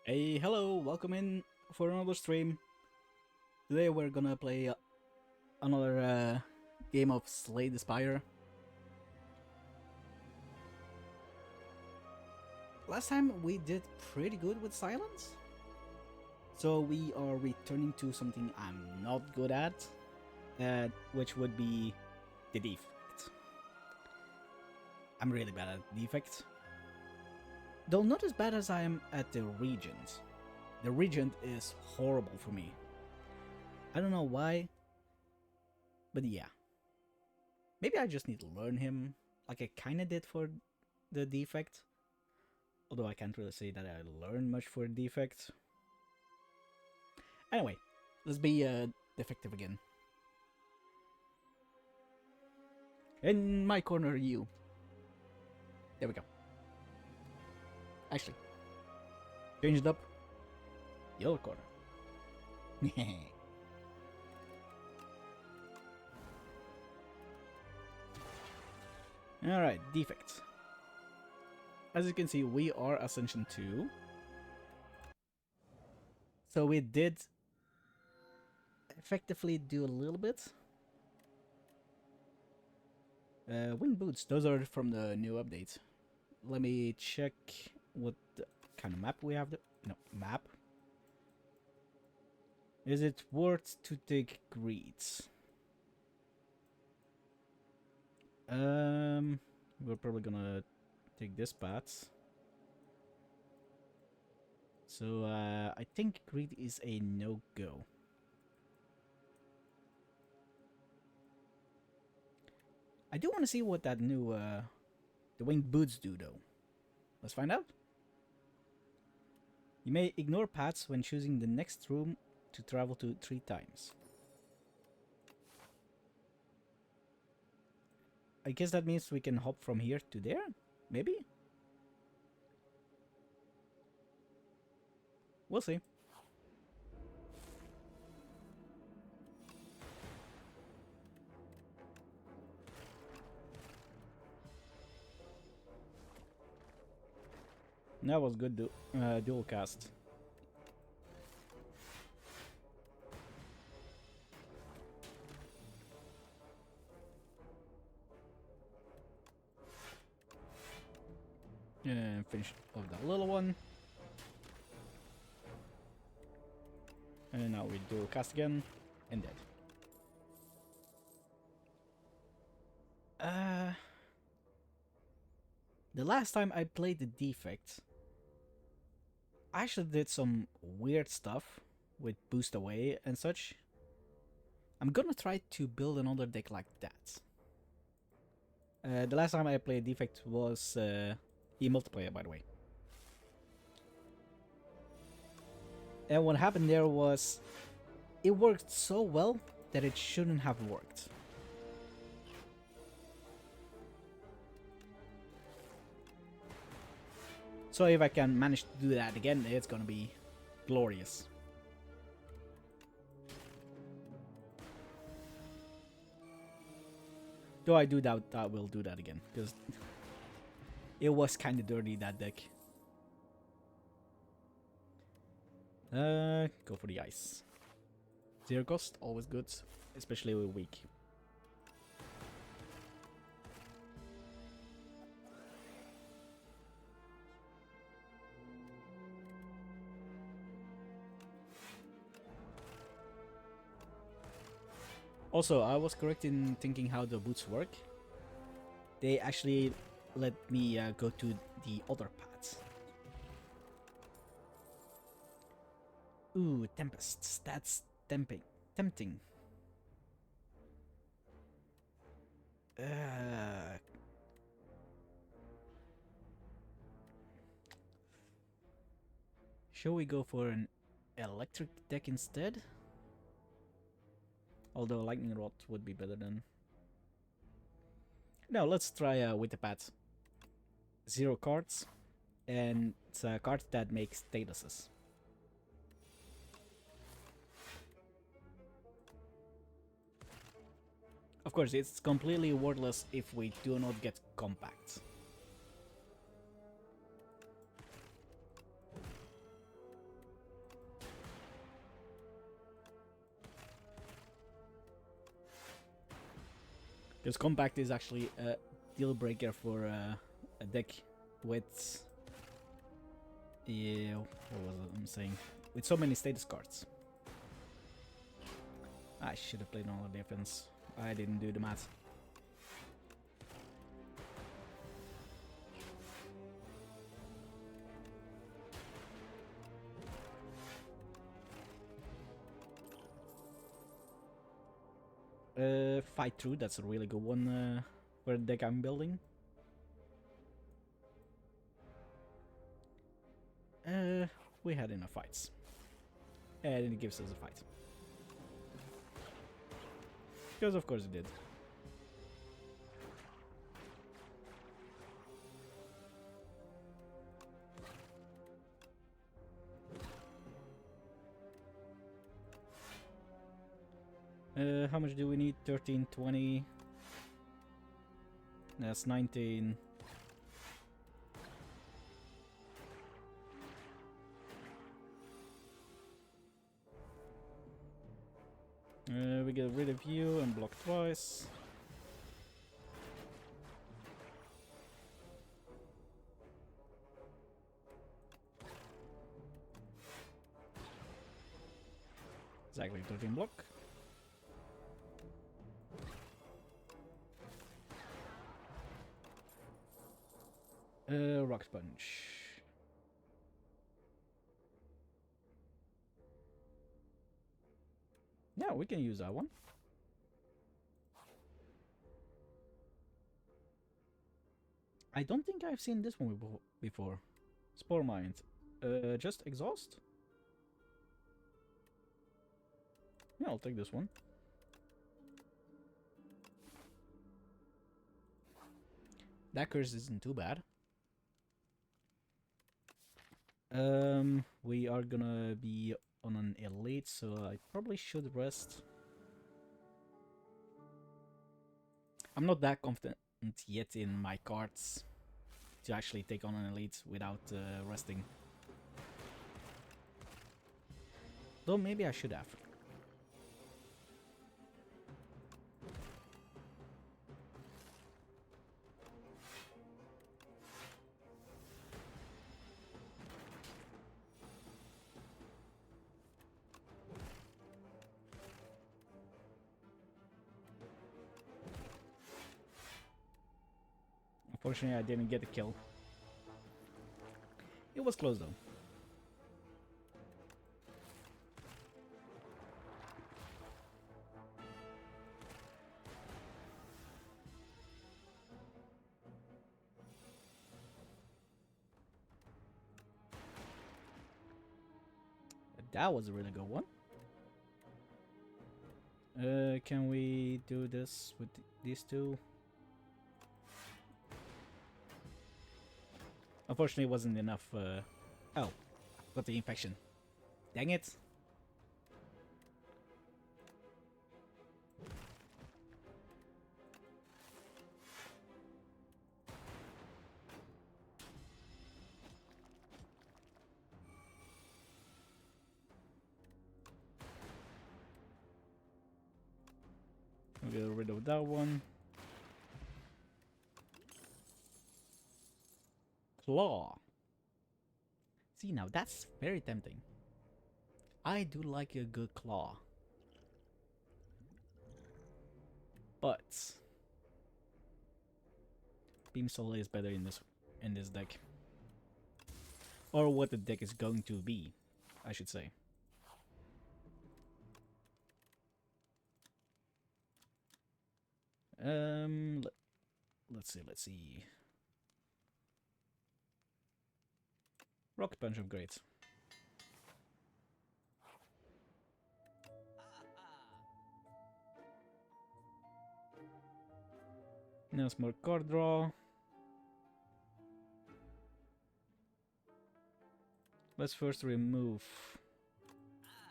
Hey, hello, welcome in for another stream. Today we're gonna play another game of Slay the Spire. Last time we did pretty good with silence, so we are returning to something I'm not good at, which would be the defect. I'm really bad at defect, though not as bad as I am at the regent. The regent is horrible for me. I don't know why, but yeah. Maybe I just need to learn him, like I kinda did for the defect. Although I can't really say that I learned much for defect. Anyway, let's be defective again. In my corner, you. There we go. Actually, change it up. Your corner. Alright, defects. As you can see, we are Ascension 2. So we did effectively do a little bit. Wing boots, those are from the new update. Let me check what kind of map we have. No, map. Is it worth to take greeds? We're probably gonna take this path. So I think greed is a no-go. I do want to see what that new the winged boots do though. Let's find out. You may ignore paths when choosing the next room to travel to 3 times. I guess that means we can hop from here to there? Maybe? We'll see. That was good dual cast. And finish off that little one. And now we dual cast again and dead. The last time I played the defect, I actually did some weird stuff with boost away and such. I'm gonna try to build another deck like that. The last time I played defect was multiplayer, by the way. And what happened there was, it worked so well that it shouldn't have worked. So if I can manage to do that again, it's gonna be glorious. Though I do doubt that we'll do that again, because it was kinda dirty, that deck. Go for the ice. 0 cost, always good, especially with weak. Also, I was correct in thinking how the boots work. They actually let me go to the other paths. Ooh, Tempests. That's tempting. Shall we go for an electric deck instead? Although lightning rod would be better than. No, let's try with the path. 0 cards, and it's a card that makes statuses. Of course, it's completely worthless if we do not get compact. Because compact is actually a deal breaker for a deck with... Yeah, what was it I'm saying? With so many status cards. I should have played all the defense. I didn't do the math. Fight through, that's a really good one for the deck I'm building. We had enough fights. And it gives us a fight. Because of course it did. How much do we need? 13, 20. That's 19. We get rid of you and block twice. Exactly 13 block. Rock Sponge. Yeah, we can use that one. I don't think I've seen this one before. Spore Mind. Just exhaust? Yeah, I'll take this one. That curse isn't too bad. We are gonna be on an elite, so I probably should rest. I'm not that confident yet in my cards to actually take on an elite without resting. Though maybe I should have. Unfortunately, I didn't get the kill. It was close though. That was a really good one. Can we do this with these two? Unfortunately, it wasn't enough. Oh, got the infection. Dang it. We'll get rid of that one. Claw. See, now that's very tempting. I do like a good claw. But Beam Solar is better in this deck. Or what the deck is going to be, I should say. Let's see. Rock Punch upgrades. Now some more card draw. Let's first remove...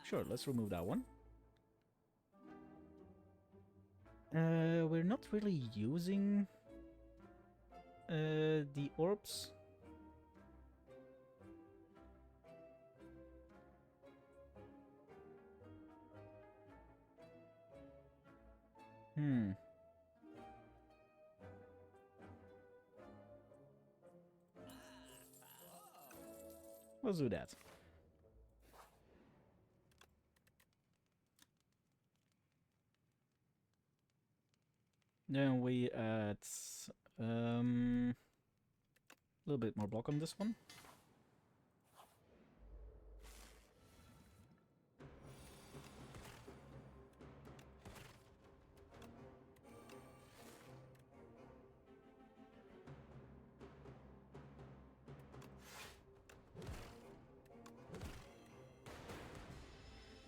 Sure, let's remove that one. We're not really using the orbs. let's do that. Then we add a little bit more block on this one.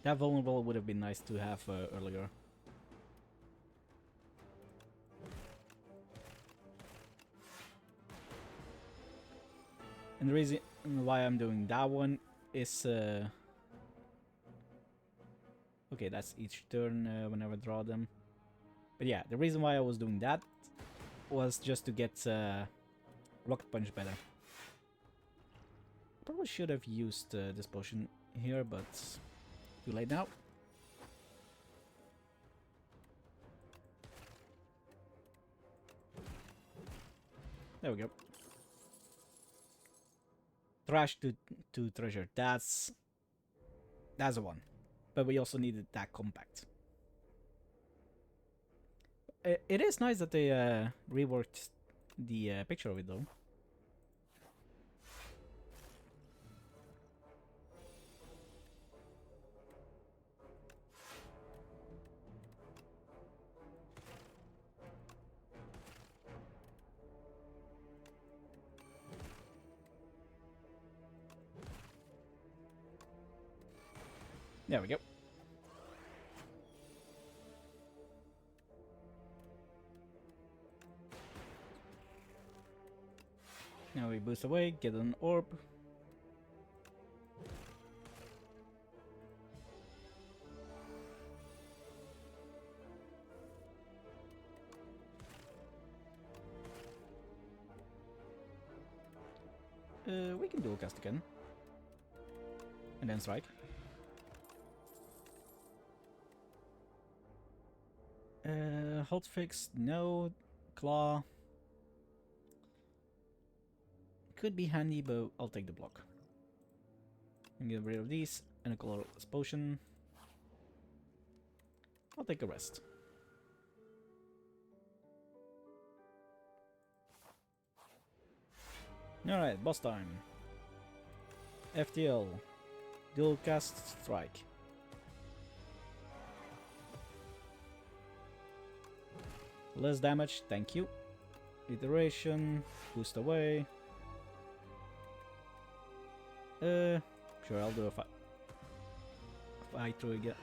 That vulnerable would have been nice to have earlier. And the reason why I'm doing that one is... okay, that's each turn whenever I draw them. But yeah, the reason why I was doing that was just to get Rocket Punch better. Probably should have used this potion here, but too late now. There we go. Trash to treasure. That's a one. But we also needed that compact. It is nice that they reworked the picture of it though. There we go. Now we boost away, get an orb. We can dual cast again. And then strike. Hold fix, no. Claw. Could be handy, but I'll take the block. And get rid of these, and a colorless potion. I'll take a rest. Alright, boss time. FTL. Dual cast strike. Less damage, thank you. Iteration, boost away. Sure, I'll do a fight through again,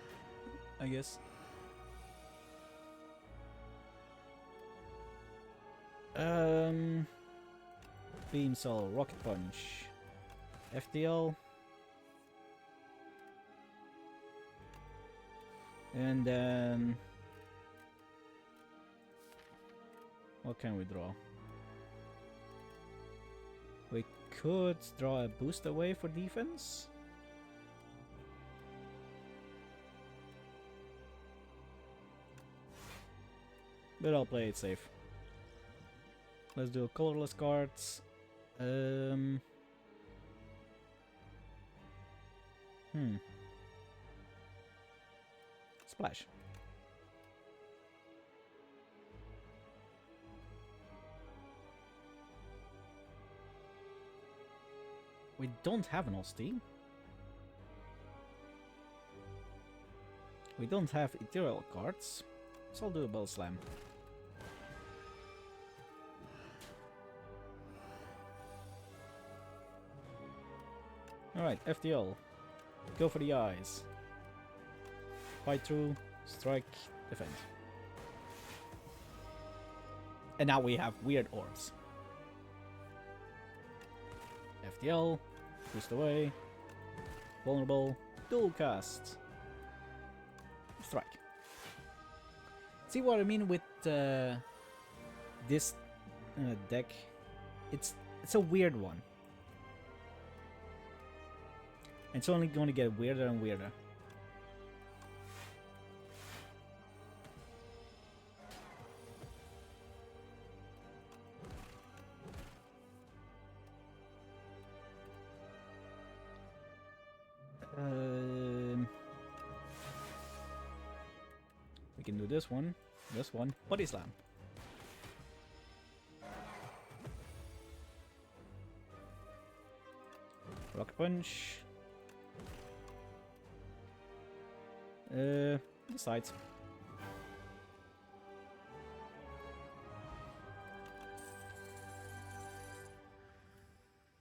I guess. Beam Soul, Rocket Punch, FTL. And then... what can we draw? We could draw a boost away for defense. But I'll play it safe. Let's do colorless cards. Splash. We don't have an Osty. We don't have ethereal cards, so I'll do a Bell Slam. Alright, FTL. Go for the eyes. Fight through, strike, defend. And now we have weird orbs. FTL, boost away, vulnerable, dual cast, strike. See what I mean with this deck? It's a weird one. It's only going to get weirder and weirder. We can do this one, body slam. Rock punch. Sides.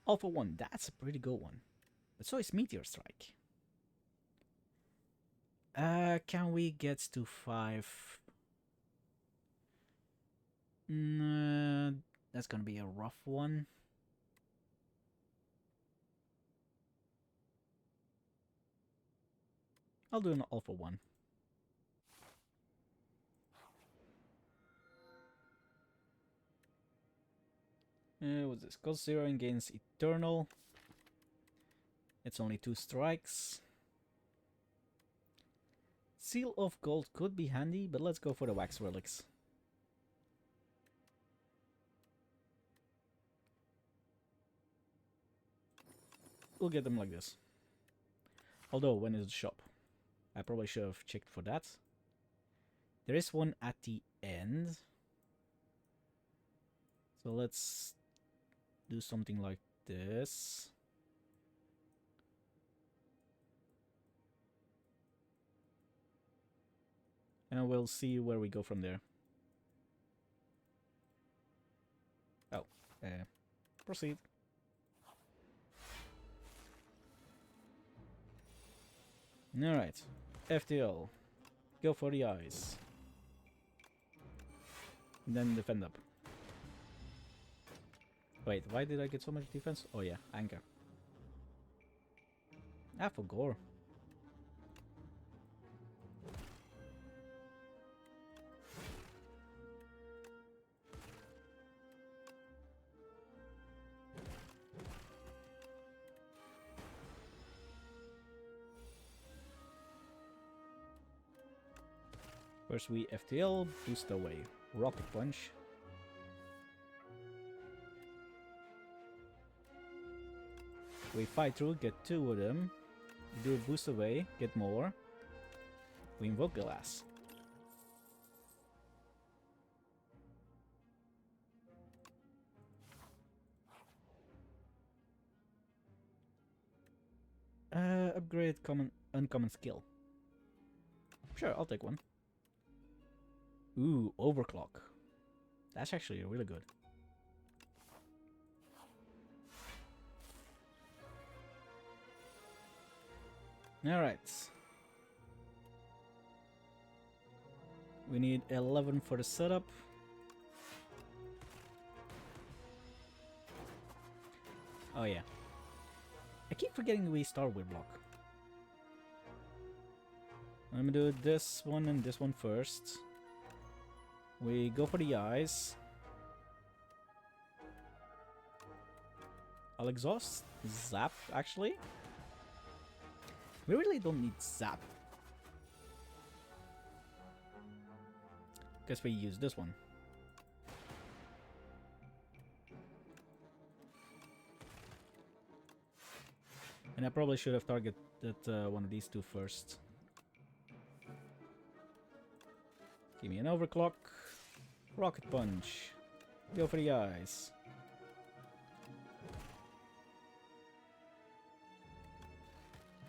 Alpha 1, that's a pretty good one. But so is Meteor Strike. Can we get to 5? That's gonna be a rough one. I'll do an Alpha 1. What's this? Cost 0 and gains Eternal. It's only 2 strikes. Seal of Gold could be handy, but let's go for the Wax Relics. We'll get them like this. Although, when is the shop? I probably should have checked for that. There is one at the end. So let's do something like this. And we'll see where we go from there. Oh, proceed. Alright, FTL. Go for the eyes. And then defend up. Wait, why did I get so much defense? Oh yeah, anchor. Ah, for gore. First we FTL, boost away. Rocket Punch. We fight through, get 2 of them. We do a boost away, get more. We invoke Glass. Upgrade uncommon skill. Sure, I'll take one. Ooh, Overclock. That's actually really good. Alright. We need 11 for the setup. Oh yeah. I keep forgetting we start with block. I'm gonna do this one and this one first. We go for the eyes. I'll exhaust Zap, actually. We really don't need Zap. Guess we use this one. And I probably should have targeted one of these two first. Give me an overclock. Rocket Punch. Go for the eyes.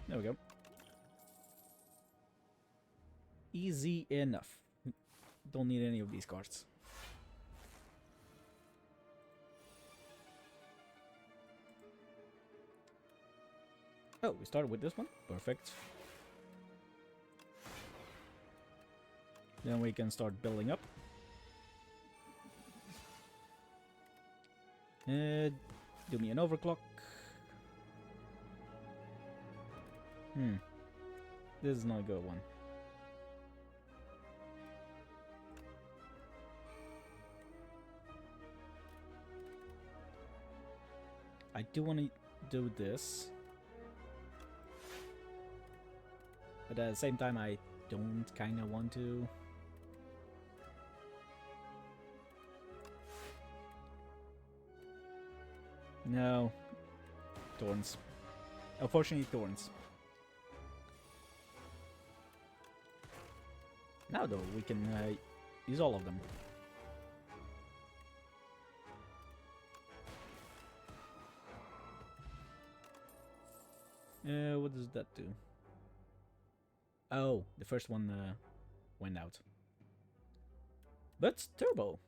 There we go. Easy enough. Don't need any of these cards. Oh, we started with this one. Perfect. Then we can start building up. Do me an overclock. This is not a good one. I do want to do this. But at the same time, I don't kind of want to. No. Thorns. Unfortunately, thorns. Now though, we can use all of them. What does that do? Oh, the first one went out. But turbo.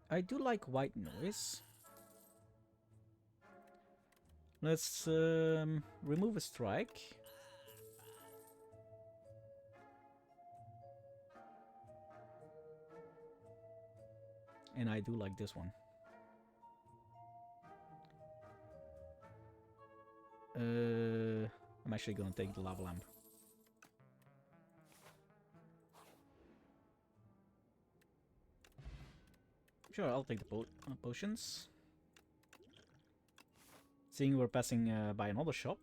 I do like white noise. Let's remove a strike. And I do like this one. I'm actually gonna take the lava lamp. Sure, I'll take the potions. Seeing we're passing by another shop.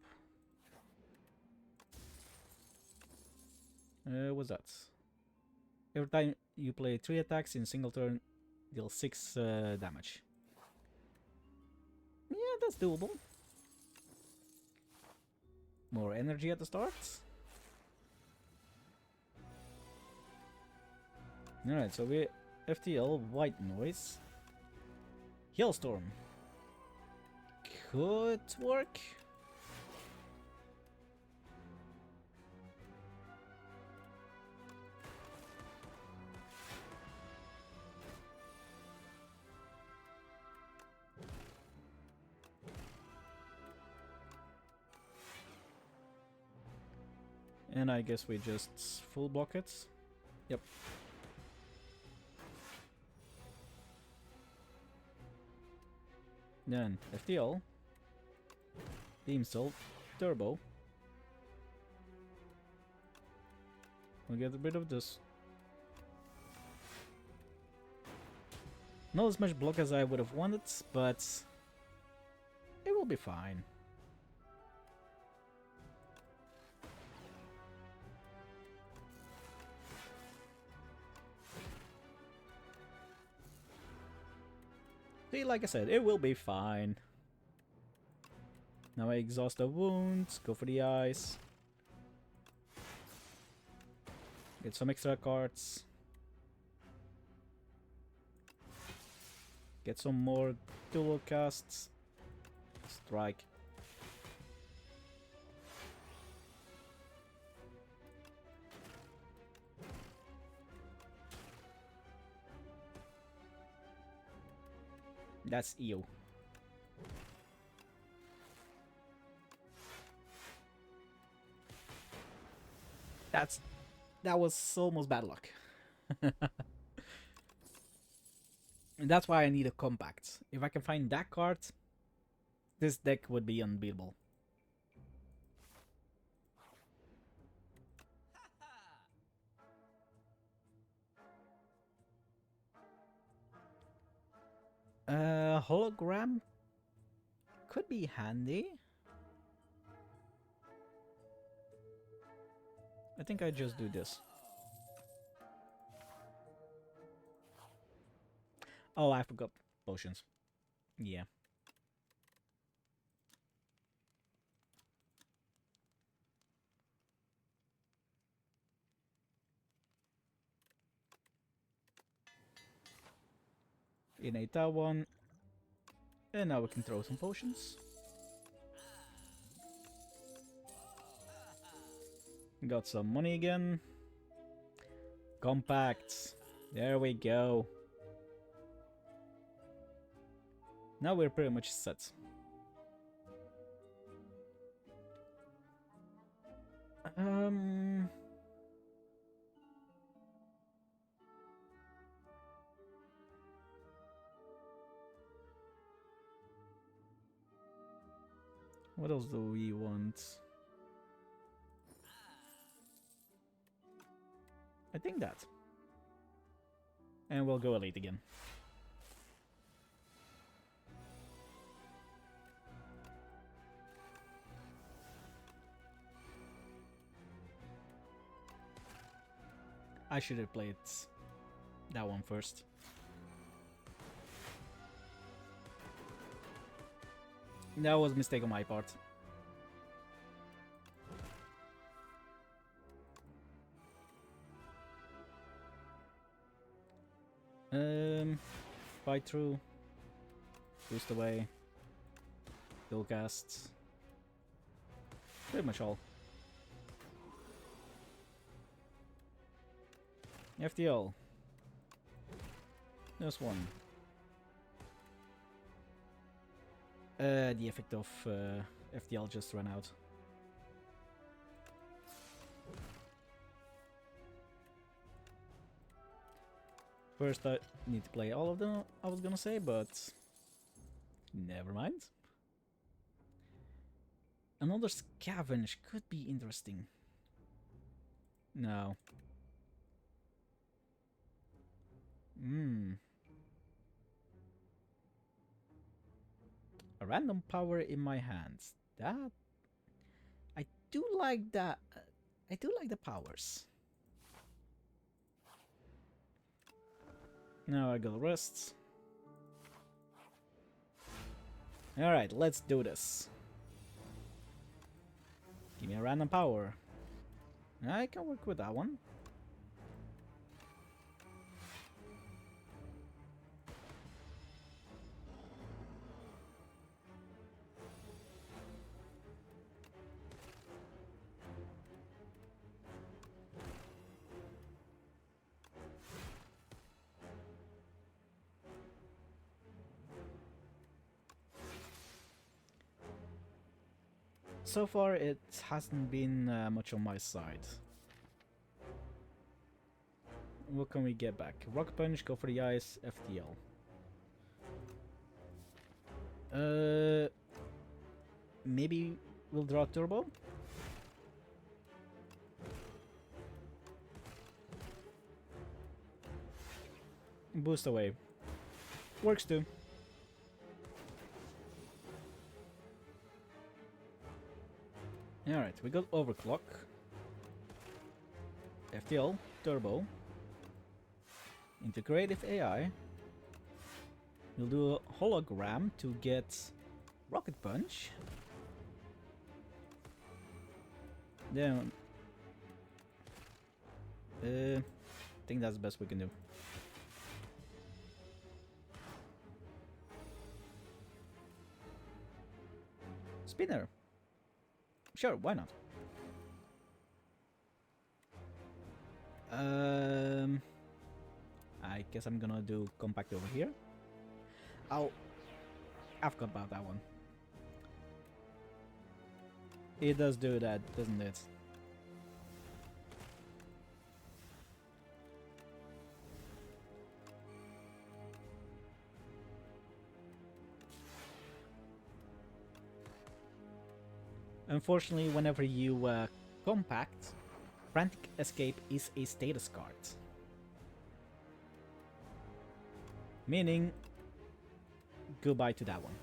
What's that? Every time you play 3 attacks in a single turn, deal 6 damage. Yeah, that's doable. More energy at the start. Alright, so we FTL, white noise. Hailstorm. Could work. And I guess we just full block it. Yep. Then FTL. Beam Still. Turbo. We'll get rid of this. Not as much block as I would have wanted, but it will be fine. See, like I said, it will be fine. Now I exhaust the wounds, go for the eyes. Get some extra cards. Get some more dual casts. Strike. That's EO. That was almost bad luck. And that's why I need a compact. If I can find that card, this deck would be unbeatable. Hologram could be handy. I think I just do this. Oh, I forgot potions. Yeah. Innate that one. And now we can throw some potions. Got some money again. Compacts. There we go. Now we're pretty much set. What else do we want? I think that. And we'll go elite again. I should have played that one first. That was a mistake on my part. Fight through. Boost away. Dual casts. Pretty much all. FTL. There's one. The effect of FTL just ran out. First I need to play all of them, I was gonna say, but never mind. Another scavenge could be interesting. No. A random power in my hands. That... I do like that. I do like the powers. Now I got rest. Alright, let's do this. Give me a random power. I can work with that one. So far, it hasn't been much on my side. What can we get back? Rock Punch, go for the ice, FTL. Maybe we'll draw Turbo? Boost away. Works too. Alright, we got Overclock. FTL, Turbo. Integrative AI. We'll do a Hologram to get Rocket Punch. Then... I think that's the best we can do. Spinner. Sure, why not? I guess I'm gonna do Compact over here. Oh, I forgot about that one. It does do that, doesn't it? Unfortunately, whenever you compact, Frantic Escape is a status card. Meaning, goodbye to that one.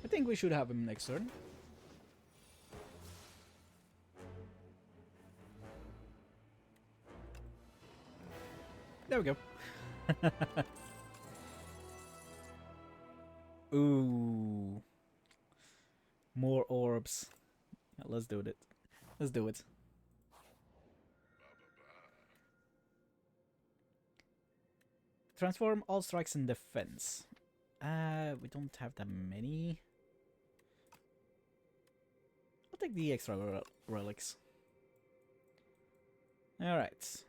I think we should have him next turn. There we go. Ooh. More orbs. Yeah, let's do it. Let's do it. Transform all strikes in defense. We don't have that many. I'll take the extra relics. Alright.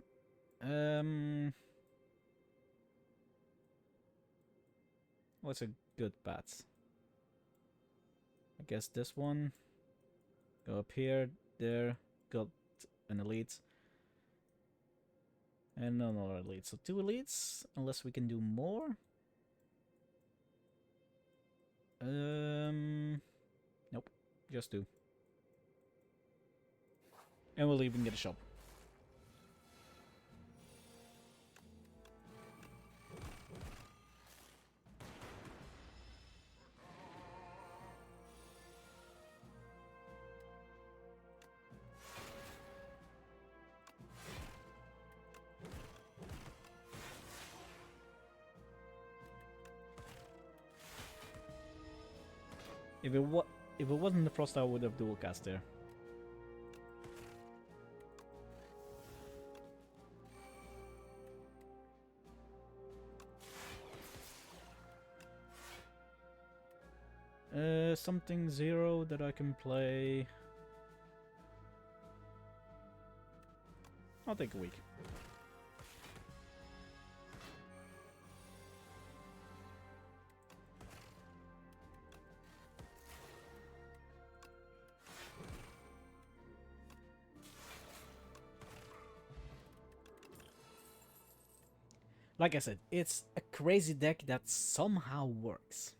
What's a good bat? I guess this one. Go up here, there, got an elite. And another elite. So 2 elites, unless we can do more. Nope, just 2. And we'll even get a shop. If it wasn't the frost, I would have dual cast there. Something 0 that I can play. I'll take a week. Like I said, it's a crazy deck that somehow works.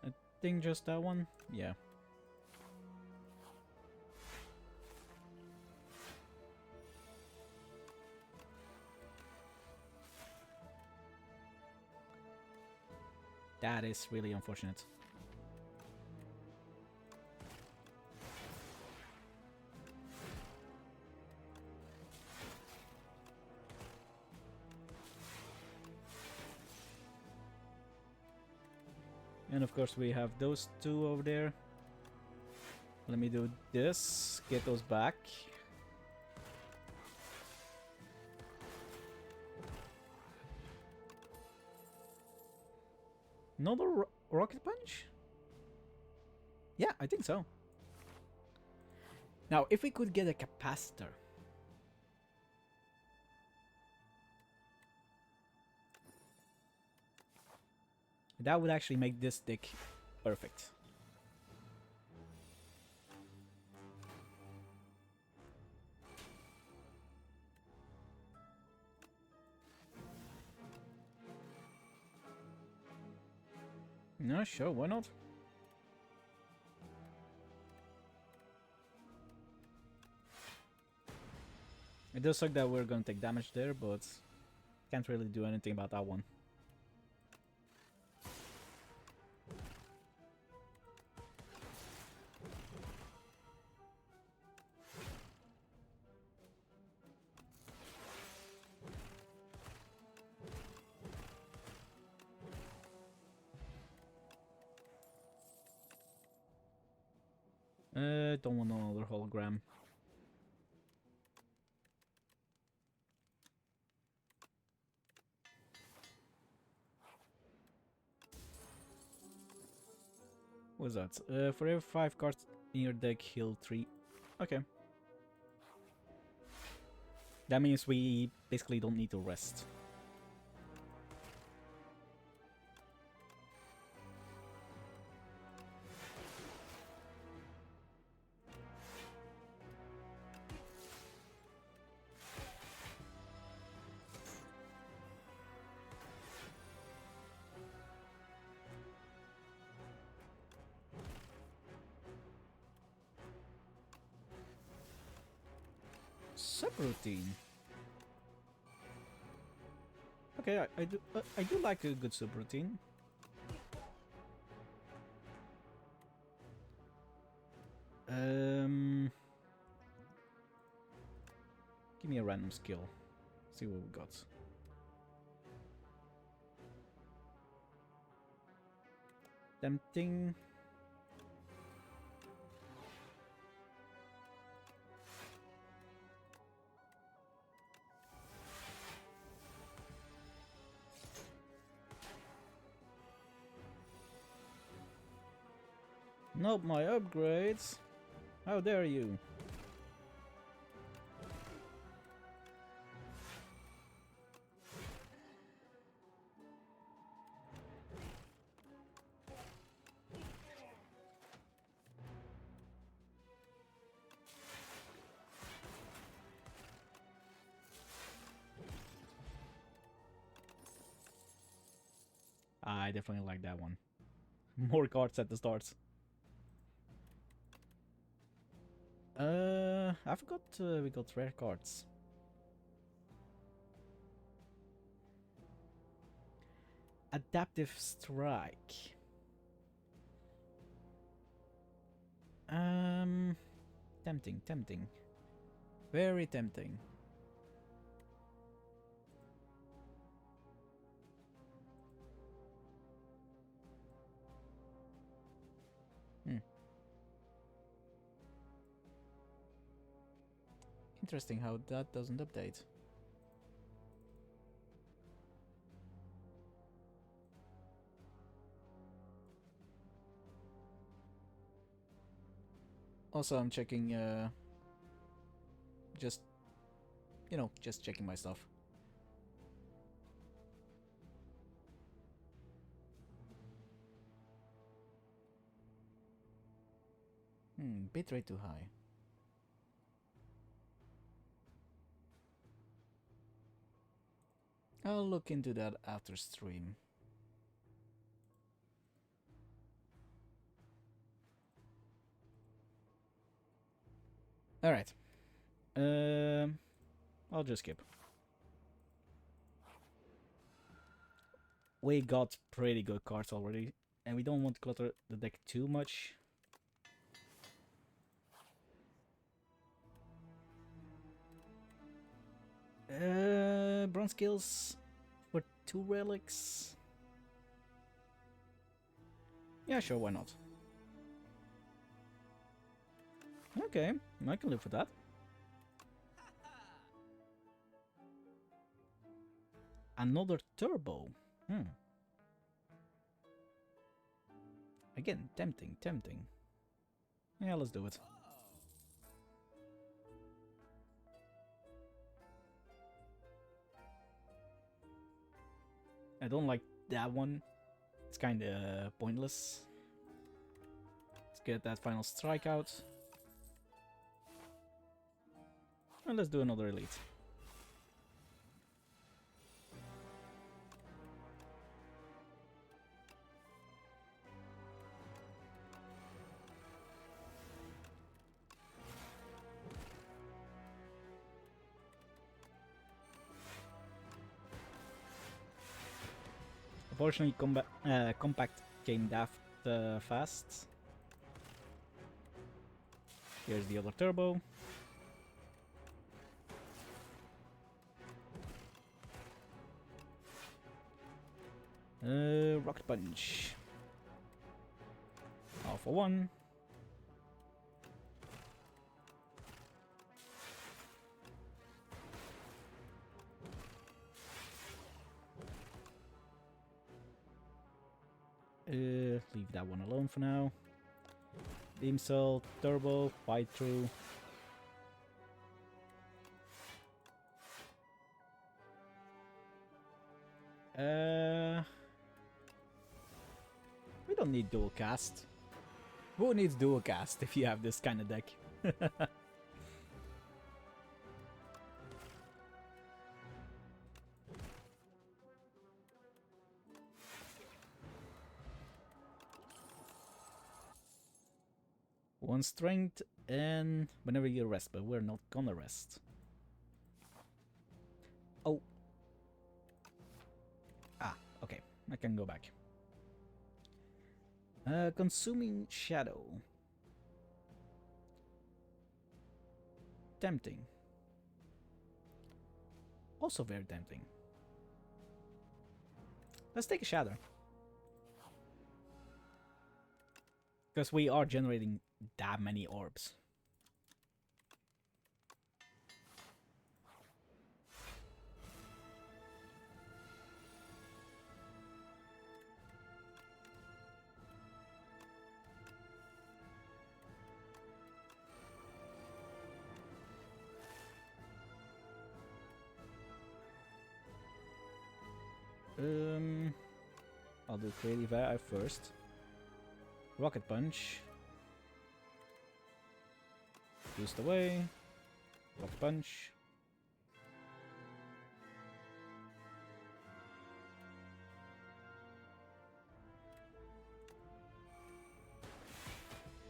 I think just that one? Yeah. That is really unfortunate. And of course we have those two over there. Let me do this, get those back. Another rocket punch? Yeah, I think so. Now, if we could get a capacitor. That would actually make this deck perfect. No, sure, why not? It does suck that we're gonna take damage there, but can't really do anything about that one. Don't want another hologram. What's that? For every 5 cards in your deck, heal 3. Okay. That means we basically don't need to rest. Subroutine. Okay, I do like a good subroutine. Give me a random skill. See what we got. Tempting. Not my upgrades. How dare you? I definitely like that one. More cards at the start. I forgot we got rare cards. Adaptive Strike. Tempting, tempting. Very tempting. Interesting how that doesn't update. Also, I'm checking, just, just checking my stuff. Bitrate too high. I'll look into that after stream. Alright. I'll just skip. We got pretty good cards already, and we don't want to clutter the deck too much. Bronze skills for 2 relics. Yeah, sure, why not? Okay, I can live with that. Another turbo. Again, tempting, tempting. Yeah, let's do it. I don't like that one. It's kinda pointless. Let's get that final strike out. And let's do another elite. Unfortunately, Compact came daft fast. Here's the other turbo. Rocket Punch. All for 1. Leave that one alone for now. Beam Cell, Turbo, Fight Through. We don't need dual cast. Who needs dual cast if you have this kind of deck? One strength and whenever you rest, but we're not gonna rest. Oh. Ah, okay. I can go back. Consuming Shadow. Tempting. Also very tempting. Let's take a Shadow. Because we are generating that many orbs. I'll do Creative Eye first. Rocket Punch. Boost away. Rocket Punch.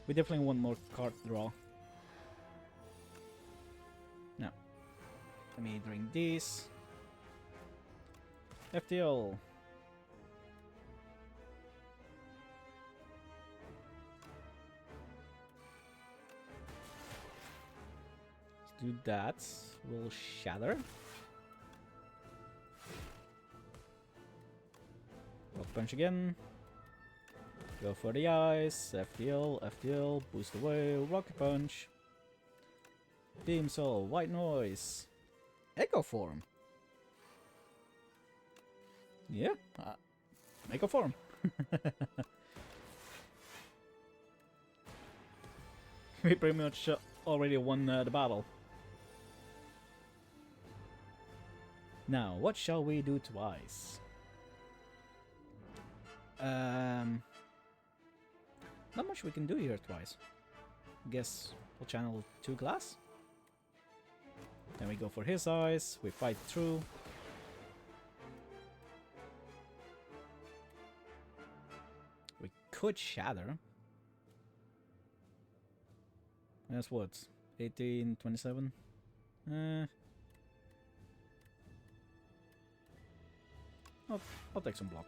We definitely want more card draw. Now, let me drink this. FTL. Let's do that. We'll shatter. Rock punch again. Go for the eyes. FTL, FTL, boost away, rocket punch. Beam soul, white noise. Echo form. Yeah, echo form. We pretty much already won the battle. Now, what shall we do twice? Not much we can do here twice. Guess we'll channel 2 glass. Then we go for his eyes. We fight through. We could shatter. That's what? 18, 27? I'll take some block.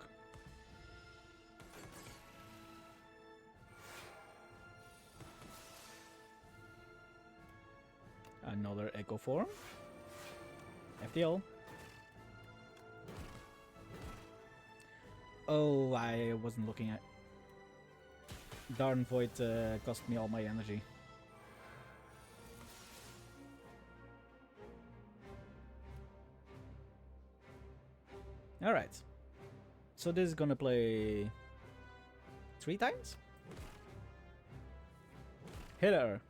Another echo form. FTL. Oh, I wasn't looking at. Darn Void cost me all my energy. Alright. So this is gonna play 3 times? Hit her.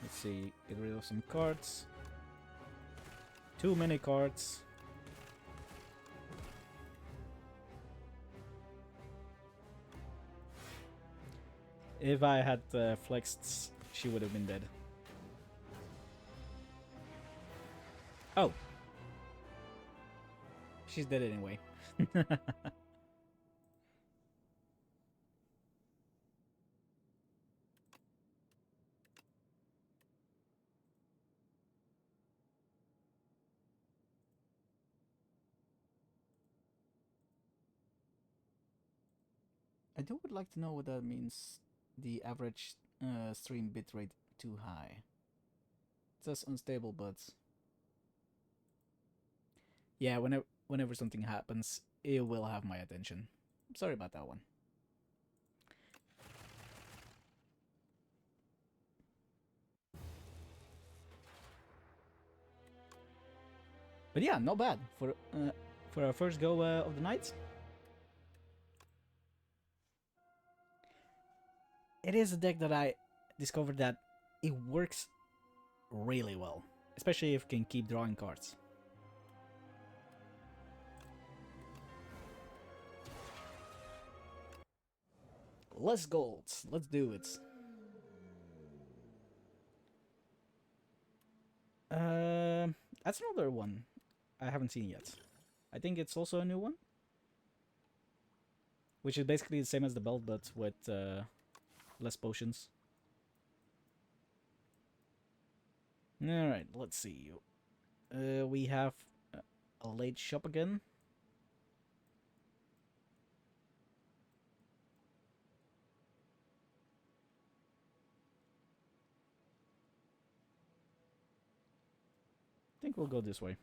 Let's see, get rid of some cards. Too many cards. If I had flexed, she would have been dead. Oh. She's dead anyway. I would like to know what that means. The average stream bitrate too high. It says unstable, but yeah, whenever something happens, it will have my attention. Sorry about that one. But yeah, not bad for our first go of the night. It is a deck that I discovered that it works really well, especially if you can keep drawing cards. Less golds, let's do it. That's another one I haven't seen yet. I think it's also a new one, which is basically the same as the belt, but with less potions. Alright, let's see. We have a late shop again. I think we'll go this way.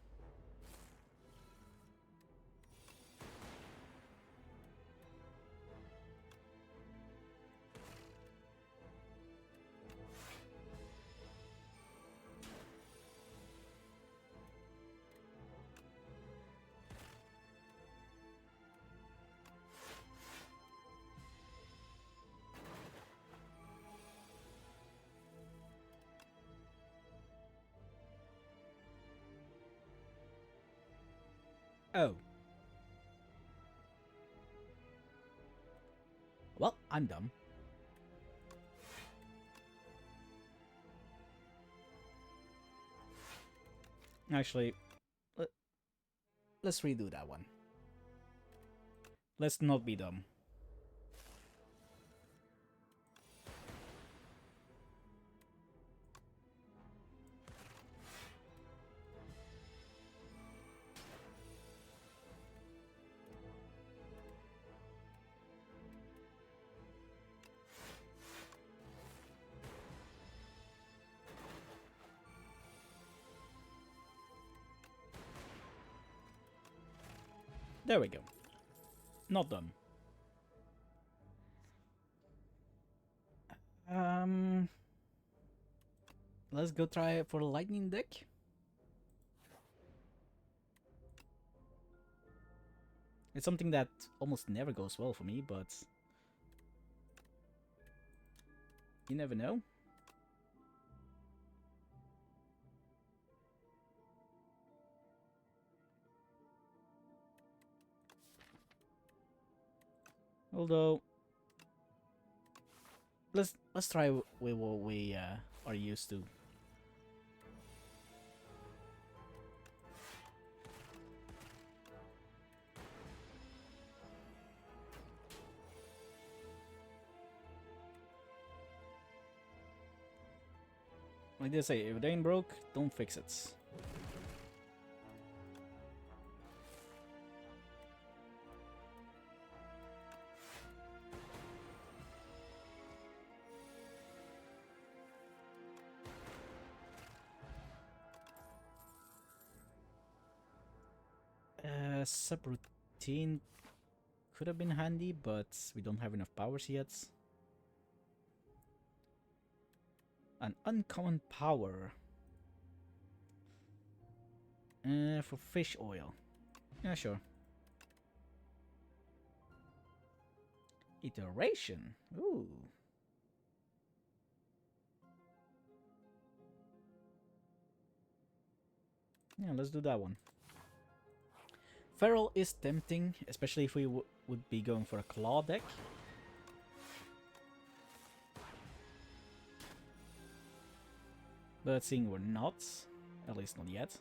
Oh. Well, I'm dumb. Actually, let, let's redo that one. Let's not be dumb. There we go. Not done. Um, let's go try it for a lightning deck. It's something that almost never goes well for me, but you never know. Although, let's try with what we are used to. Like they say, if it ain't broke, don't fix it. Subroutine could have been handy, but we don't have enough powers yet. An uncommon power. For fish oil. Yeah, sure. Iteration. Ooh. Yeah, let's do that one. Feral is tempting, especially if we would be going for a claw deck. But seeing we're not, at least not yet.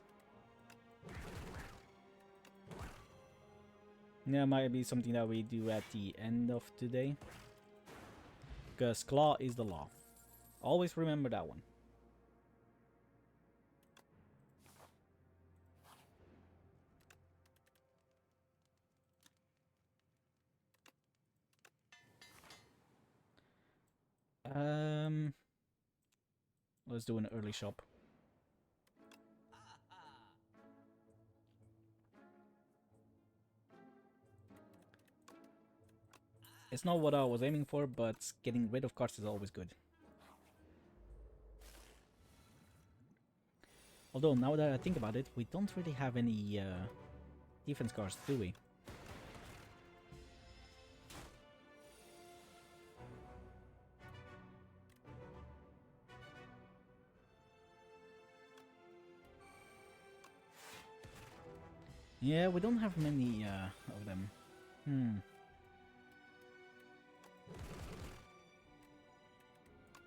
Yeah, might be something that we do at the end of today. Because claw is the law. Always remember that one. Let's do an early shop. It's not what I was aiming for, but getting rid of cards is always good. Although, now that I think about it, we don't really have any defense cards, do we? Yeah, we don't have many of them.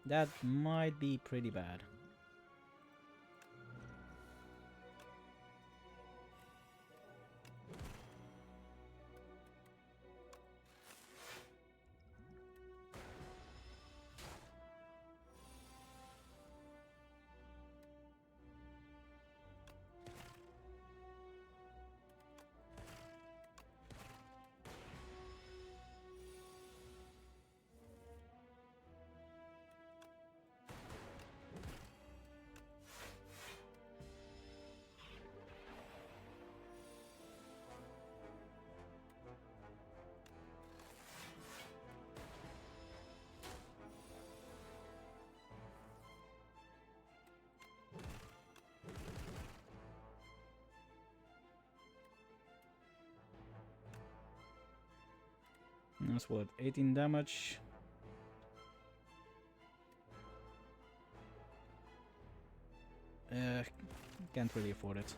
That might be pretty bad. That's what, 18 damage. Can't really afford it.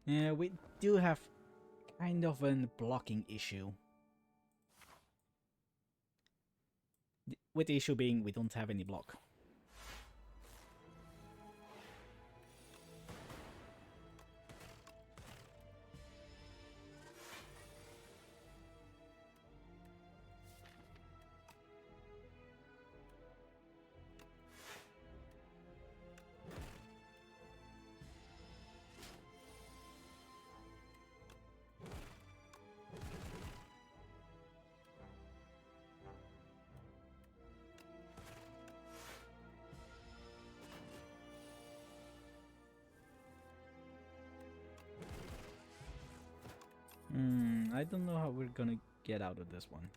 Yeah, we do have kind of a blocking issue. With the issue being we don't have any block. I don't know how we're gonna get out of this one.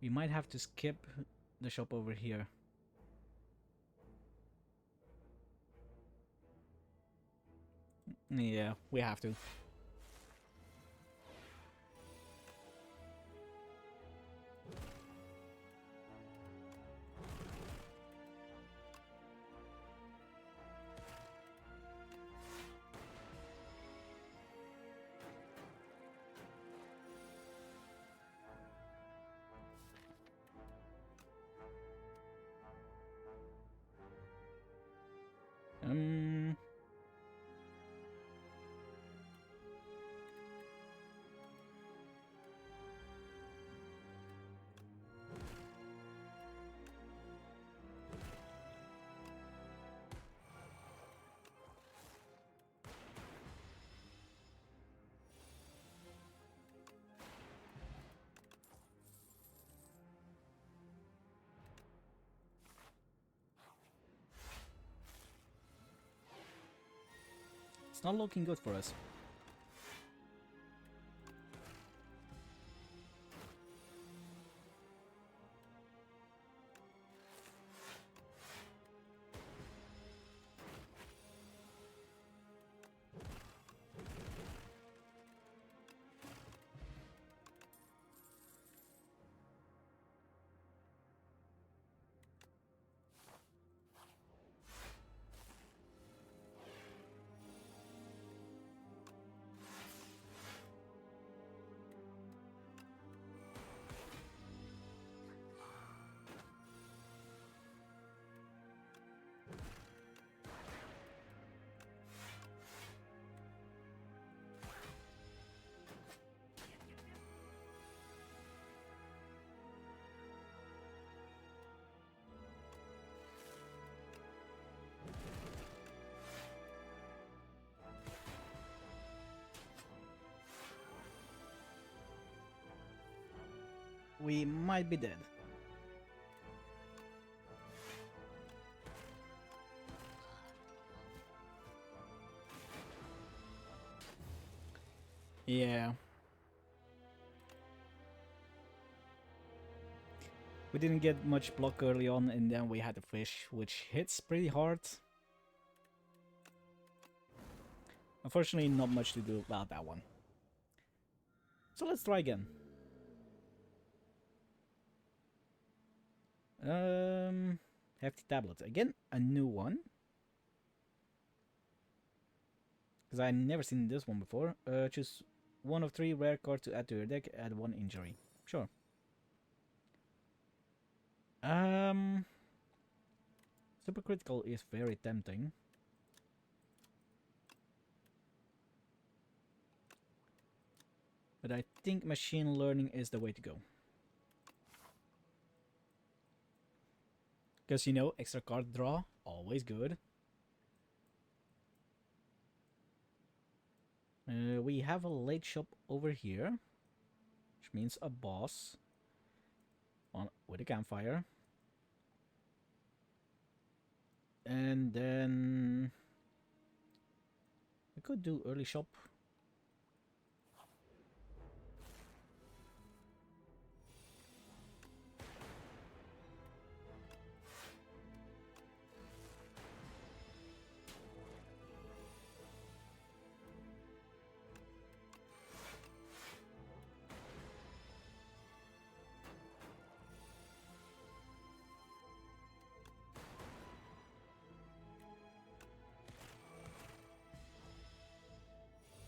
We might have to skip the shop over here. Yeah, we have to. Um, it's not looking good for us. We might be dead. Yeah. We didn't get much block early on, and then we had the fish, which hits pretty hard. Unfortunately, not much to do about that one. So let's try again. Hefty tablet. Again, a new one. Because I've never seen this one before. Choose one of 3 rare cards to add to your deck, add 1 injury. Sure. Super critical is very tempting. But I think machine learning is the way to go. Because, you know, extra card draw, always good. We have a late shop over here, which means a boss with a campfire. And then we could do early shop.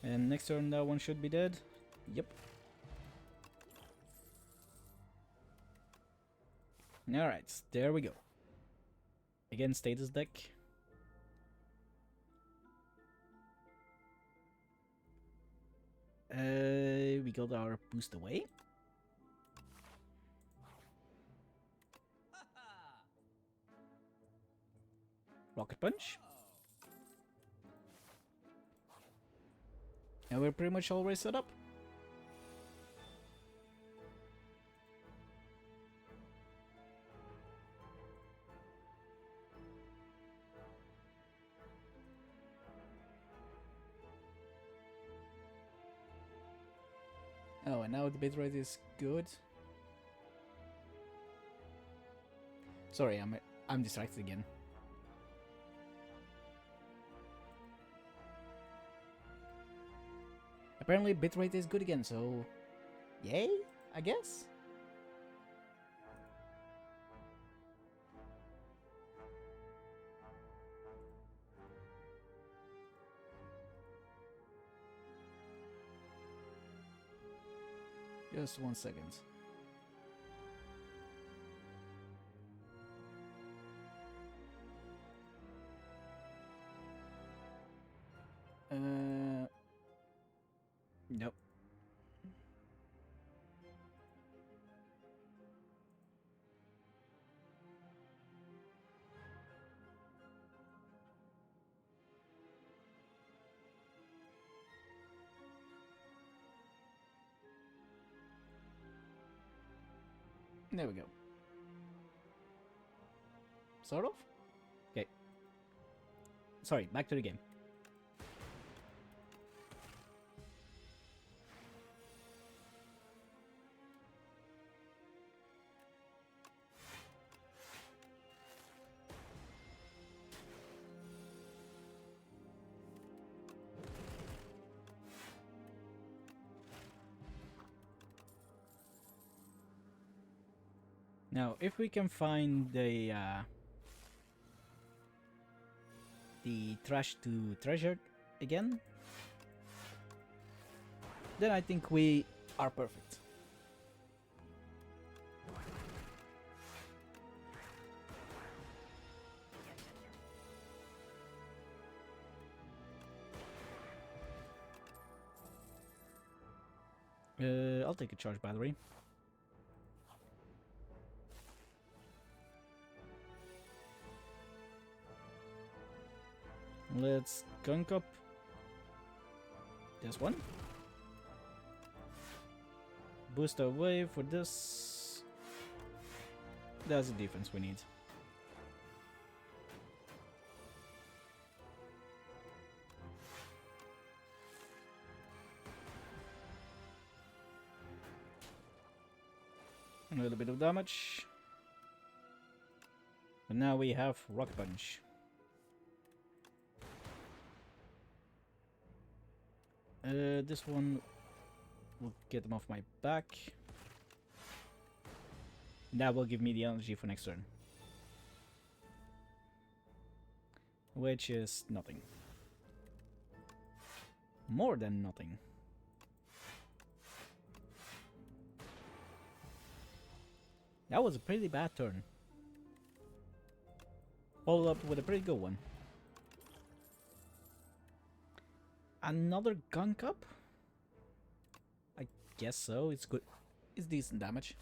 And next turn that one should be dead. Yep. Alright, there we go. Again, status deck. We got our boost away. Rocket Punch. And we're pretty much already set up. Oh, and now the bitrate is good. Sorry, I'm distracted again. Apparently bitrate is good again, so yay, I guess. Just 1 second. Nope. There we go. Sort of? Okay. Sorry, back to the game. Now, if we can find the trash to treasure again, then I think we are perfect. I'll take a charge battery. Let's gunk up this one. Boost away for this. That's the defense we need. A little bit of damage. And now we have Rock Punch. This one will get them off my back. That will give me the energy for next turn. Which is nothing. More than nothing. That was a pretty bad turn. Followed up with a pretty good one. Another gunk up? I guess so. It's good. It's decent damage.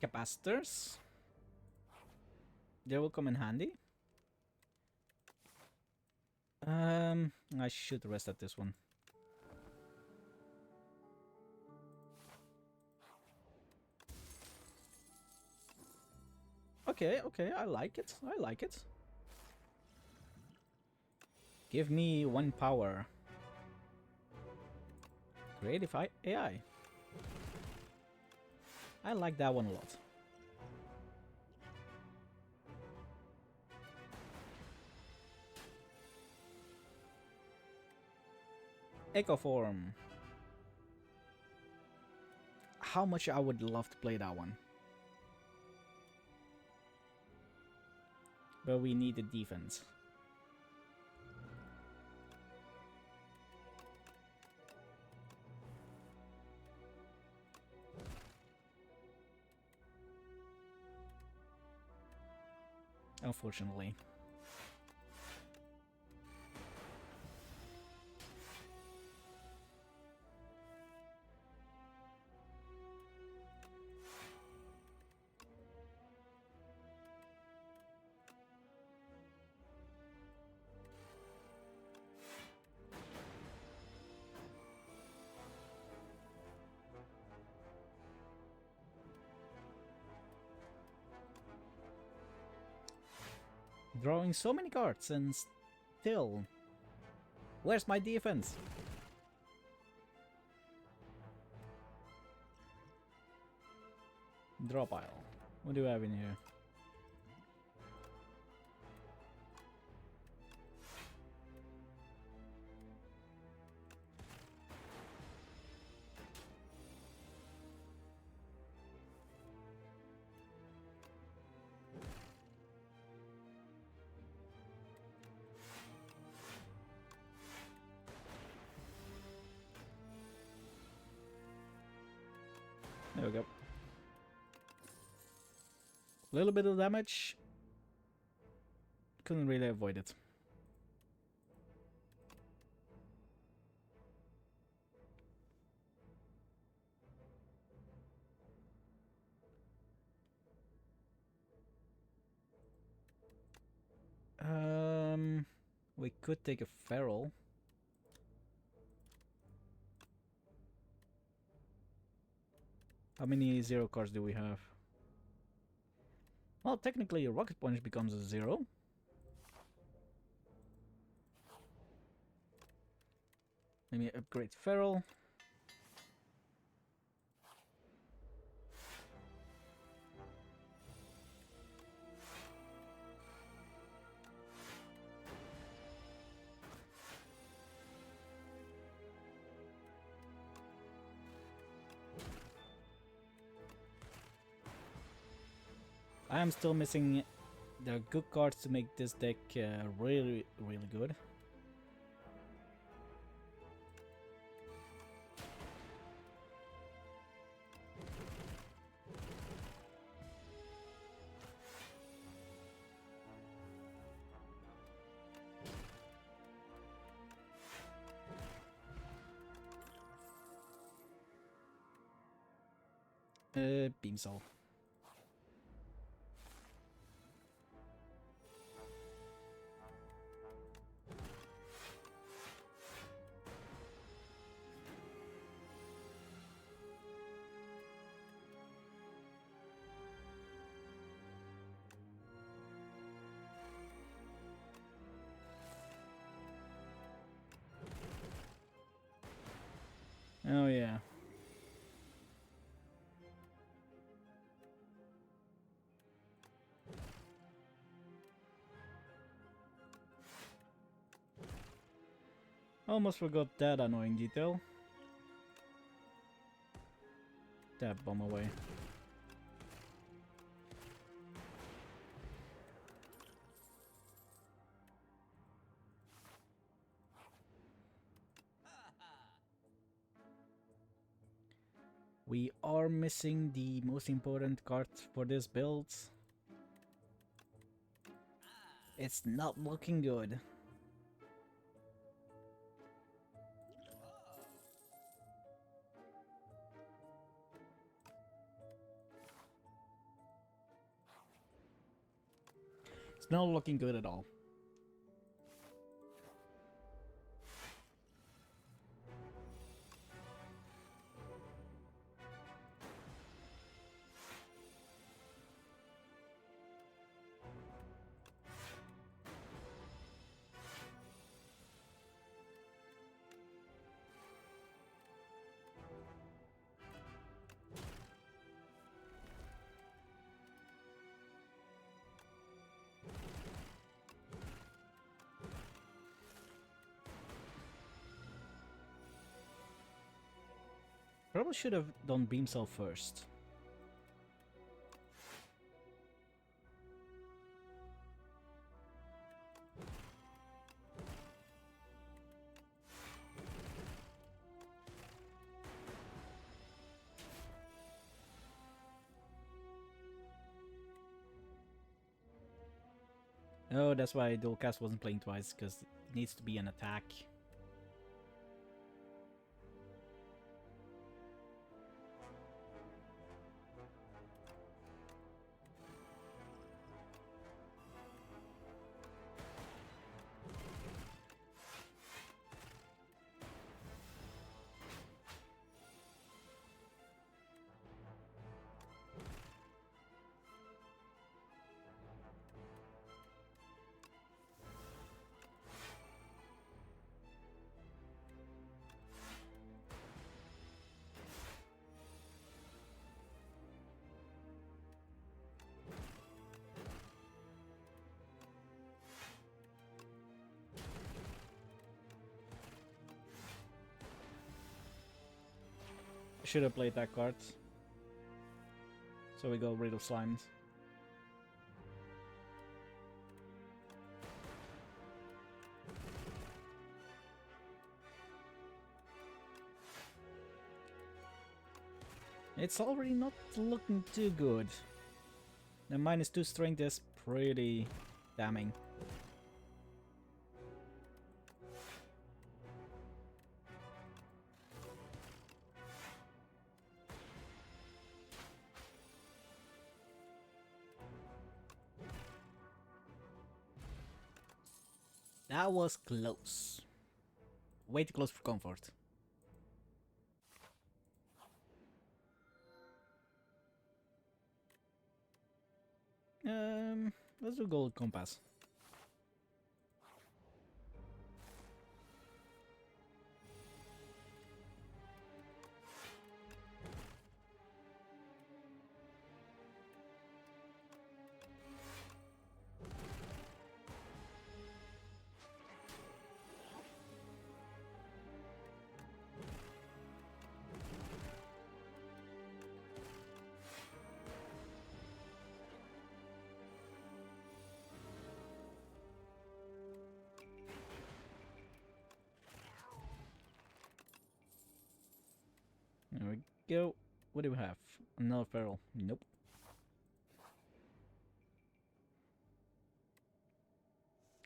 Capacitors. They will come in handy. I should rest at this one. Okay, I like it. I like it. Give me 1 power. Creative AI. I like that one a lot. Echo Form. How much I would love to play that one. But we need the defense. Unfortunately. Drawing so many cards and still... Where's my defense? Draw pile. What do I have in here? There we go. Little bit of damage. Couldn't really avoid it. We could take a feral. How many 0 cards do we have? Well, technically, a Rocket Punch becomes a 0. Maybe upgrade Feral. I am still missing the good cards to make this deck really, really good. Beam Saw. Oh yeah. Almost forgot that annoying detail. That bomb away. We are missing the most important card for this build. It's not looking good. It's not looking good at all. Probably should have done Beam Cell first. Oh, that's why Dualcast wasn't playing twice, because it needs to be an attack. Should have played that card. So we got rid of slimes. It's already not looking too good. The -2 strength is pretty damning. That was close. Way too close for comfort. Let's do gold compass. There we go. What do we have? Another feral. Nope.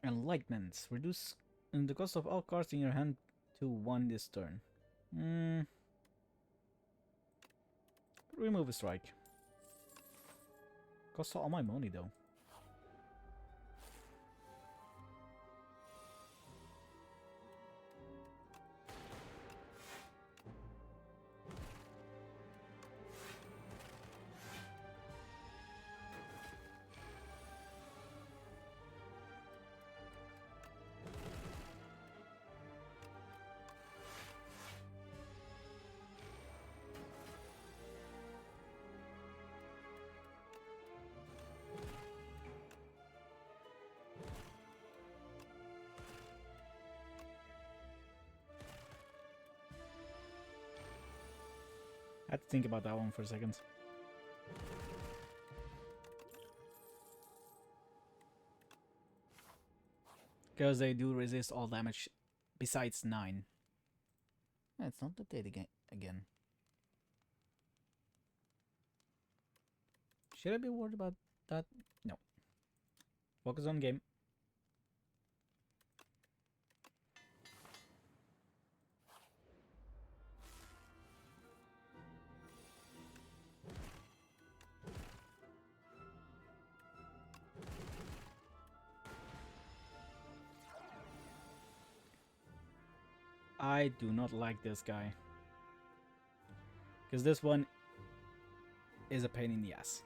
Enlightenment. Reduce the cost of all cards in your hand to 1 this turn. Remove a strike. Costs all my money though. I had to think about that one for a second. Because they do resist all damage besides 9. It's not the date again. Should I be worried about that? No. Focus on game. I do not like this guy. Because this one is a pain in the ass.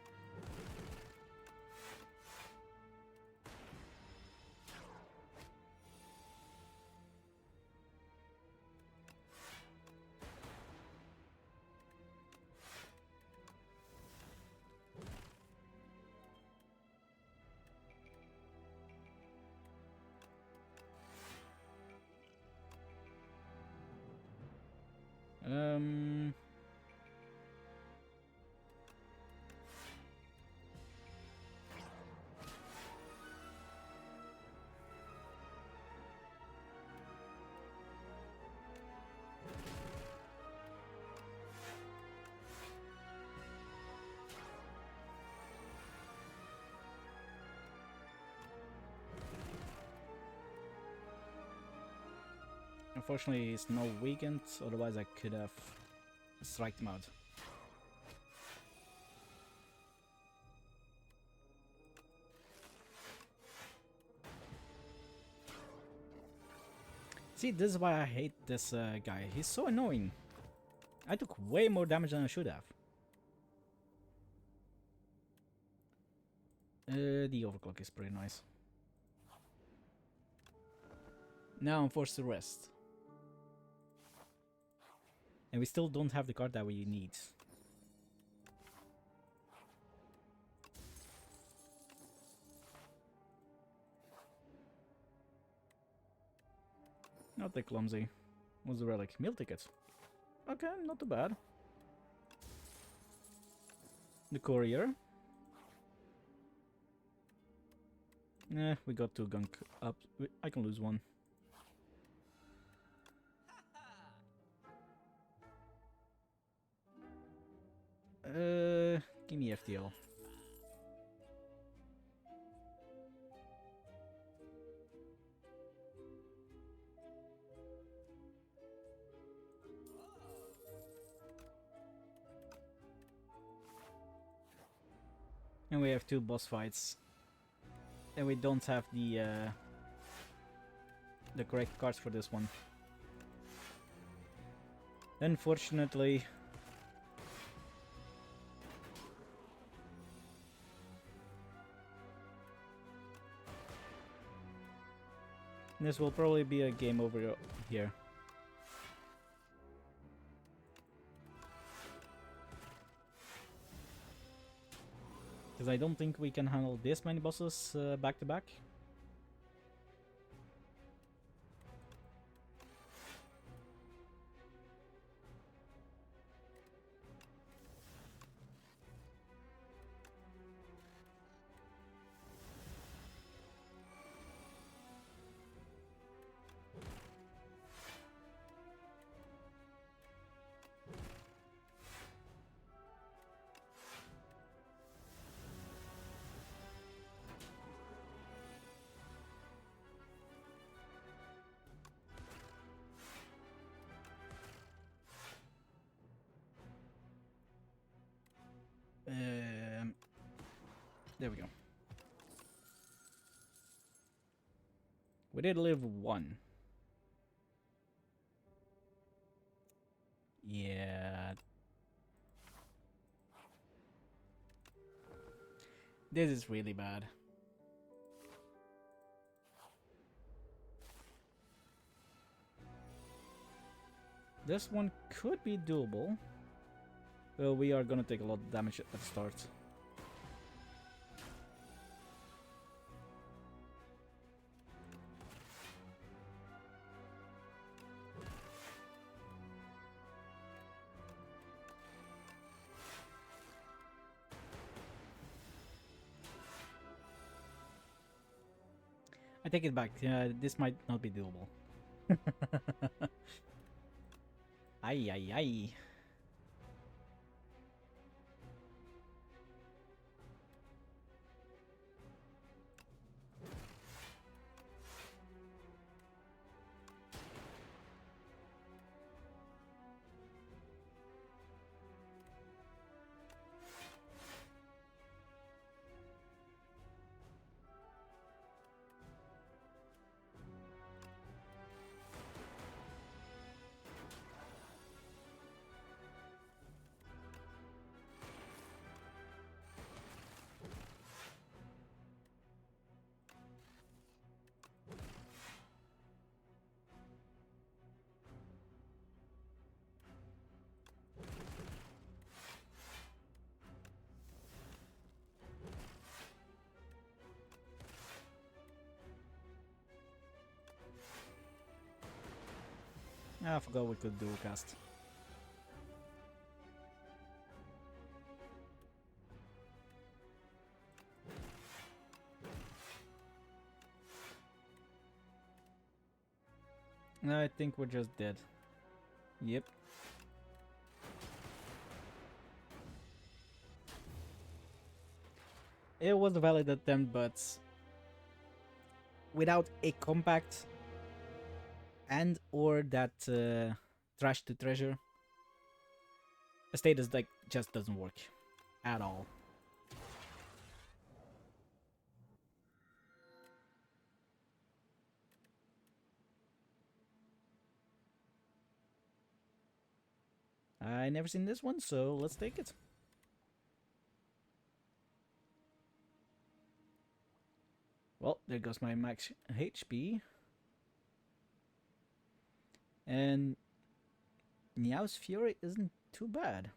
Unfortunately, it's no weekend, otherwise I could have striked him out. See, this is why I hate this guy. He's so annoying. I took way more damage than I should have. The overclock is pretty nice. Now I'm forced to rest. And we still don't have the card that we need. Not that clumsy. What's the relic? Meal ticket. Okay, not too bad. The courier. We got 2 gunk up. I can lose 1. Give me FTL. And we have 2 boss fights. And we don't have the correct cards for this one. Unfortunately. This will probably be a game over here. Because I don't think we can handle this many bosses back to back. There we go. We did live 1. Yeah. This is really bad. This one could be doable. Well, we are gonna take a lot of damage at the start. I take it back. This might not be doable. Ay, ay, ay. I forgot we could dual cast. I think we're just dead. Yep. It was a valid attempt, but without a compact and or that trash to treasure. A status like just doesn't work at all. I never seen this one, so let's take it. Well, there goes my max HP. And Niao's Fury isn't too bad.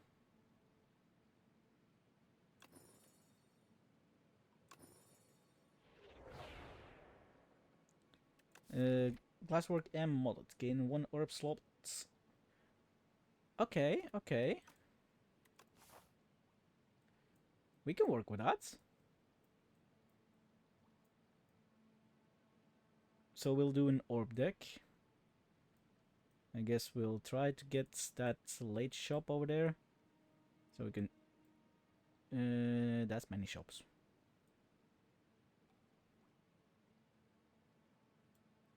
Glasswork and modded. Gain 1 orb slots. Okay, okay. We can work with that. So we'll do an orb deck. I guess we'll try to get that late shop over there. So we can... that's many shops.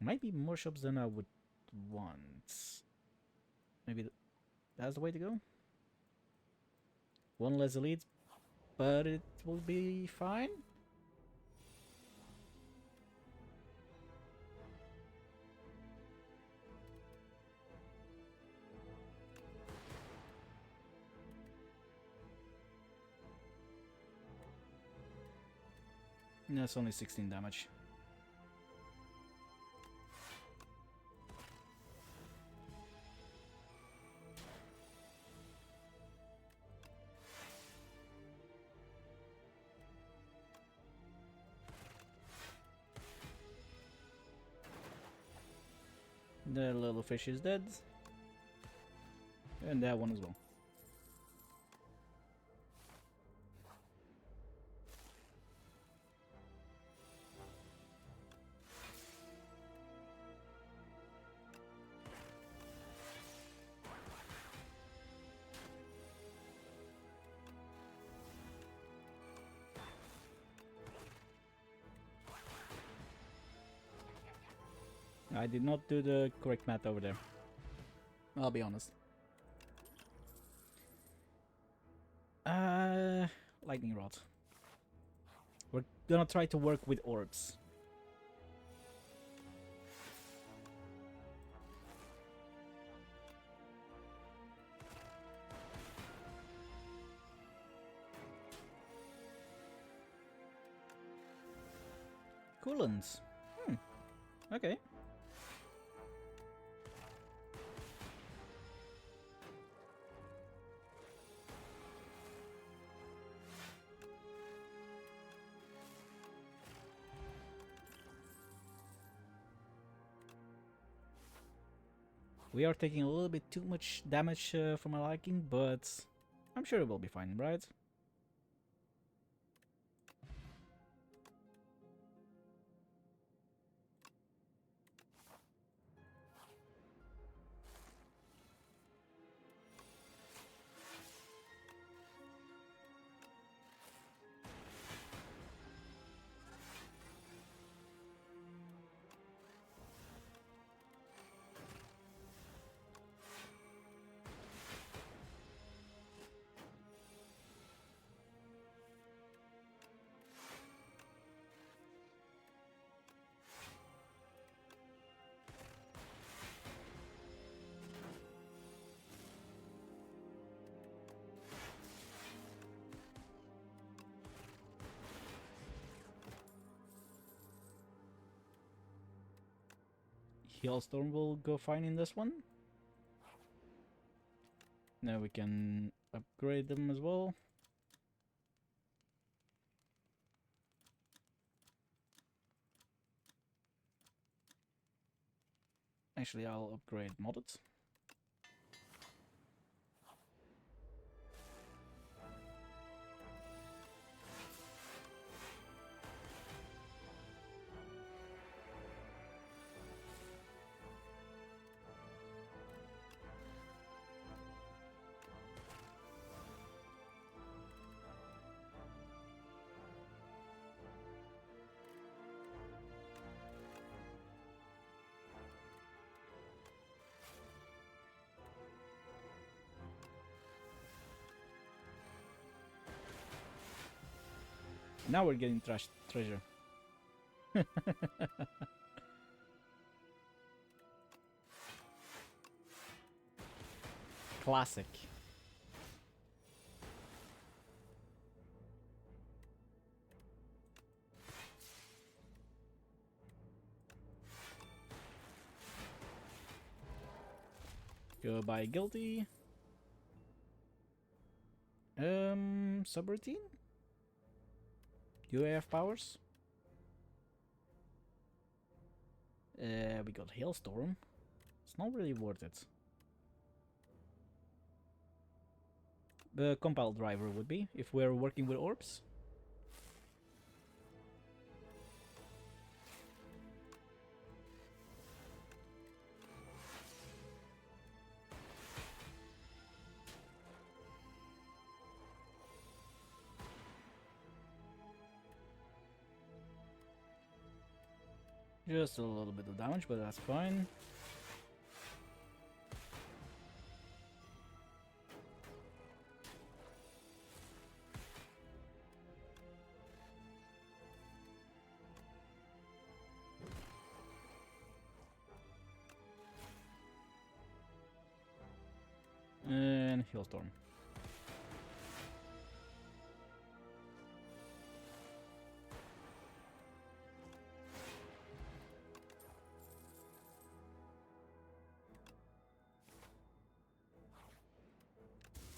Might be more shops than I would want. Maybe that's the way to go. One less elite, but it will be fine. No, it's only 16 damage. The little fish is dead. And that one as well. I did not do the correct math over there. I'll be honest. Lightning rod. We're gonna try to work with orbs. Coolants. Okay. We are taking a little bit too much damage for my liking, but I'm sure it will be fine, right? Hailstorm will go fine in this one. Now we can upgrade them as well. Actually, I'll upgrade modded. Now we're getting treasure. Classic. Goodbye, guilty. Subroutine? Do I have powers? We got Hailstorm. It's not really worth it. The Compile Driver would be, if we're working with orbs. Just a little bit of damage, but that's fine. And Hailstorm.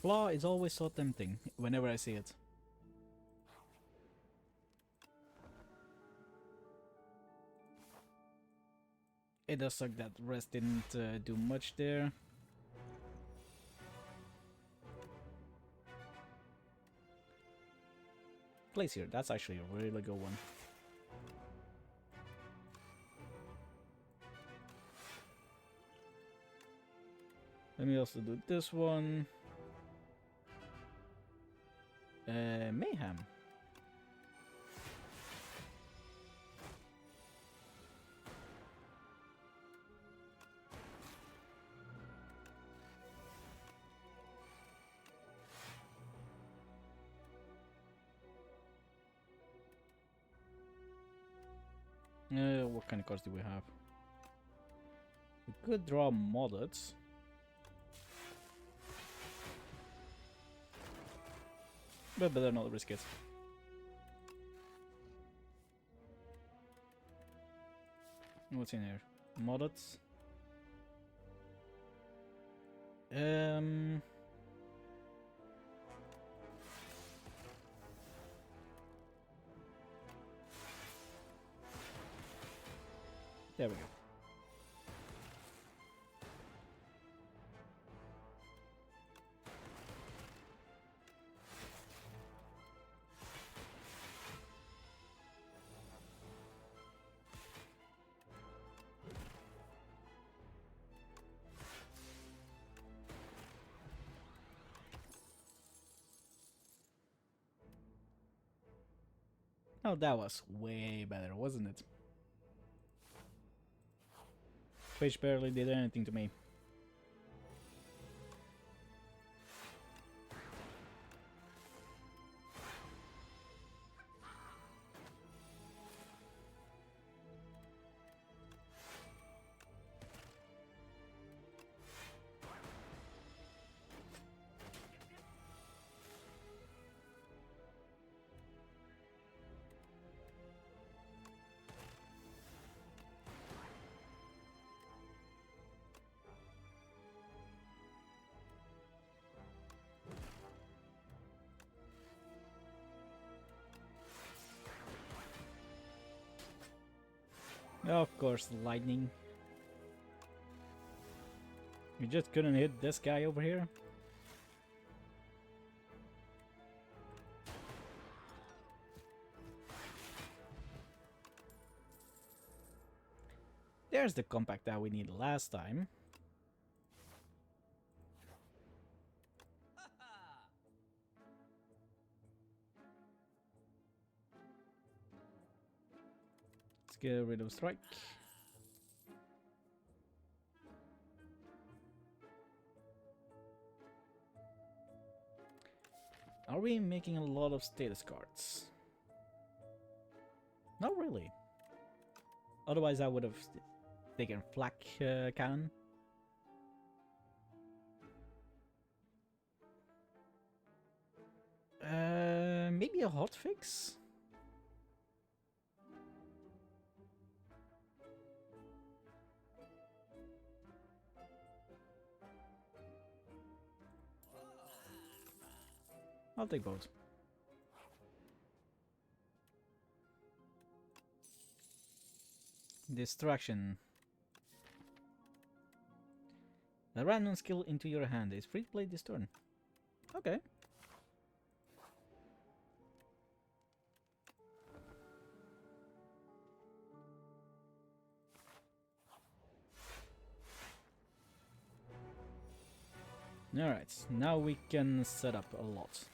Flaw is always so tempting whenever I see it. It does suck that rest didn't do much there. Glacier, that's actually a really good one. Let me also do this one. Mayhem. What kind of cards do we have? We could draw modded. But better not risk it. What's in here? Modded. There we go. Oh, that was way better, wasn't it? Which barely did anything to me. Of course, lightning. You just couldn't hit this guy over here? There's the compact that we needed last time. Let's get rid of strike. Are we making a lot of status cards? Not really. Otherwise, I would have taken flak cannon. Maybe a hotfix? I'll take both. Distraction. A random skill into your hand is free to play this turn. Okay. Alright, now we can set up a lot.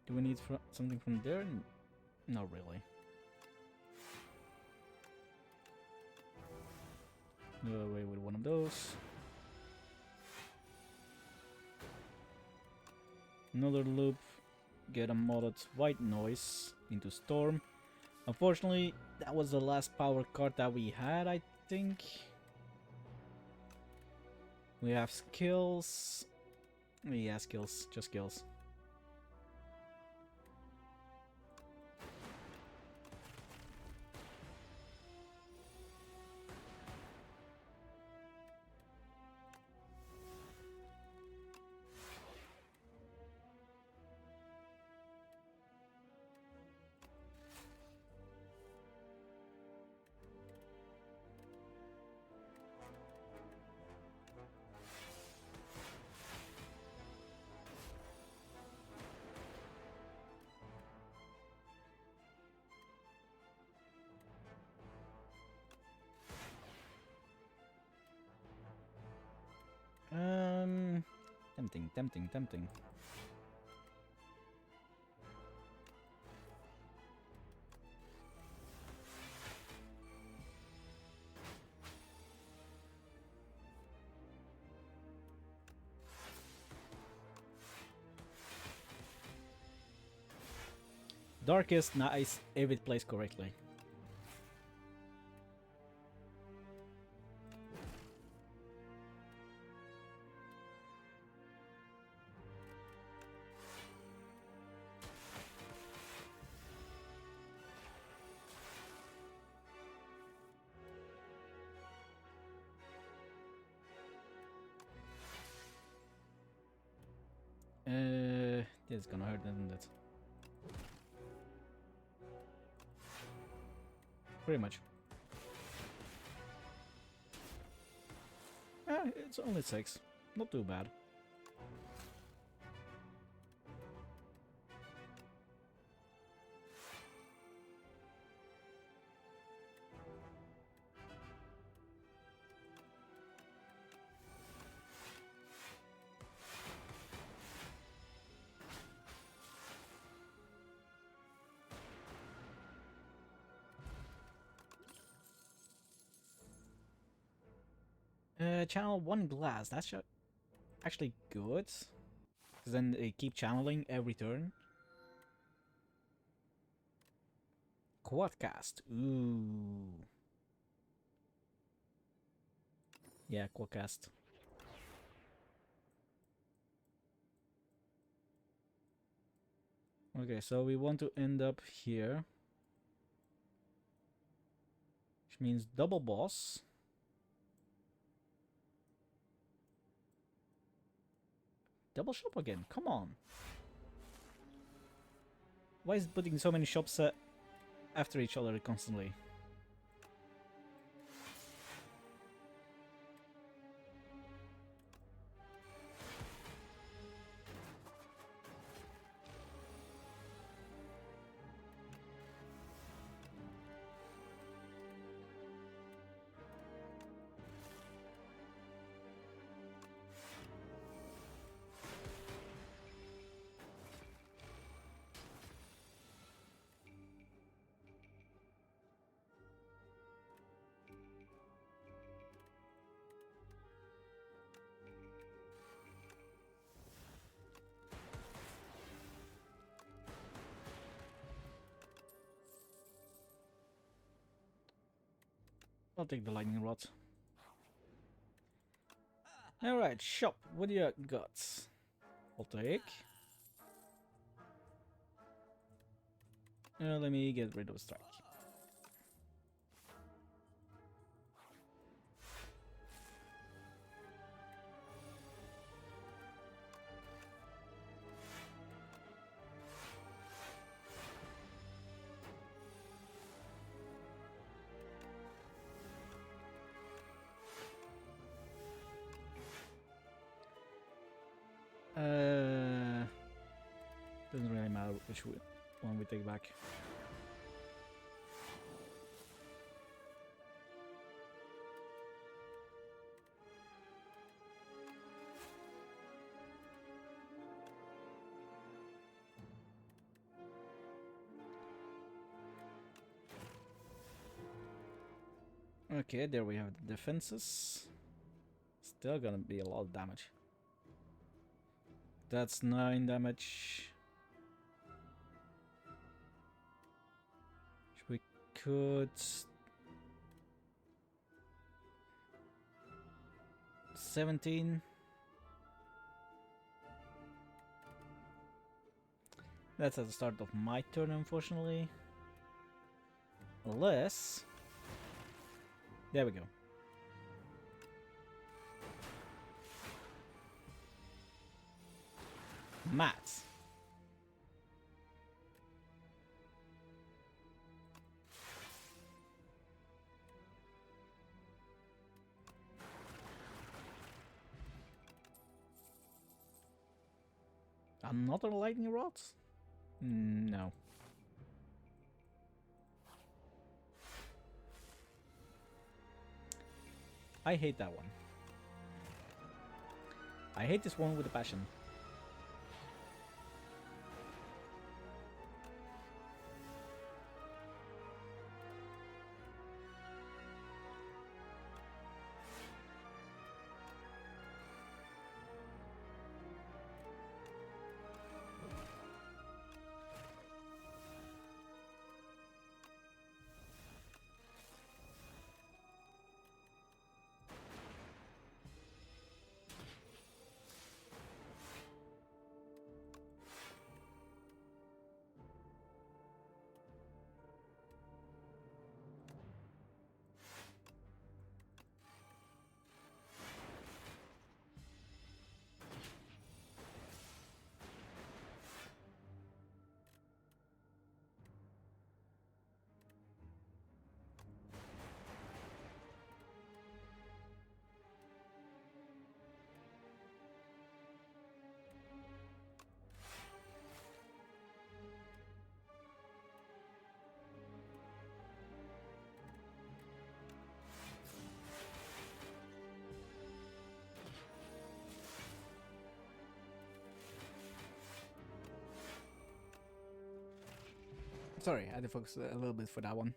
Do we need something from there? Not really. Go away with one of those. Another loop. Get a modded white noise into Storm. Unfortunately, that was the last power card that we had, I think. We have skills. Yeah, skills. Just skills. Tempting. Darkest, nice, if it plays correctly. This is gonna hurt, isn't it? Pretty much. It's only 6. Not too bad. Channel 1 glass. That's actually good. Because then they keep channeling every turn. Quadcast. Ooh. Yeah, quadcast. Okay, so we want to end up here. Which means double boss. Double shop again, come on. Why is it putting so many shops after each other constantly? I'll take the lightning rod. Alright, shop. What do you got? I'll take. Let me get rid of strike. Doesn't really matter which one we take back. Okay, there we have the defenses. Still gonna be a lot of damage. That's 9 damage. We could 17. That's at the start of my turn, unfortunately. Unless... There we go. Mats. Another lightning rod? No. I hate that one. I hate this one with a passion. Sorry, I had to focus a little bit for that one.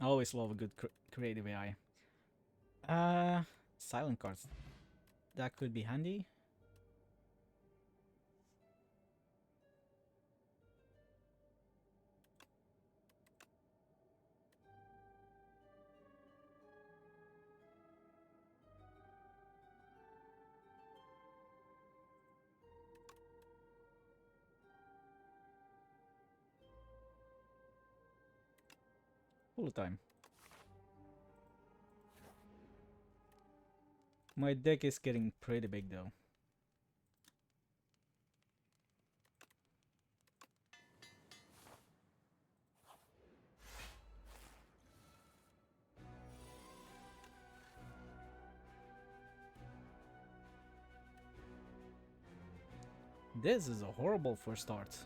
I always love a good creative AI. Silent cards. That could be handy. All the time. My deck is getting pretty big though. This is a horrible first start.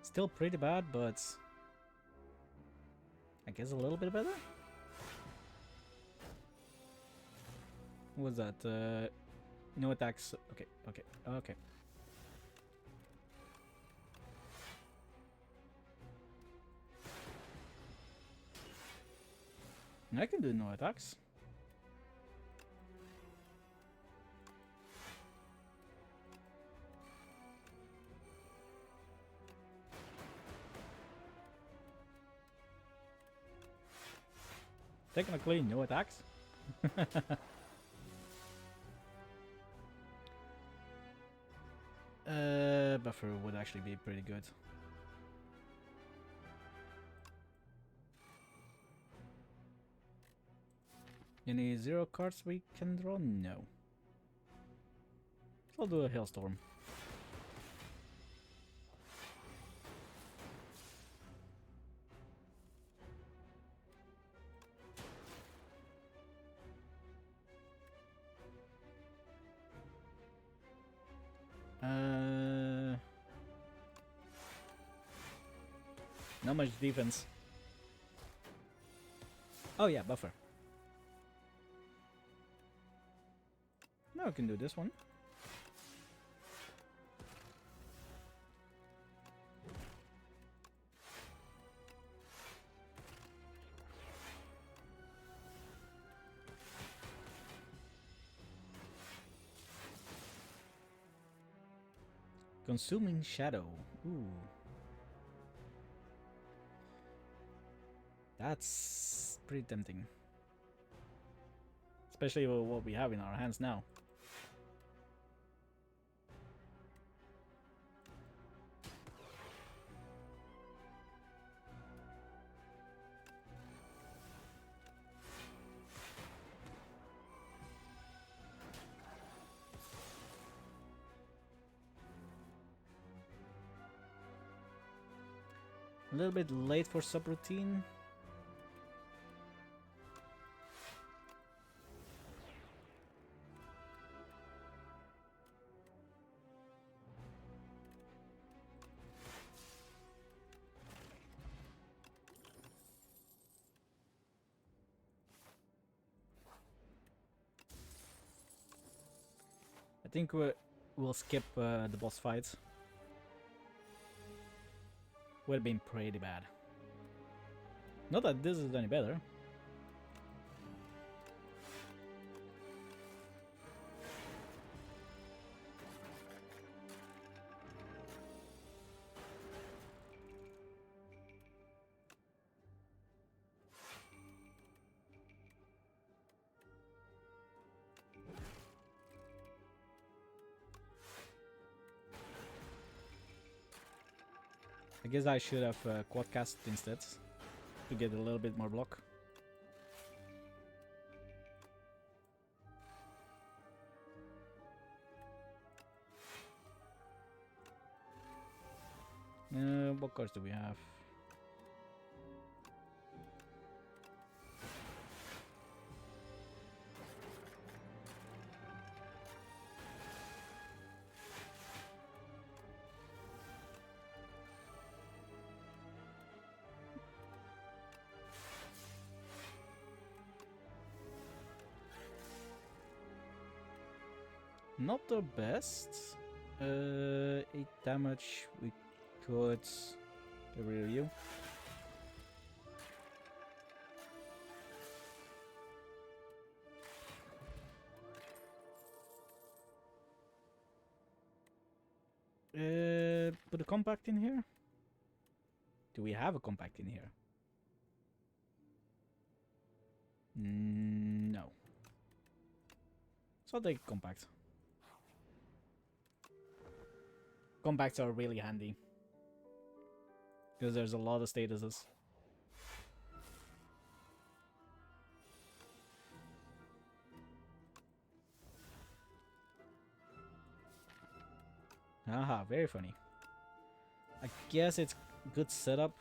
Still pretty bad, but I guess a little bit better. What was that? No attacks. Okay, okay, okay. I can do no attacks. Technically, no attacks. Buffer would actually be pretty good. Any 0 cards we can draw? No. I'll do a Hailstorm. Not much defense. Oh yeah, buffer. Now I can do this one. Consuming Shadow. Ooh. That's pretty tempting. Especially with what we have in our hands now. A little bit late for subroutine. I think we'll skip the boss fights. Would have been pretty bad. Not that this is any better. I guess I should have quad cast instead to get a little bit more block. What cards do we have? Not the best. 8 damage. We could get rid of you. Put a compact in here. Do we have a compact in here? No. So I'll take compact. Compacts are really handy because there's a lot of statuses. Haha, very funny. I guess it's good setup.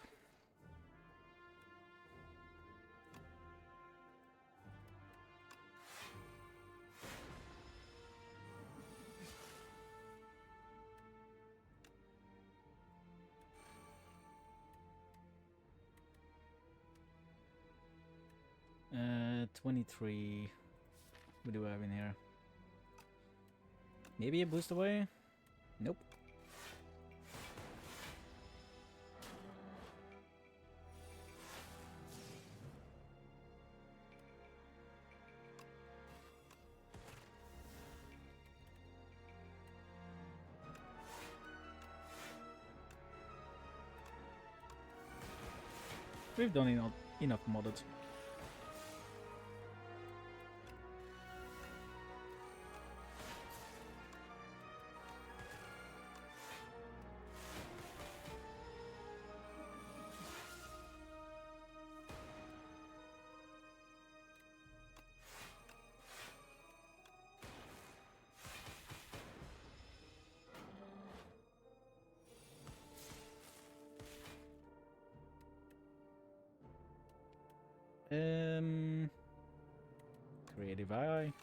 Uh, 23. What do we have in here? Maybe a boost away? Nope. We've done enough modded. Creative Eye.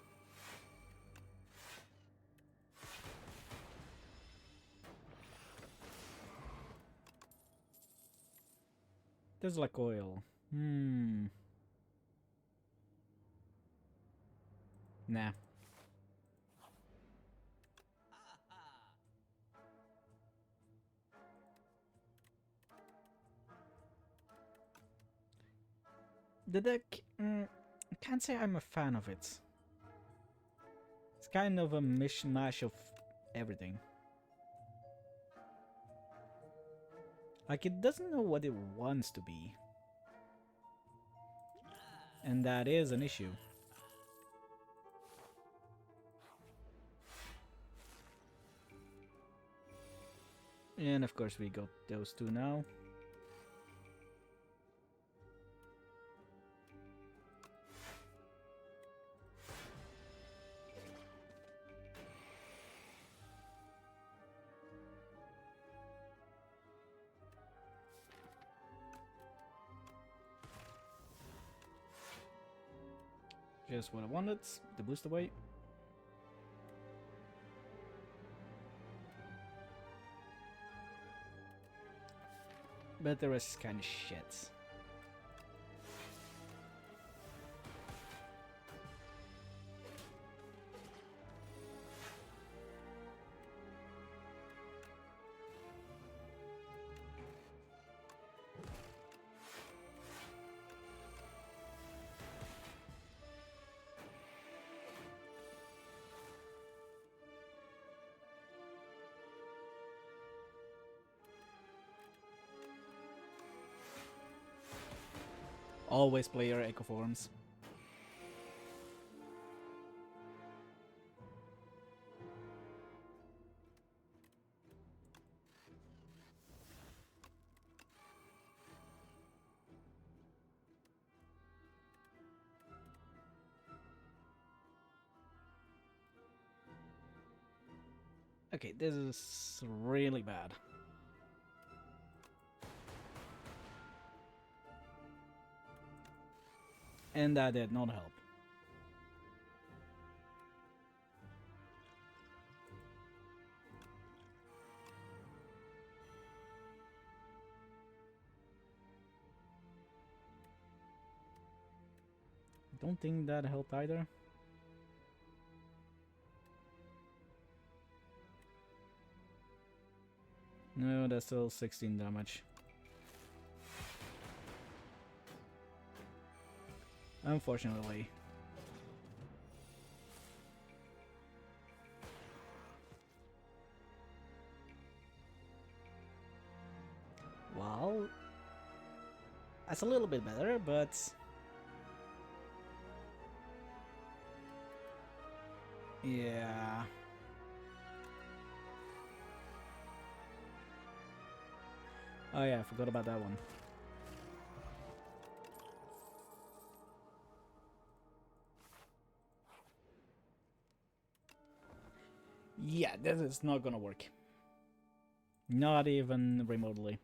There's like oil. Nah. The deck, can't say I'm a fan of it. It's kind of a mishmash of everything. Like, it doesn't know what it wants to be. And that is an issue. And of course we got those two now. Just what I wanted, the boost away. But the rest is kind of shit. Always play your echo forms. Okay, this is really bad. And that did not help. Don't think that helped either. No, that's still 16 damage. Unfortunately. Well, that's a little bit better, but yeah. Oh yeah, I forgot about that one. Yeah, this is not gonna work. Not even remotely.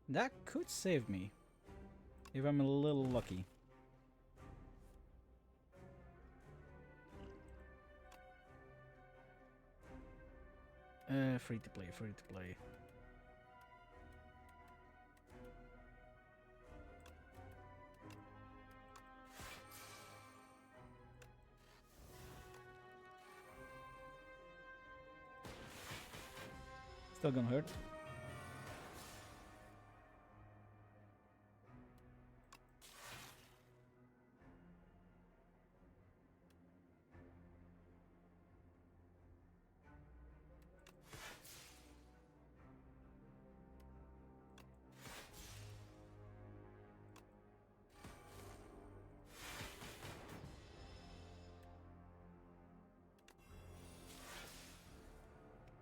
That could save me, if I'm a little lucky. Free to play, free to play. Still gonna hurt.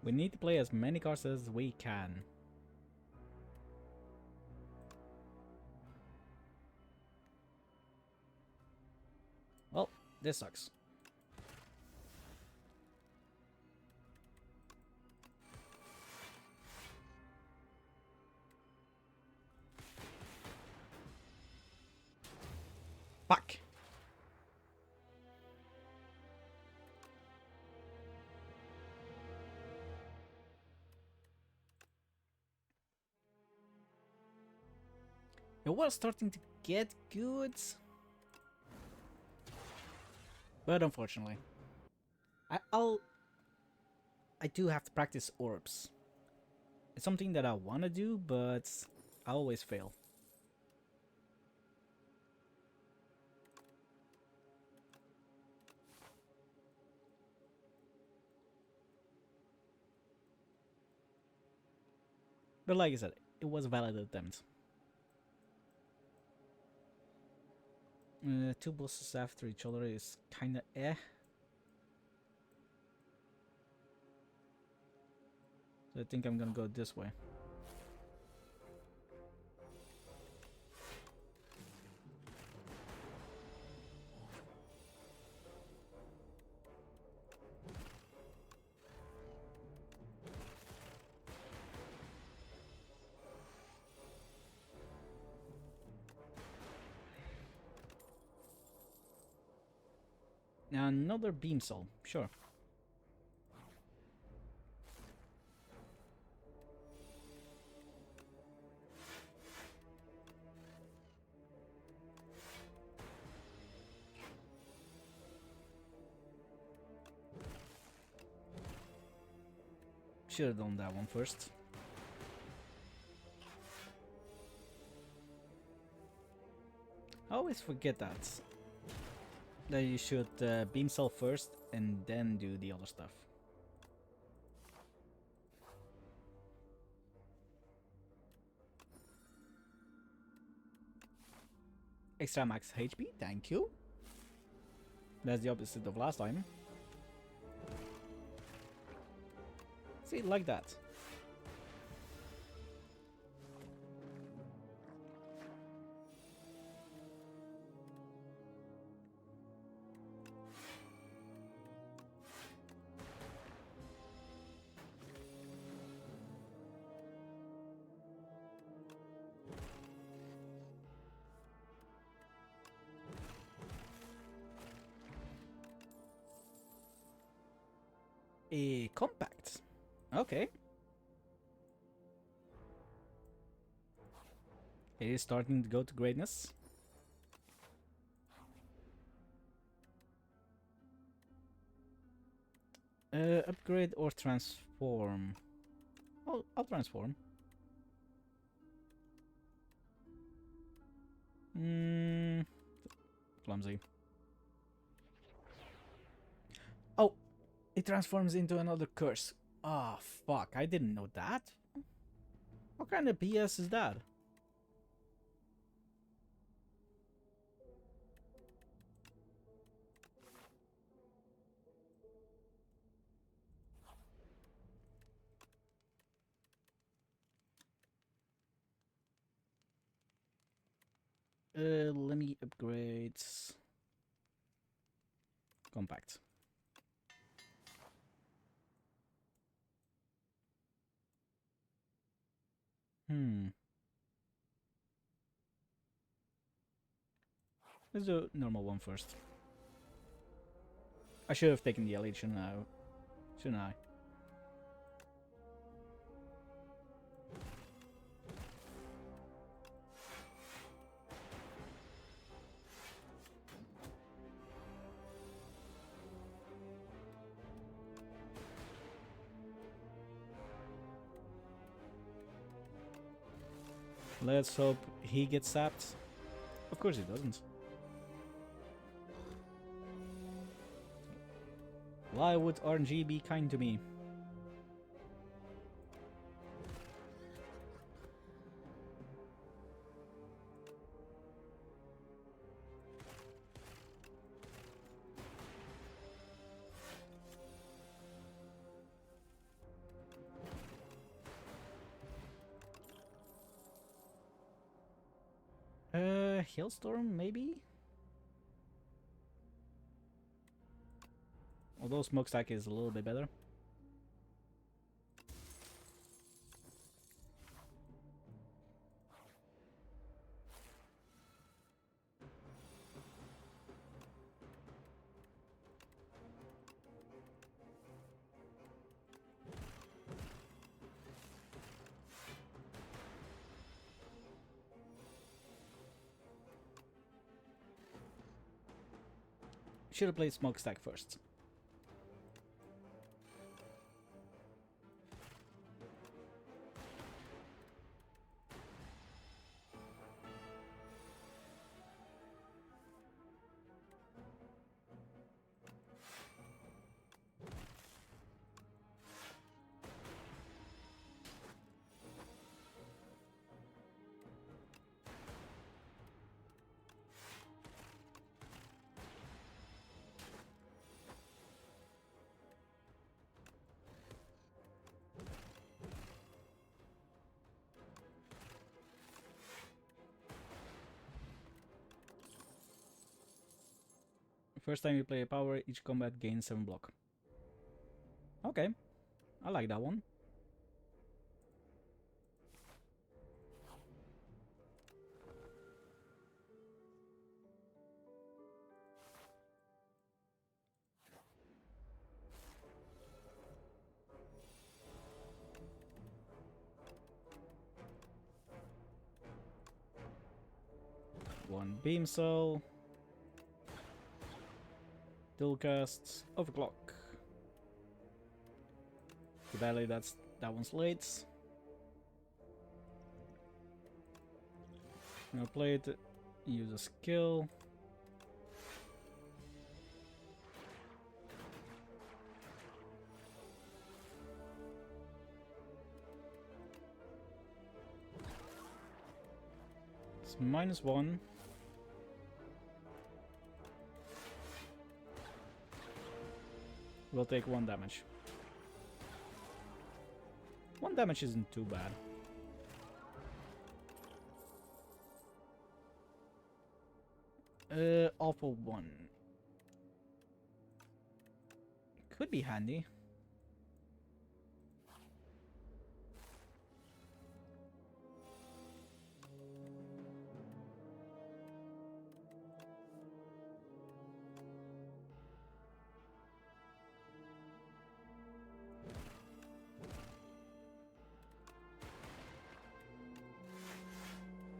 We need to play as many cards as we can. Well, this sucks. Fuck! It was starting to get good, but unfortunately, I do have to practice orbs. It's something that I want to do, but I always fail. But like I said, it was a valid attempt. Two bosses after each other is kinda eh. So I think I'm gonna go this way. Now another beam soul, sure. Should have done that one first. I always forget that you should beam cell first and then do the other stuff. Extra max HP, thank you. That's the opposite of last time. See, like that. A compact. Okay. It is starting to go to greatness. Upgrade or transform? I'll transform. Clumsy. Oh, it transforms into another curse. Ah, oh, fuck, I didn't know that. What kind of BS is that? Let me upgrade compact. Let's do normal one first. I should have taken the elite, shouldn't I? Let's hope he gets sapped. Of course he doesn't. Why would RNG be kind to me? Hailstorm, maybe? Although smokestack is a little bit better. Should have played smokestack first. First time you play a power, each combat gains 7 block. Okay, I like that one. One beam cell. Dual casts, overclock. Too badly that one's late. I'm gonna play it, use a skill. It's -1. We'll take 1 damage. 1 damage isn't too bad. Awful 1. Could be handy.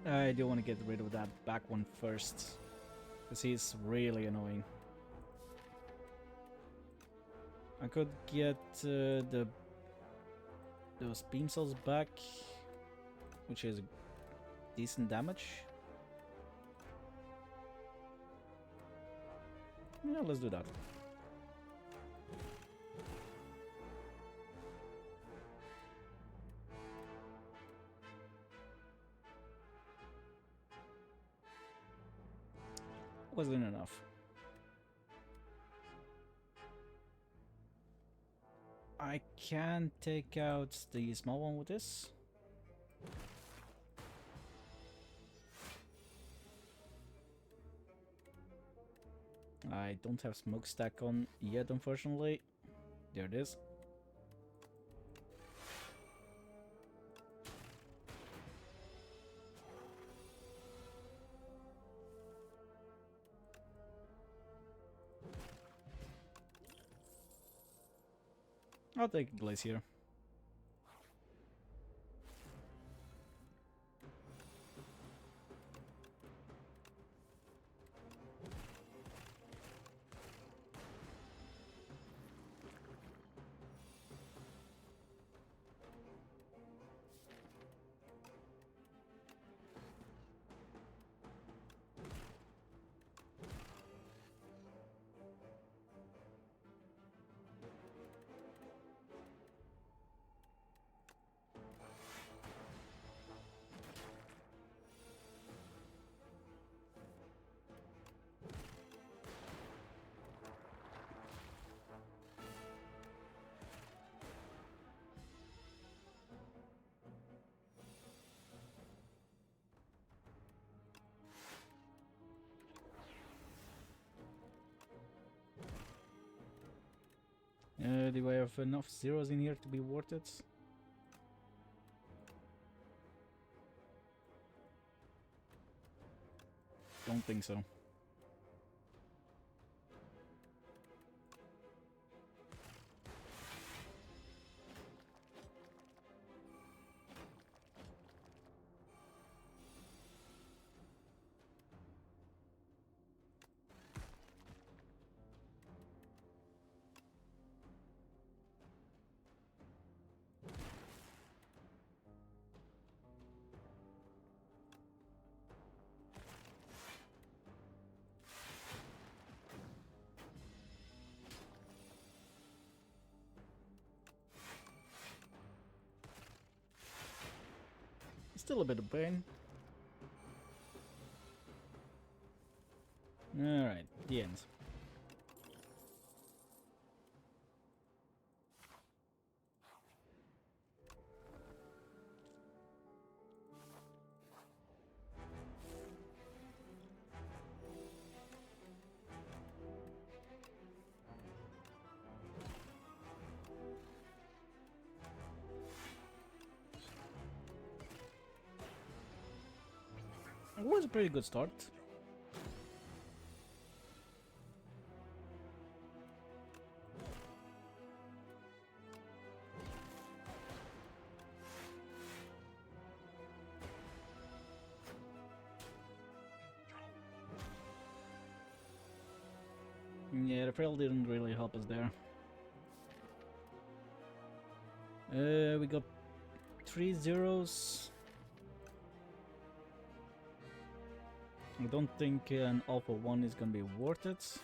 I do want to get rid of that back one first, because he's really annoying. I could get those beam cells back, which is decent damage. Yeah, let's do that. Wasn't enough. I can take out the small one with this. I don't have smokestack on yet, unfortunately. There it is. I'll take a Glacier. Do I have enough zeros in here to be worth it? Don't think so. Still a bit of pain. Alright, the end. It was a pretty good start. Yeah, the trail didn't really help us there. We got 3 zeros. I don't think an Alpha 1 is gonna be worth it.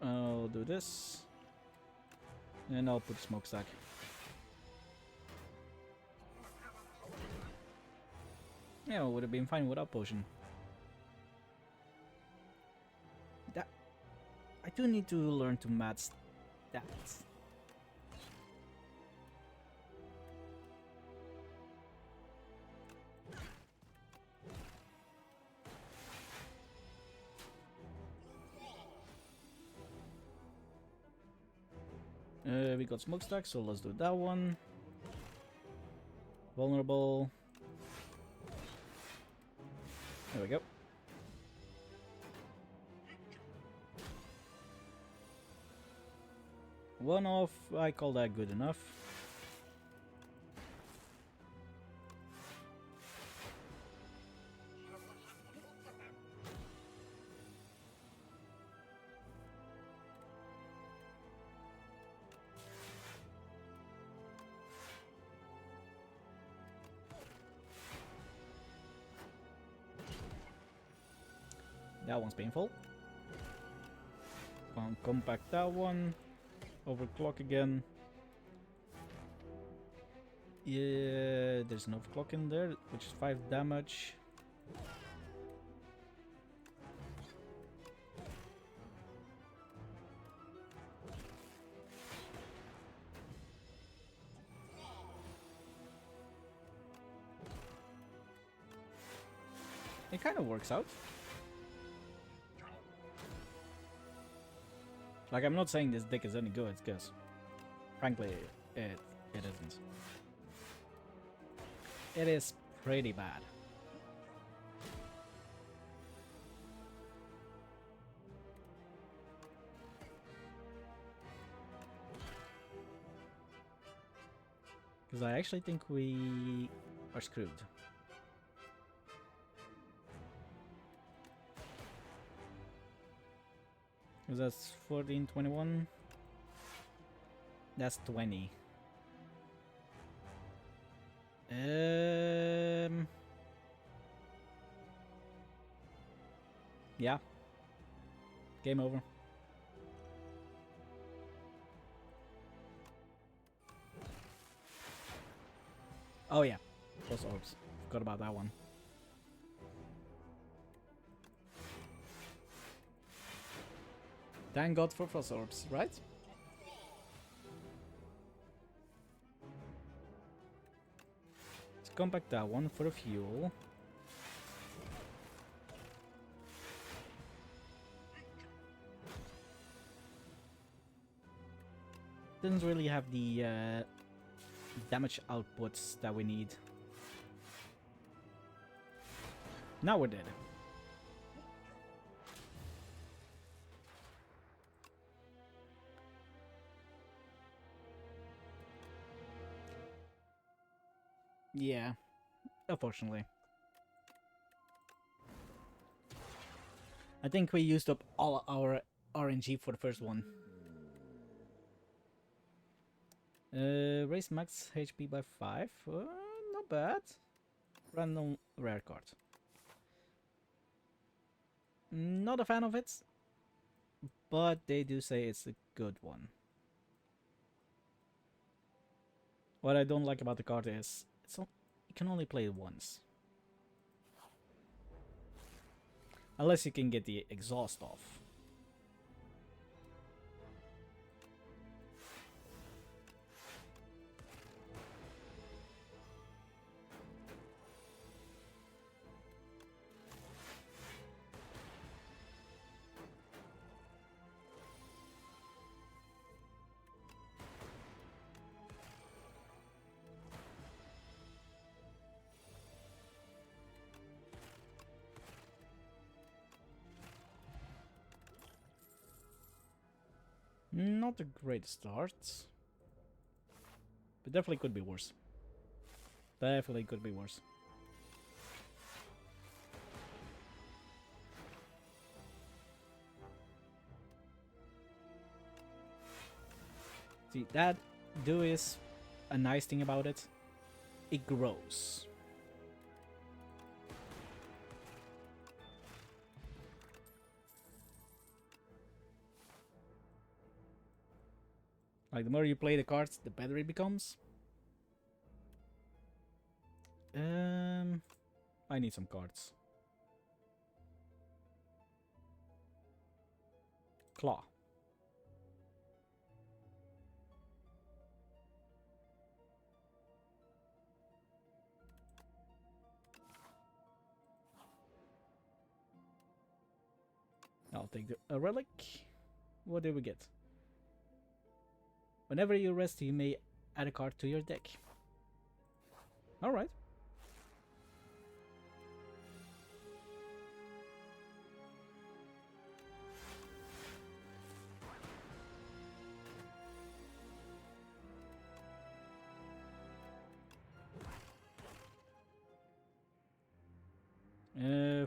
I'll do this. And I'll put smokestack. Yeah, would have been fine without potion. That I do need to learn to match that. We got smokestack, so let's do that one. Vulnerable. There we go. One off, I call that good enough. That one's painful. Compact that one. Overclock again. Yeah, there's an overclock in there, which is 5 damage. It kind of works out. Like, I'm not saying this deck is any good, because frankly, it isn't. It is pretty bad. Because I actually think we are screwed. Because that's 14, 21. That's 20. Yeah. Game over. Oh yeah. Those orbs. Forgot about that one. Thank God for frost orbs, right? Let's compact that one for the fuel. doesn't really have the damage outputs that we need. Now we're dead. Yeah, unfortunately. I think we used up all our RNG for the first one. Raise max HP by 5. Not bad. Random rare card. Not a fan of it, but they do say it's a good one. What I don't like about the card is you can only play it once. Unless you can get the exhaust off. Not a great start. But definitely could be worse. Definitely could be worse. See, that do is a nice thing about it. It grows. Like, the more you play the cards, the better it becomes. I need some cards. Claw. I'll take a relic. What did we get? Whenever you rest, you may add a card to your deck. Alright.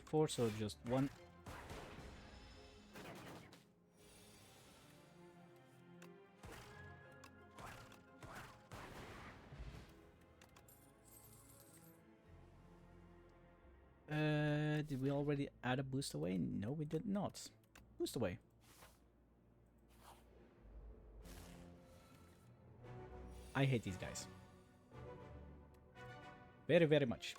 Four, so just one. Did we already add a boost away? No, we did not. Boost away. I hate these guys. Very, very much.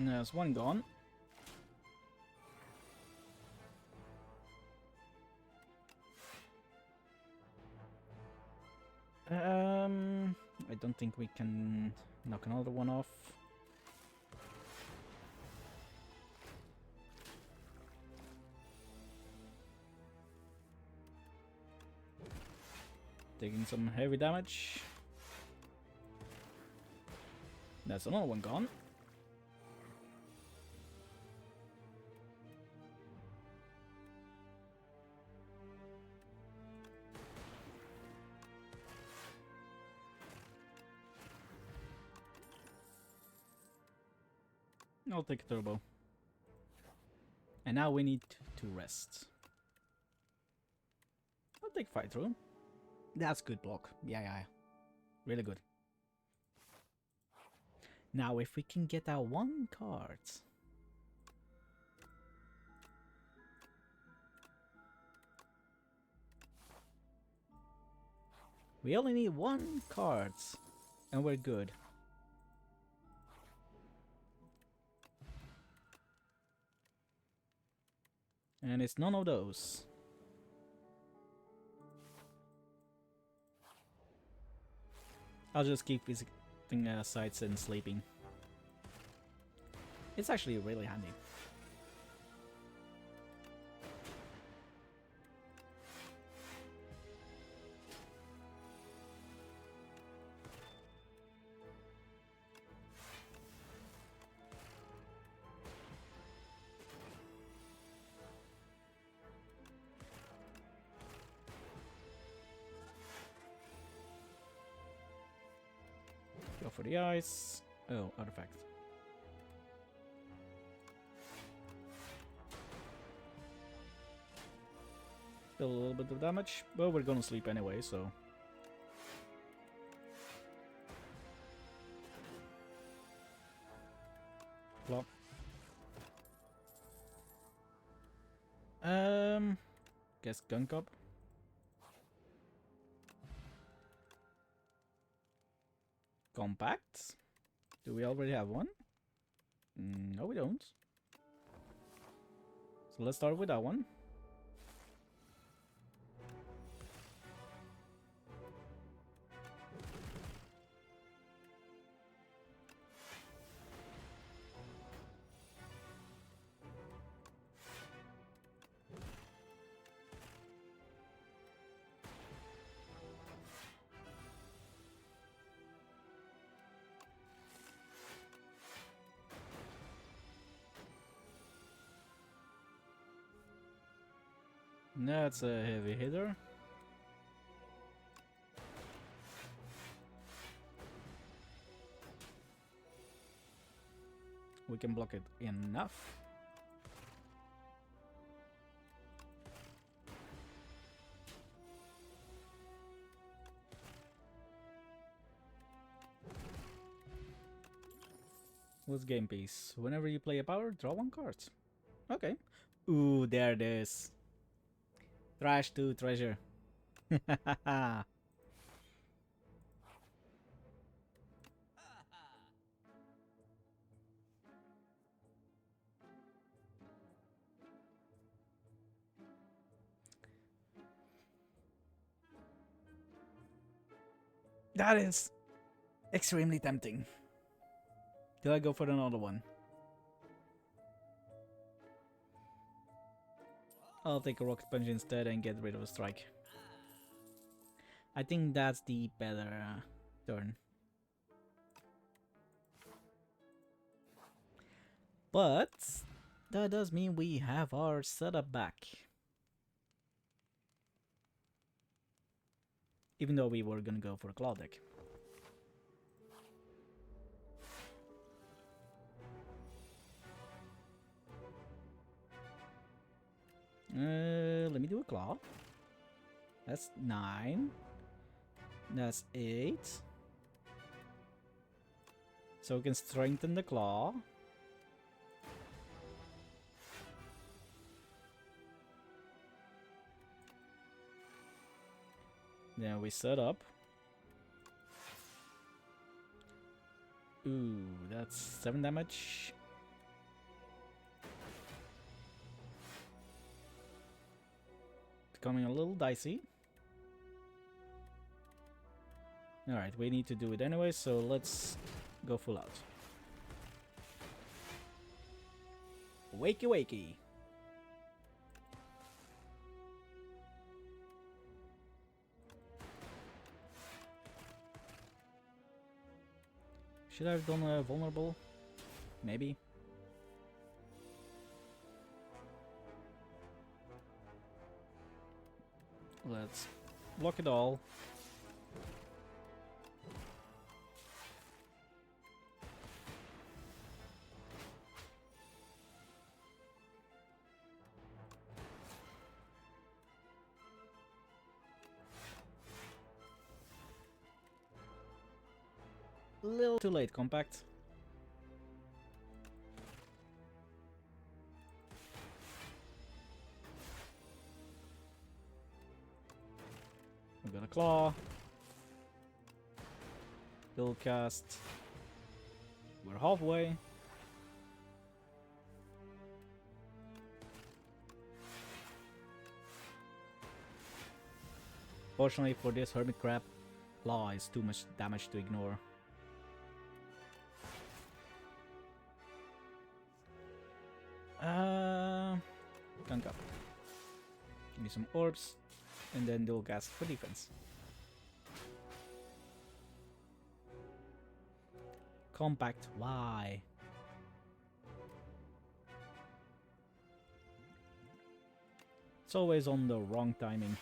There's one gone. I don't think we can knock another one off. Taking some heavy damage. That's another one gone. I'll take a turbo. And now we need to rest. I'll take fight through. That's good block. Yeah. Really good. Now if we can get that one card. We only need one card. And we're good. And it's none of those. I'll just keep visiting sites and sleeping. It's actually really handy. Go for the ice. Oh, artifact. Still a little bit of damage, but we're gonna sleep anyway, so. Plop. Guess gunk up. Compact? Do we already have one? No, we don't. So let's start with that one. That's a heavy hitter. We can block it enough. What's game piece? Whenever you play a power, draw one card. Okay. Ooh, there it is. Trash to treasure. That is extremely tempting. Do I go for another one? I'll take a rocket punch instead and get rid of a strike. I think that's the better turn. But that does mean we have our setup back. Even though we were gonna go for a claw deck. Let me do a claw. That's 9. That's 8. So we can strengthen the claw. Then we set up. Ooh, that's 7 damage. Becoming a little dicey. Alright, we need to do it anyway, so let's go full out. Wakey wakey. Should I have done a vulnerable? Maybe. Let's block it all. Little too late, Compact. I'm gonna claw. Dual cast. We're halfway. Fortunately for this hermit crab, claw is too much damage to ignore. Gunk up. Give me some orbs, and then dual cast for defense. Compact, why? It's always on the wrong timing.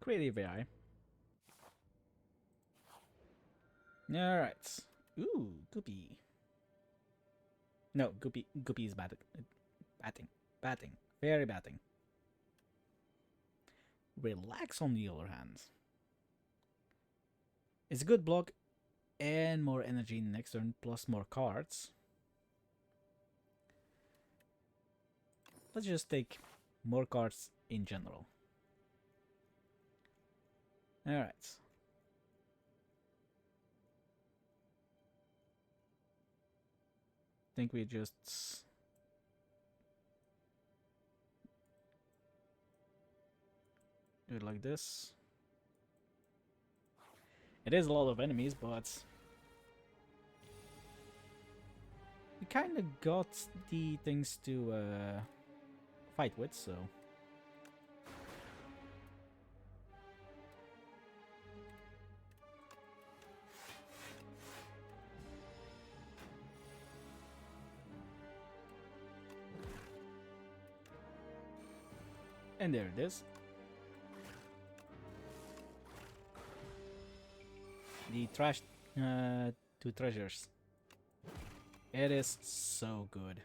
Creative AI. Alright. Ooh, Goopy. No, Goopy is batting. Batting. Very batting. Relax on the other hand. It's a good block and more energy next turn plus more cards. Let's just take more cards in general. Alright. Think we just do it like this. It is a lot of enemies, but we kind of got the things to fight with, so. And there it is. The trash two treasures. It is so good.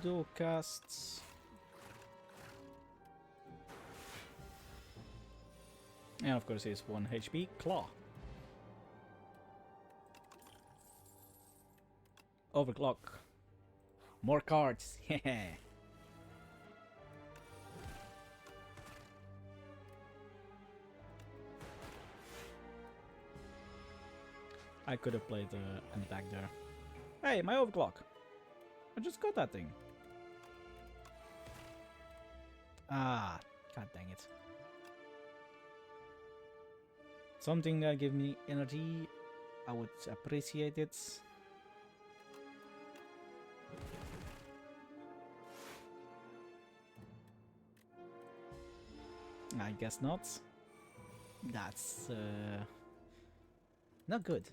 Dual casts. And of course it's 1 HP. Claw. Overclock. More cards. Yeah. I could have played an attack there. Hey, my overclock. I just got that thing. Ah, god dang it. Something that give me energy, I would appreciate it. I guess not. That's not good.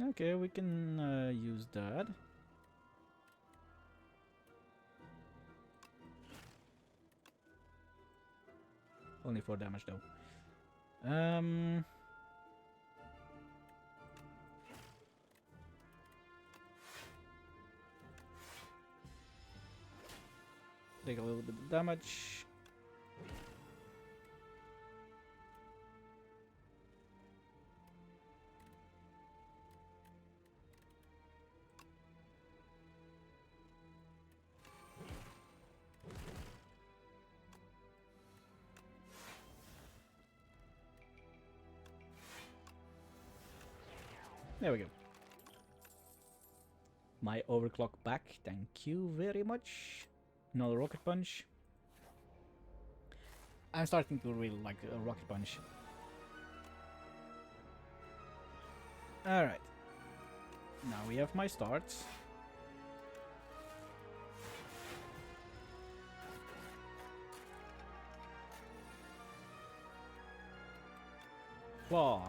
Okay, we can use that. Only 4 damage though. Take a little bit of damage. There we go. my overclock back. Thank you very much. Another rocket punch. I'm starting to really like a rocket punch. Alright. Now we have my starts. Claw.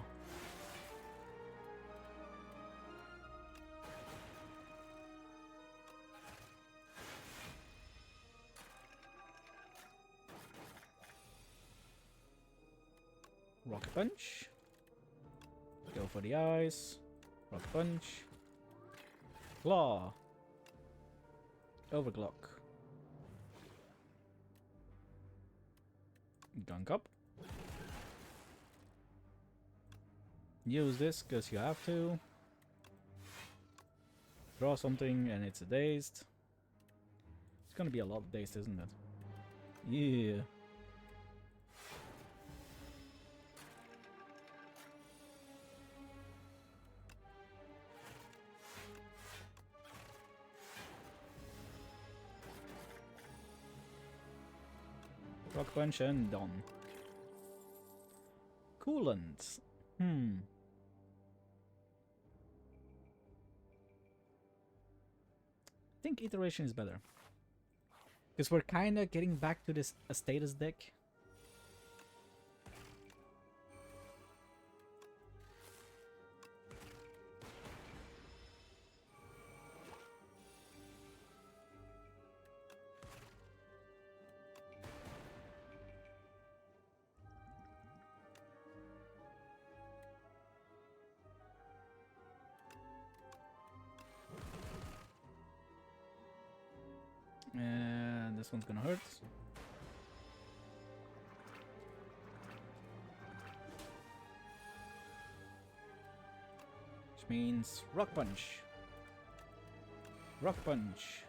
Rocket punch. Go for the eyes. Rocket punch. Claw. Overclock. Gunk up. Use this because you have to. Draw something and it's a dazed. It's gonna be a lot of dazed, isn't it? Yeah. Rock punch and done. Coolant. I think iteration is better. Because we're kinda getting back to this status deck. And this one's gonna hurt. Which means rock punch. Rock punch.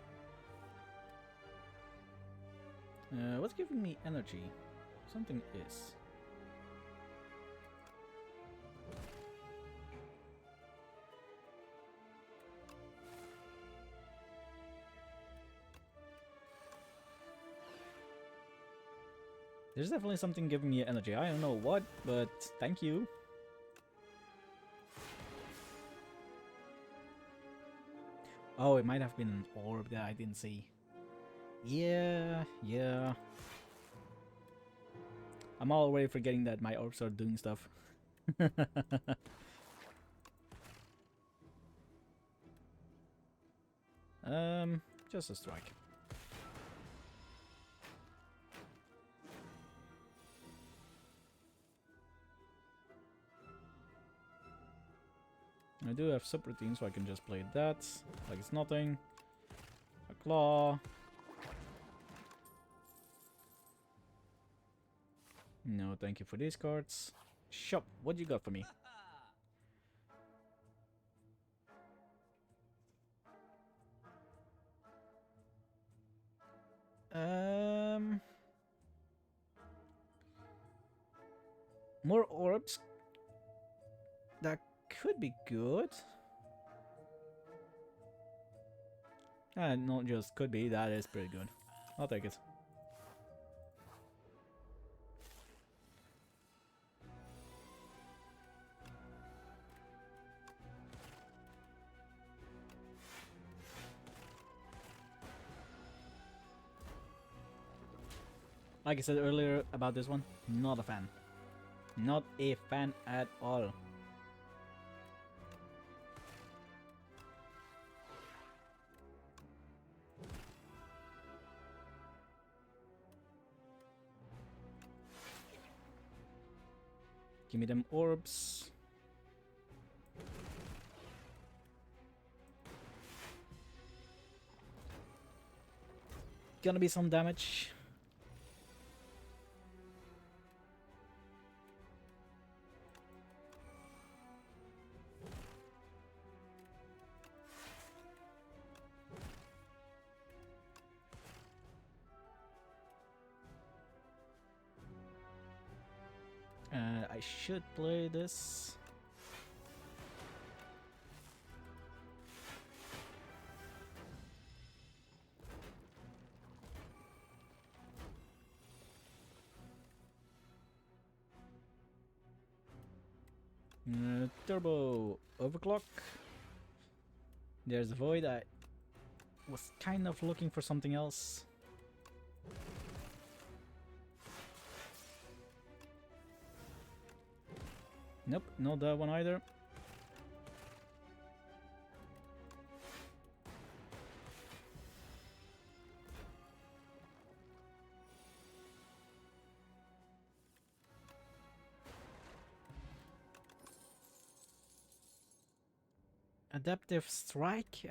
What's giving me energy? Something is. There's definitely something giving me energy. I don't know what, but thank you. Oh, it might have been an orb that I didn't see. Yeah. I'm already forgetting that my orbs are doing stuff. Just a strike. I do have subroutine, so I can just play that like it's nothing. A claw. No, thank you for these cards. Shop, what you got for me? More orbs. That could be good. Not just could be, that is pretty good. I'll take it. Like I said earlier about this one, not a fan. Not a fan at all. Give me them orbs. Gonna be some damage. I should play this. Turbo overclock. There's the void. I was kind of looking for something else. Nope, not that one either. Adaptive strike?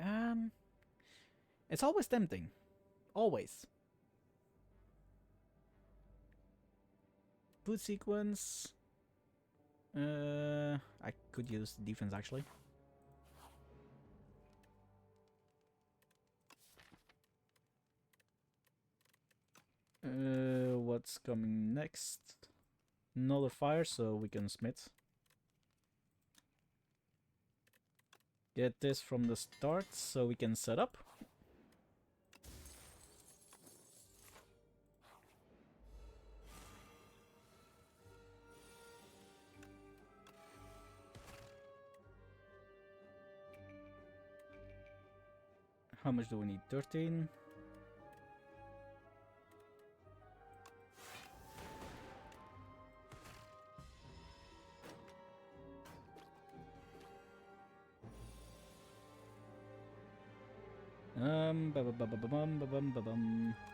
It's always tempting. Always. Boot sequence. I could use defense actually. What's coming next? Another fire, so we can smith. Get this from the start, so we can set up. How much do we need? 13.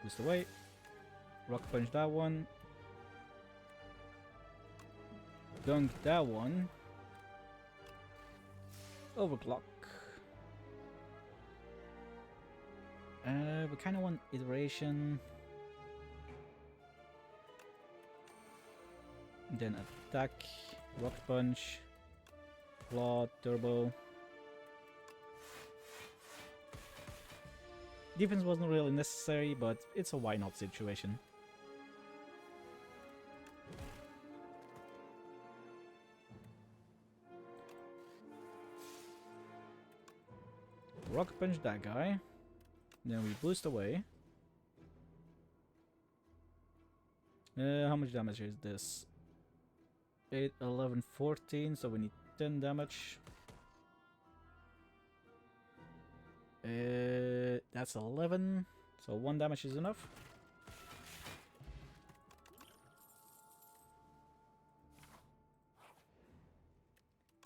Boost away. Rock punch that one. Dunk that one. Overclock. We kind of want iteration. Then attack, rock punch, claw, turbo. Defense wasn't really necessary, but it's a why not situation. Rock punch that guy. Then we boost away. How much damage is this? 8, 11, 14, so we need 10 damage. That's 11, so 1 damage is enough.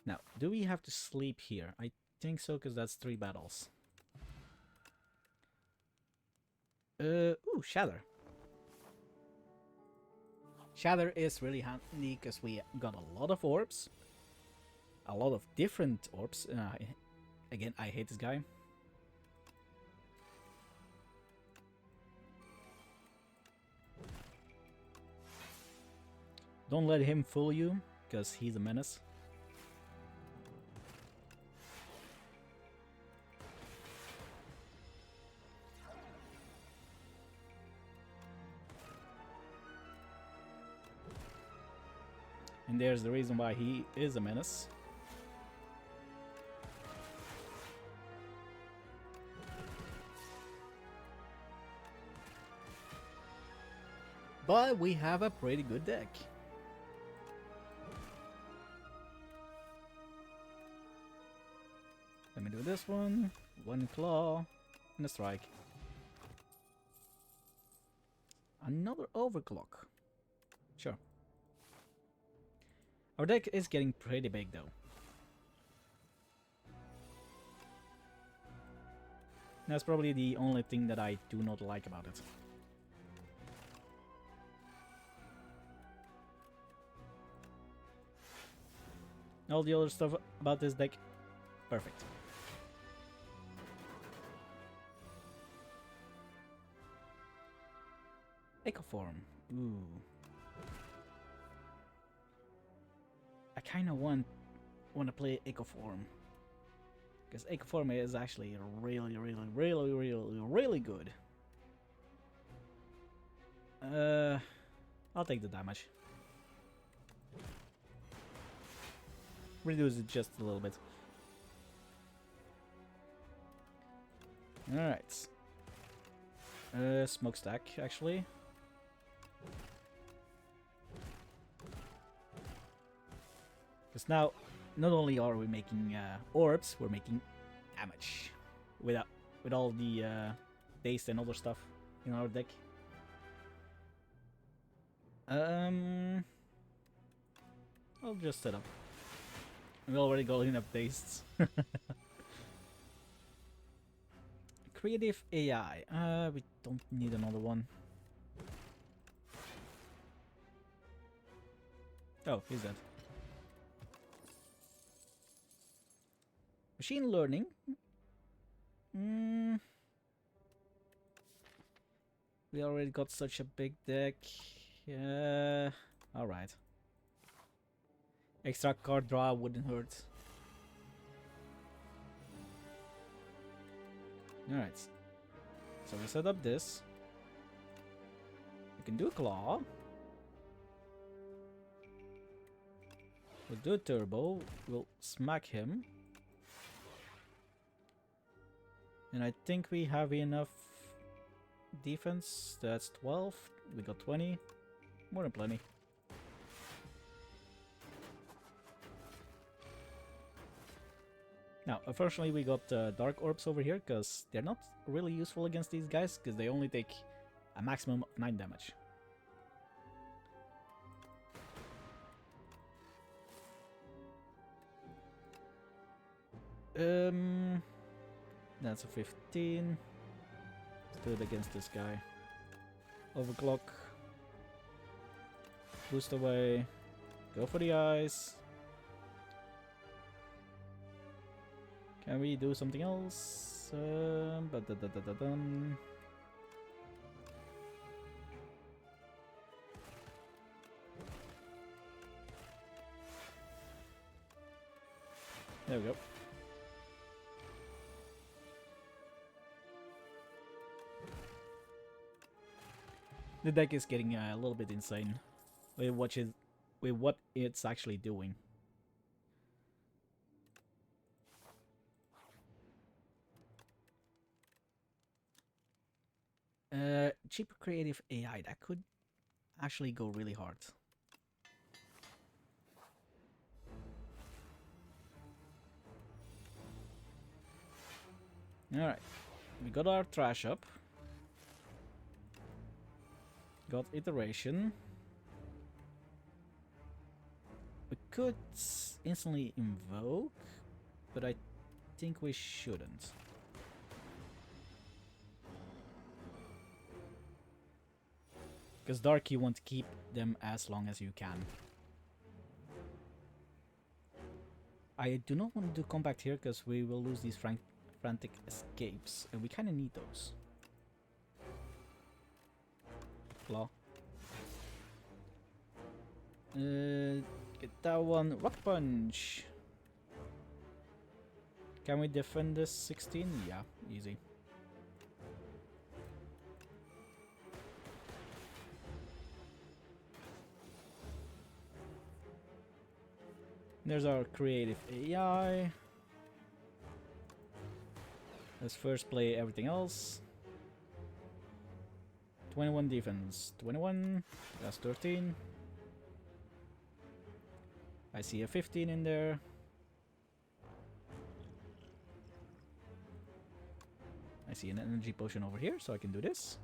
Now, do we have to sleep here? I think so, because that's 3 battles. Ooh, Shatter. Shatter is really handy because we got a lot of orbs. A lot of different orbs. Again, I hate this guy. Don't let him fool you, because he's a menace. And there's the reason why he is a menace. But we have a pretty good deck. Let me do this one. 1 claw and a strike. Another overclock. Sure. Our deck is getting pretty big though. That's probably the only thing that I do not like about it. All the other stuff about this deck, perfect. Echo Form. Ooh. I kind of want to play Echo Form. Because Echo Form is actually really good. I'll take the damage. Reduce it just a little bit. Alright. Smokestack, actually. Because now not only are we making orbs, we're making damage with all the haste and other stuff in our deck. I'll just set up. We already got enough tastes. Creative AI. We don't need another one. Oh, he's dead. Machine learning. We already got such a big deck. Alright. Extra card draw wouldn't hurt. Alright. So we set up this. We can do a claw. We'll do a turbo. We'll smack him. And I think we have enough defense. That's 12. We got 20. More than plenty. Now, unfortunately, we got Dark Orbs over here because they're not really useful against these guys because they only take a maximum of 9 damage. That's a 15. Let's do it against this guy. Overclock. Boost away. Go for the eyes. Can we do something else? There we go. The deck is getting a little bit insane with what it's actually doing. Cheap creative AI, that could actually go really hard. Alright, we got our trash up. Got iteration. We could instantly invoke, but I think we shouldn't. Because Dark, you want to keep them as long as you can. I do not want to do compact here because we will lose these frantic escapes, and we kind of need those. Claw. Get that one. Rock Punch. Can we defend this 16? Yeah, easy. There's our creative AI. Let's first play everything else. 21 defense. 21. That's 13. I see a 15 in there. I see an energy potion over here, so I can do this.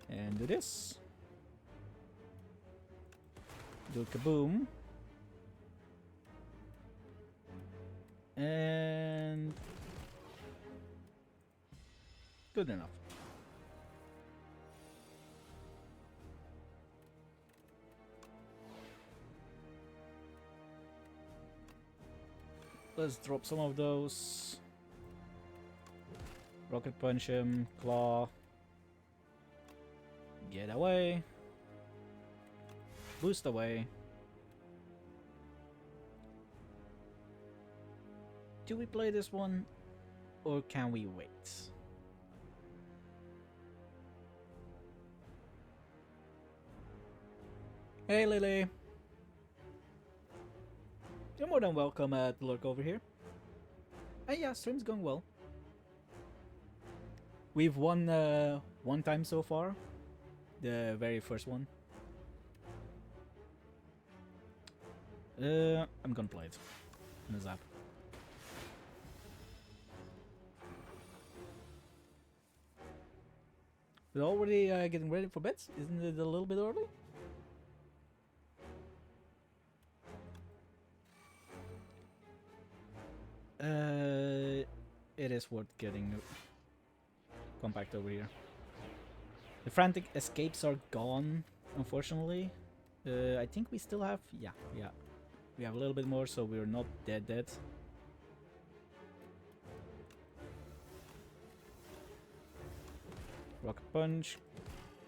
And do this. Do kaboom. And good enough. Let's drop some of those. Rocket punch him, claw. Get away. Boost away. Do we play this one, or can we wait? Hey Lily! You're more than welcome to lurk over here. Hey, yeah, stream's going well. We've won one time so far. The very first one. I'm gonna play it in a zap. We're already getting ready for beds? Isn't it a little bit early? It is worth getting compact over here. The frantic escapes are gone, unfortunately. I think we still have... Yeah. We have a little bit more, so we're not dead. Rocket Punch.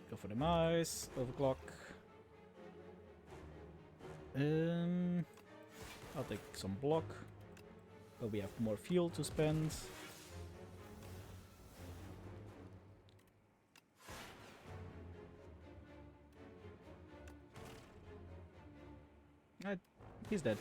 Go for the mice. Overclock. I'll take some block. But we have more fuel to spend. He's dead.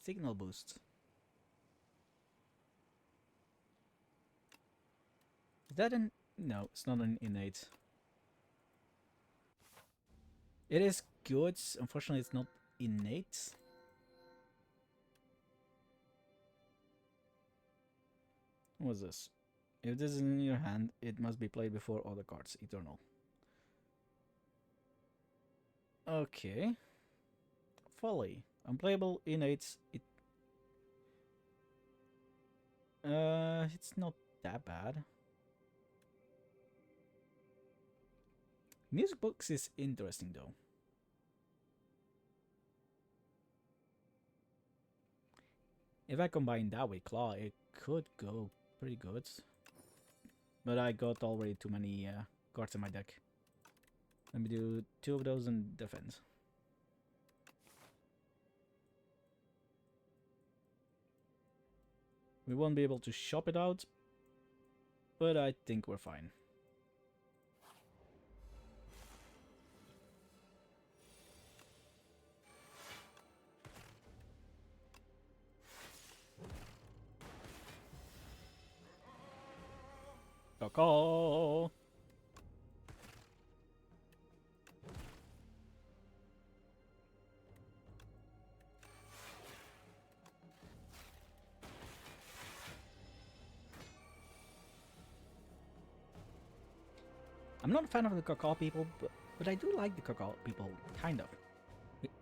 Signal boost. Is that an... No, it's not an innate. It is good. Unfortunately, it's not innate. What's this? If this is in your hand, it must be played before other cards. Eternal. Okay. Folly. Unplayable, innate. It's not that bad. Music books is interesting though. If I combine that with Claw, it could go pretty good. But I got already too many cards in my deck. Let me do 2 of those and defend. We won't be able to shop it out, but I think we're fine. Caw. I'm not a fan of the Caw people, but I do like the Caw people, kind of.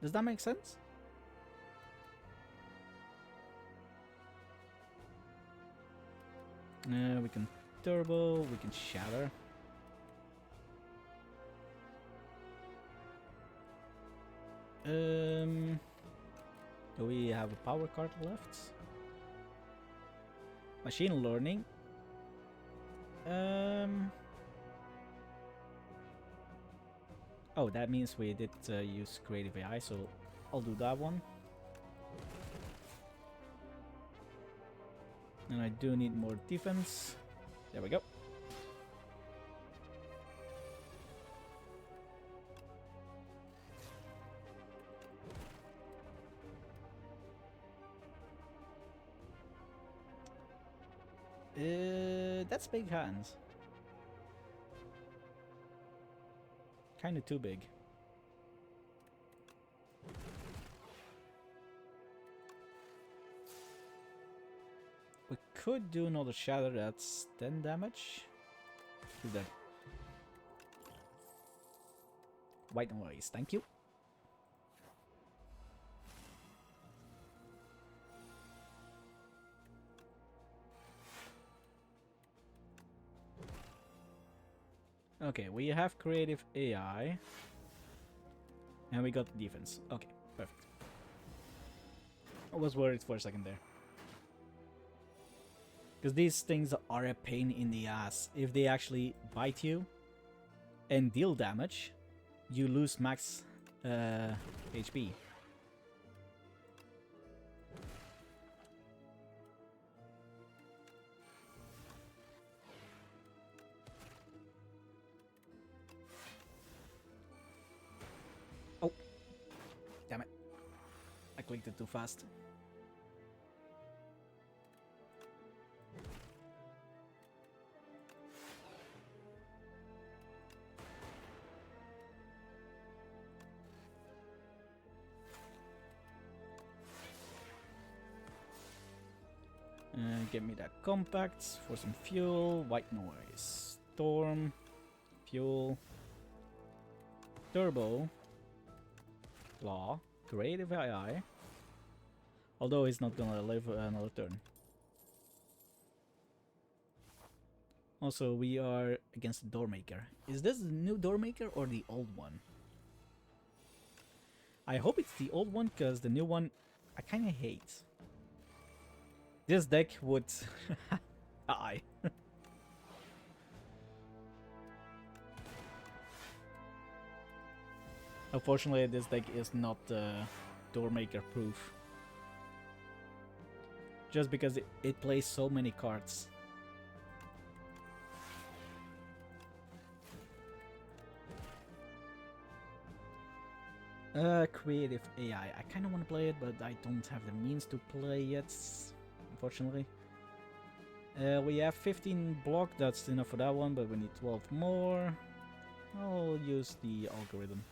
Does that make sense? We can turbo, we can shatter. Do we have a power card left? Machine learning. Oh, that means we did use creative AI, so I'll do that one. And I do need more defense. There we go. That's big hands. Kinda too big. We could do another shatter that's 10 damage. Do that. White noise, thank you. Okay, we have creative AI. And we got defense. Okay, perfect. I was worried for a second there. Because these things are a pain in the ass. If they actually bite you and deal damage, you lose max HP. Oh, damn it. I clicked it too fast. Give me that compact for some fuel. White noise. Storm. Fuel. Turbo. Claw. Creative AI. Although he's not gonna live another turn. Also, we are against the Doormaker. Is this the new Doormaker or the old one? I hope it's the old one, because the new one I kinda hate. This deck would die. Unfortunately, this deck is not Doormaker proof. Just because it plays so many cards. Creative AI. I kind of want to play it, but I don't have the means to play it, unfortunately. We have 15 block, that's enough for that one, but we need 12 more. I'll use the algorithm.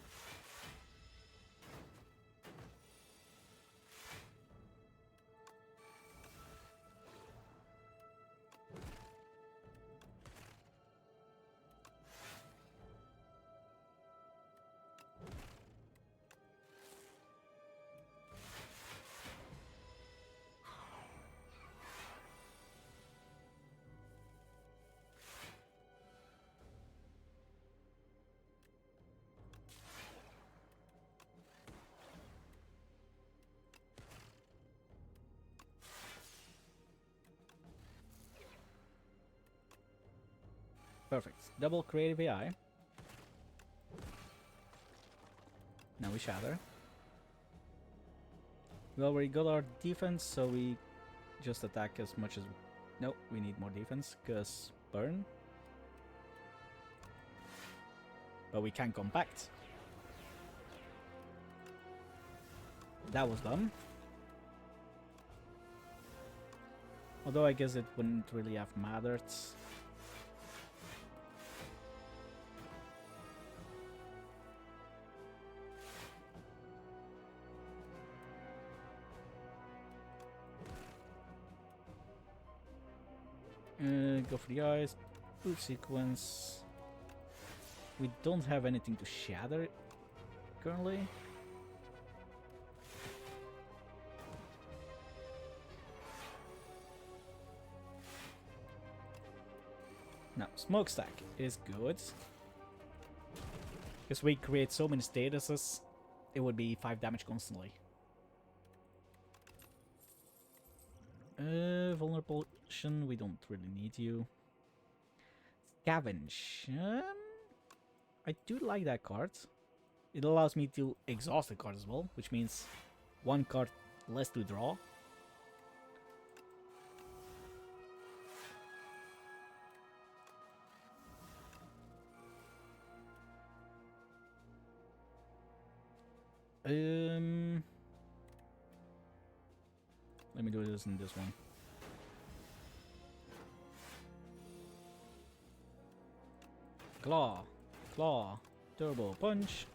Perfect. Double creative AI. Now we shatter. We already got our defense, so we just attack as much as... No, we need more defense, because burn. But we can compact. That was dumb. Although I guess it wouldn't really have mattered. Go for the eyes. Boot sequence. We don't have anything to shatter currently. Now, smokestack is good. Because we create so many statuses, it would be 5 damage constantly. Vulnerable potion, we don't really need you. Scavenge. I do like that card. It allows me to exhaust the card as well, which means 1 card less to draw. Let me do this in this one. Claw, claw, turbo punch.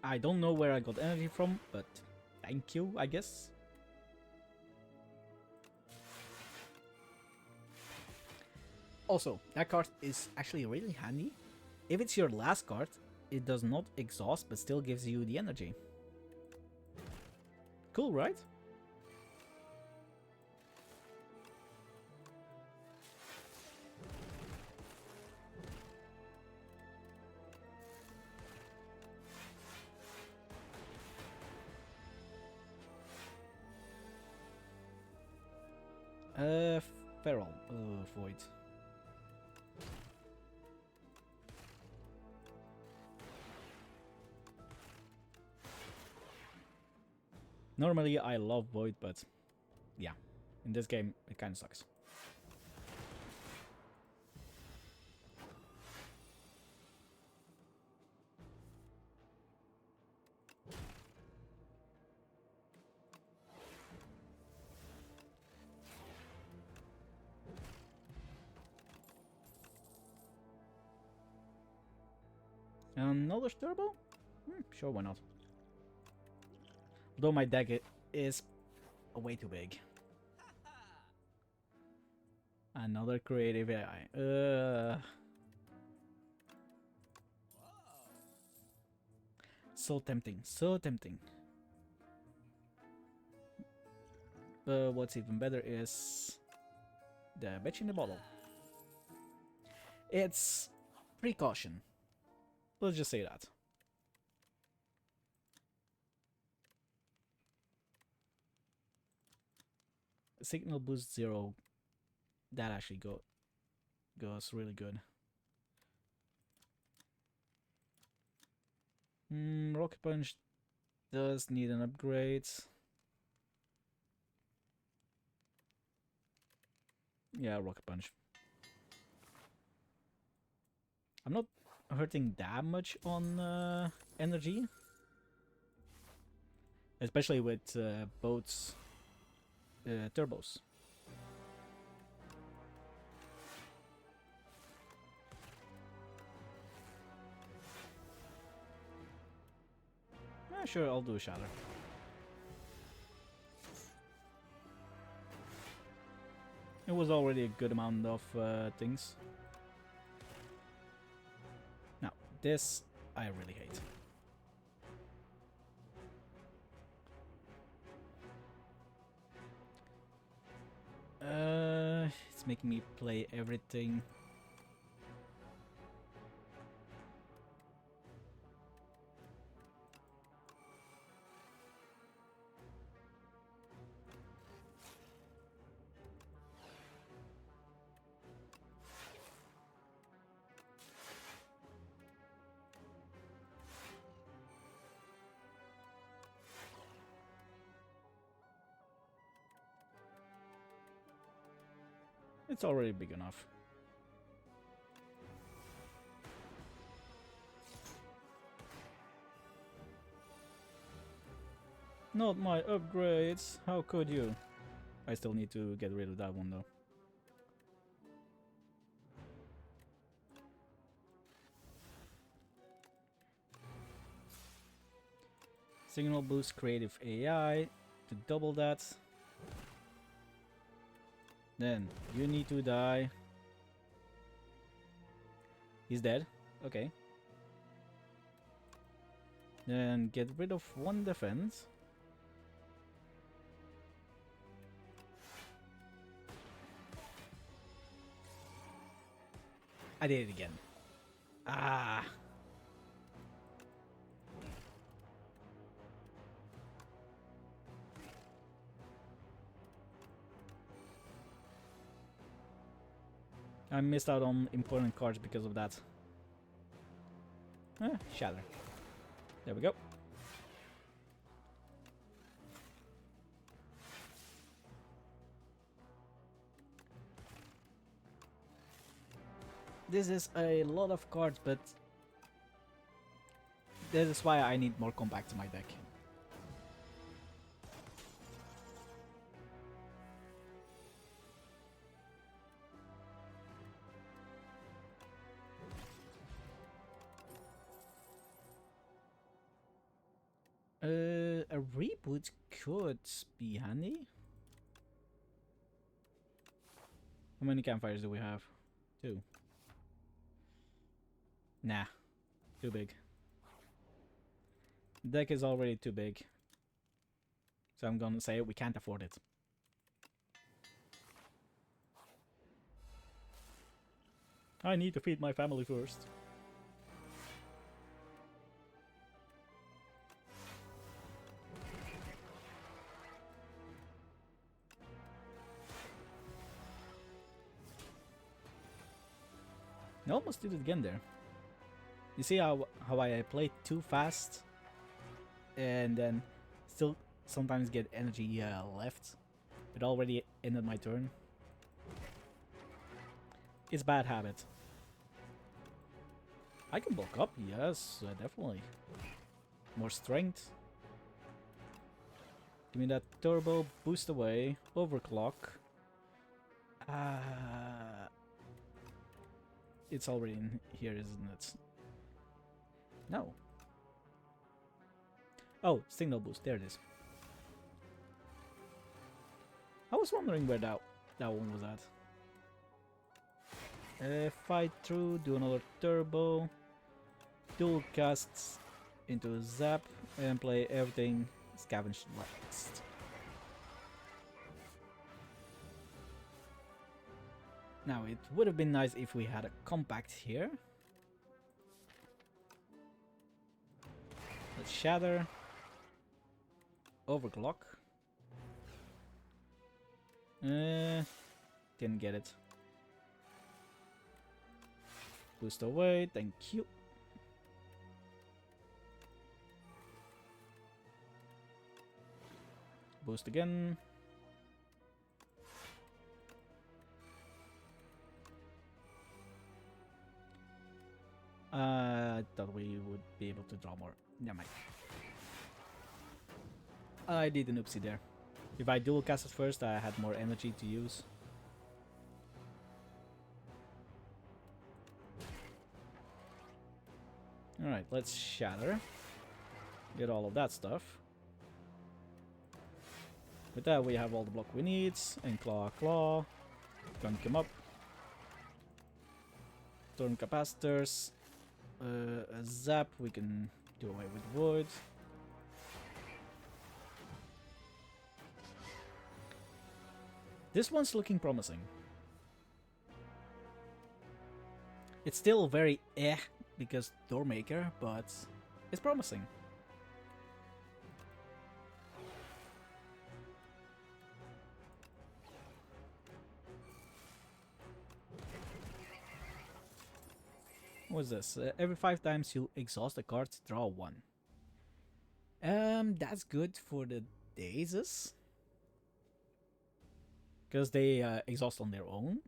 I don't know where I got energy from, but thank you, I guess. Also, that card is actually really handy. If it's your last card, it does not exhaust but still gives you the energy. Cool, right? Feral, Void. Normally I love Void, but yeah, in this game it kinda sucks. Another turbo? Sure, why not? Though my deck is way too big. Another creative AI. So tempting, so tempting. But what's even better is the bitch in the bottle. It's precaution. Let's just say that. Signal boost 0. That actually goes really good. Rocket Punch does need an upgrade. Yeah, Rocket Punch. I'm not hurting that much on energy. Especially with both turbos. Sure, I'll do a shatter. It was already a good amount of things. Now, this I really hate. It's making me play everything. It's already big enough. Not my upgrades. How could you? I still need to get rid of that one though. Signal boost creative AI to double that. Then you need to die. He's dead. Okay. Then get rid of one defense. I did it again. Ah. I missed out on important cards because of that. Shatter. There we go. This is a lot of cards, but this is why I need more compact to my deck. A reboot could be handy. How many campfires do we have? 2. Nah, too big. The deck is already too big. So I'm gonna say we can't afford it. I need to feed my family first. I almost did it again there. You see how I play too fast and then still sometimes get energy left. It already ended my turn. It's bad habit. I can bulk up, yes, definitely. More strength. Give me that turbo, boost away, overclock. It's already in here, isn't it? No. Oh, signal boost. There it is. I was wondering where that one was at. Fight through, do another turbo, dual casts into a zap, and play everything scavenged last. Now, it would have been nice if we had a compact here. Let's shatter. Overclock. Didn't get it. Boost away, thank you. Boost again. I thought we would be able to draw more. Never mind. I did an oopsie there. If I dual cast it first, I had more energy to use. Alright, let's shatter. Get all of that stuff. With that, we have all the block we need. And claw. Gunk him up. Turn capacitors. A zap, we can do away with void. This one's looking promising. It's still very because Doormaker, but it's promising. What's this? Every 5 times you exhaust a card, draw 1. That's good for the dazes. Because they exhaust on their own.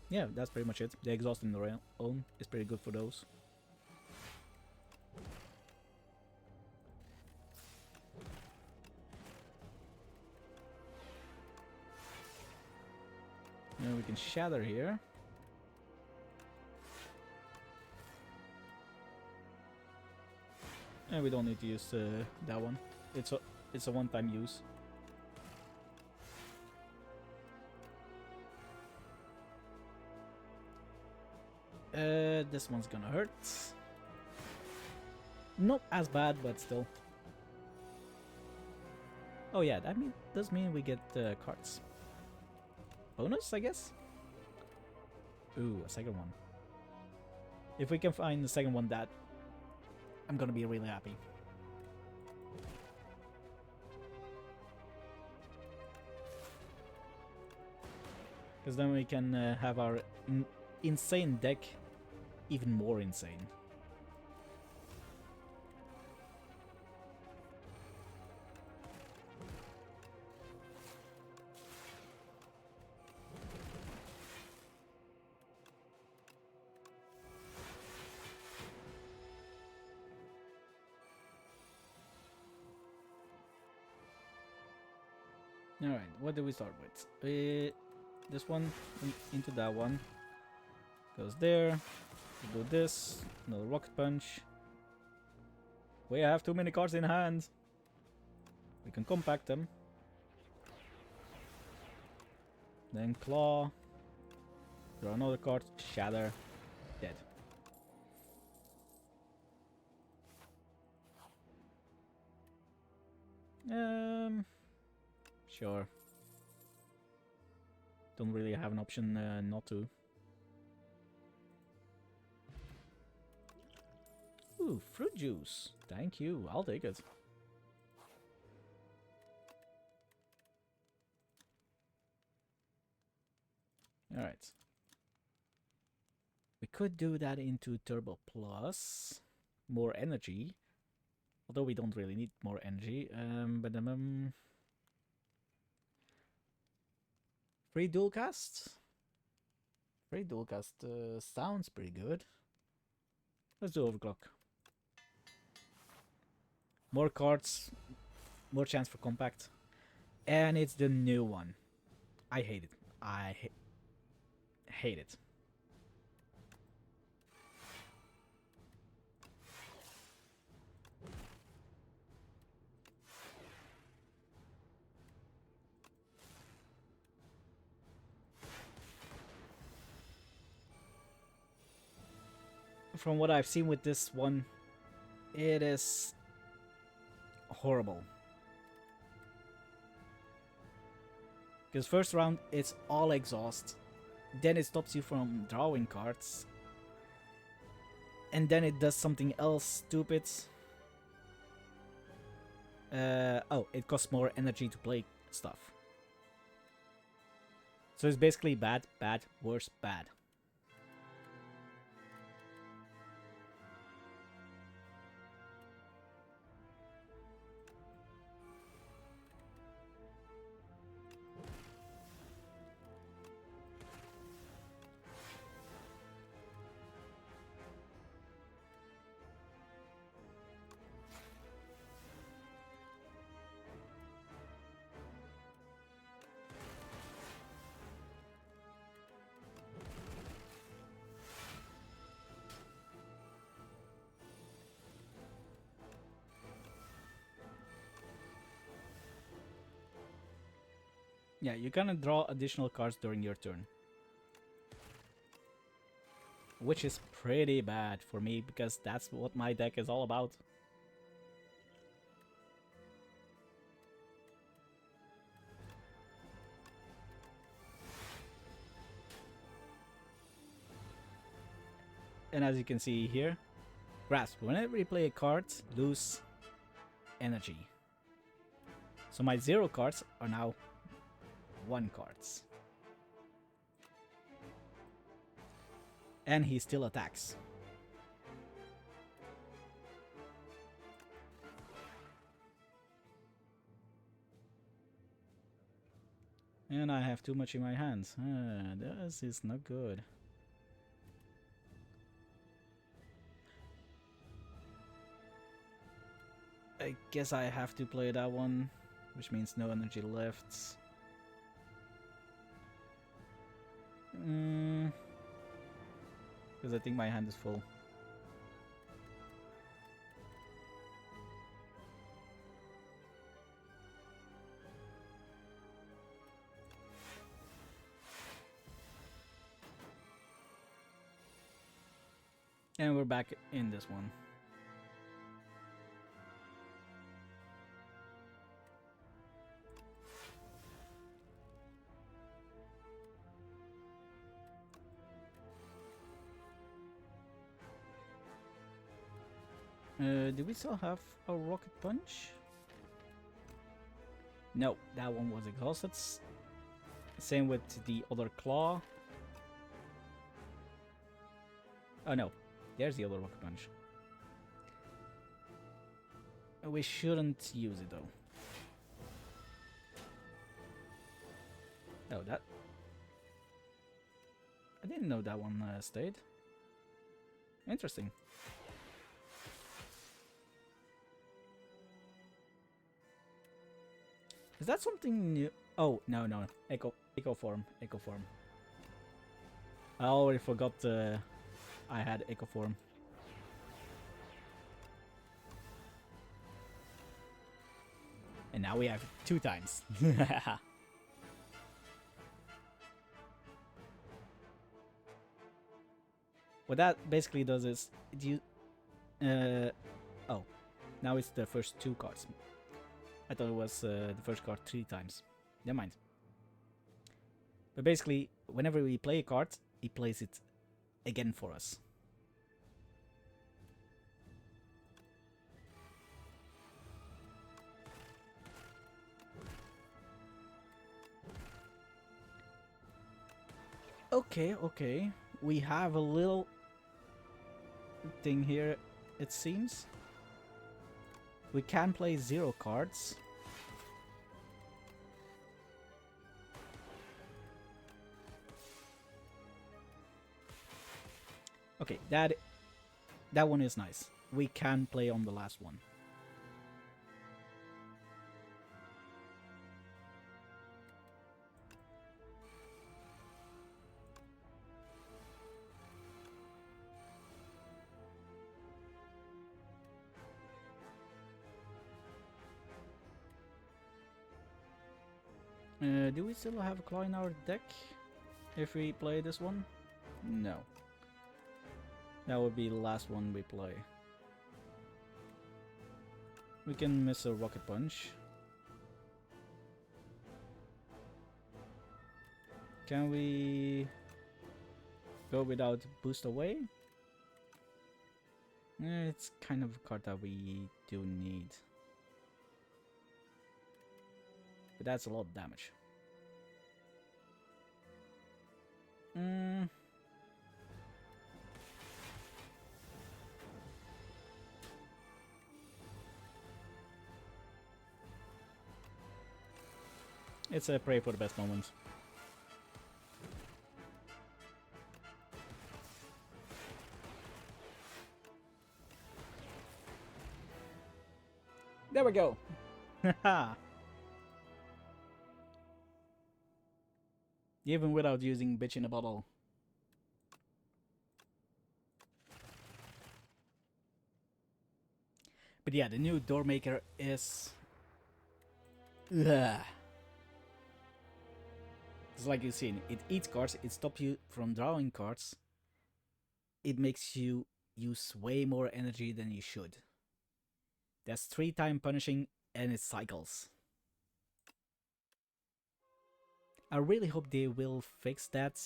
Yeah, that's pretty much it. They exhaust on their own. It's pretty good for those. And we can shatter here. And we don't need to use that one. It's a one-time use. This one's gonna hurt. Not as bad, but still. Oh yeah, that does mean we get cards. Bonus, I guess? Ooh, a second one. If we can find the second one, that I'm gonna be really happy. Because then we can have our insane deck even more insane. Alright, what do we start with? This one into that one. Goes there. We do this. Another rocket punch. We have too many cards in hand. We can compact them. Then claw. Draw another card. Shatter. Dead. Sure. Don't really have an option not to. Ooh, fruit juice. Thank you. I'll take it. Alright. We could do that into Turbo Plus. More energy. Although we don't really need more energy. Free dual cast? Free dual cast sounds pretty good. Let's do overclock. More cards, more chance for compact. And it's the new one. I hate it. I hate it. from what I've seen with this one, it is horrible. Because first round, it's all exhaust. Then it stops you from drawing cards. And then it does something else stupid. Oh, it costs more energy to play stuff. So it's basically bad, bad, worse, bad. Yeah, you can draw additional cards during your turn. Which is pretty bad for me, because that's what my deck is all about. And as you can see here, Grasp. Whenever you play a card, lose energy. So my 0 cards are now 1 cards. And he still attacks. And I have too much in my hands. This is not good. I guess I have to play that one, which means no energy left. Because I think my hand is full. And we're back in this one. Do we still have a rocket punch? No, that one was exhausted. Same with the other claw. Oh no, there's the other rocket punch. We shouldn't use it though. Oh, that... I didn't know that one stayed. Interesting. Is that something new? Oh, no. Echo form. I already forgot I had Echo form. And now we have it 2 times. What that basically does is oh, now it's the first 2 cards. I thought it was the first card 3 times. Never mind. But basically, whenever we play a card, he plays it again for us. Okay. We have a little thing here, it seems. We can play 0 cards. Okay, that one is nice. We can play on the last one. Do we still have a claw in our deck if we play this one? No. That would be the last one we play. We can miss a rocket punch. Can we go without boost away? It's kind of a card that we do need. But that's a lot of damage. It's a pray for the best moments. There we go. Even without using bitch in a bottle. But yeah, the new door maker is... Ugh. It's like you've seen, it eats cards, it stops you from drawing cards. It makes you use way more energy than you should. That's 3-time punishing and it cycles. I really hope they will fix that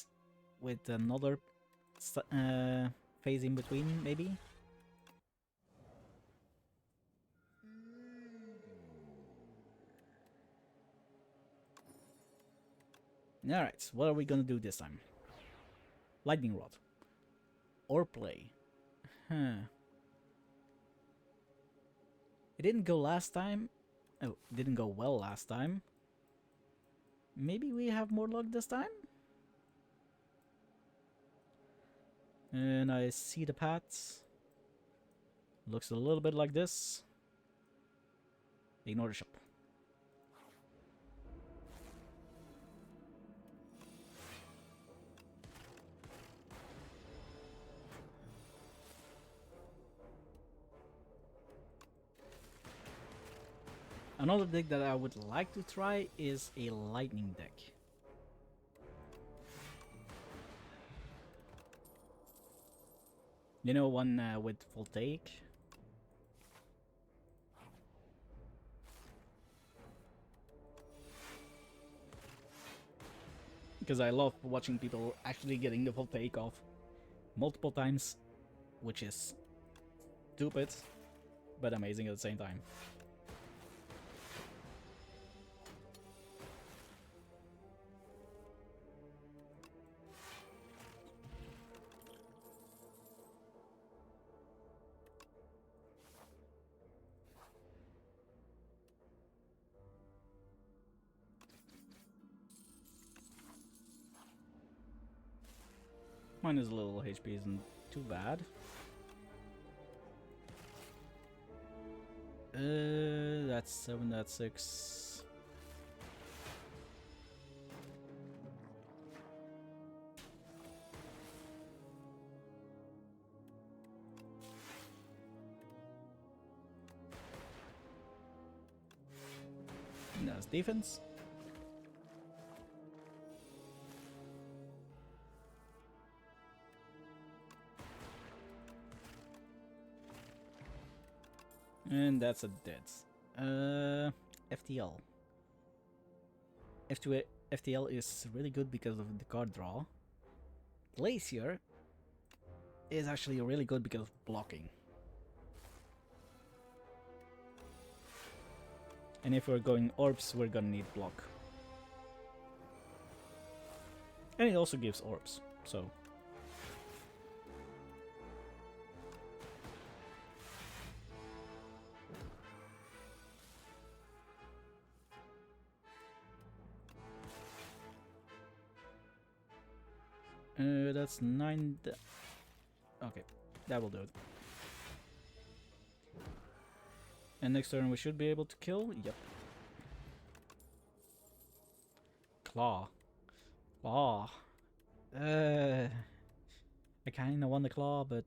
with another phase in between, maybe. Alright, what are we gonna do this time? Lightning Rod. Or play. Huh. It didn't go last time. Oh, it didn't go well last time. Maybe we have more luck this time? And I see the paths. Looks a little bit like this. Ignore the shop. Another deck that I would like to try is a lightning deck. You know, one with voltaic? Because I love watching people actually getting the voltaic off multiple times, which is stupid, but amazing at the same time. Mine is a little HP, isn't too bad. That's 7, that's 6. And that's defense. And that's a dead. FTL. FTL is really good because of the card draw. Glacier is actually really good because of blocking. And if we're going orbs, we're gonna need block. And it also gives orbs, so... that's 9... Okay, that will do it. And next turn we should be able to kill? Yep. Claw. Claw. I kinda want the claw, but...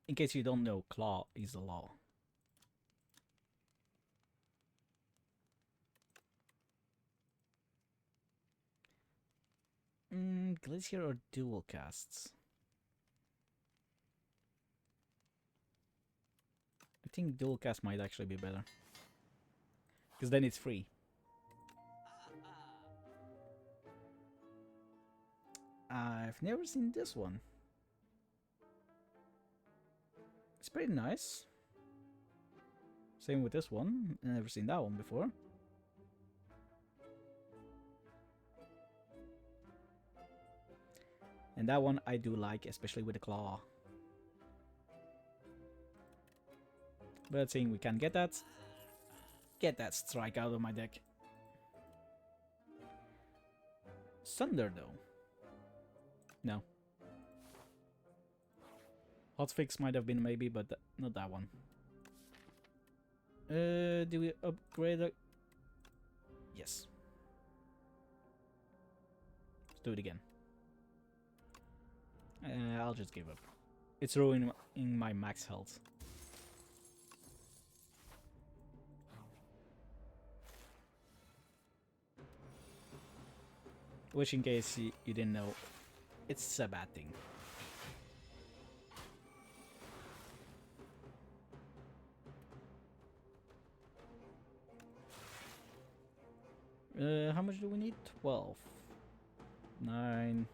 In case you don't know, claw is the law. Glacier or dual casts? I think dual cast might actually be better. Because then it's free. I've never seen this one. It's pretty nice. Same with this one. I've never seen that one before. And that one I do like, especially with the claw. But seeing we can't get that. Get that strike out of my deck. Sunder though. No. Hotfix might have been maybe, but not that one. Do we upgrade it? Yes. Let's do it again. I'll just give up. It's ruining my max health. Which, in case you didn't know, it's a bad thing. How much do we need? 12. 9.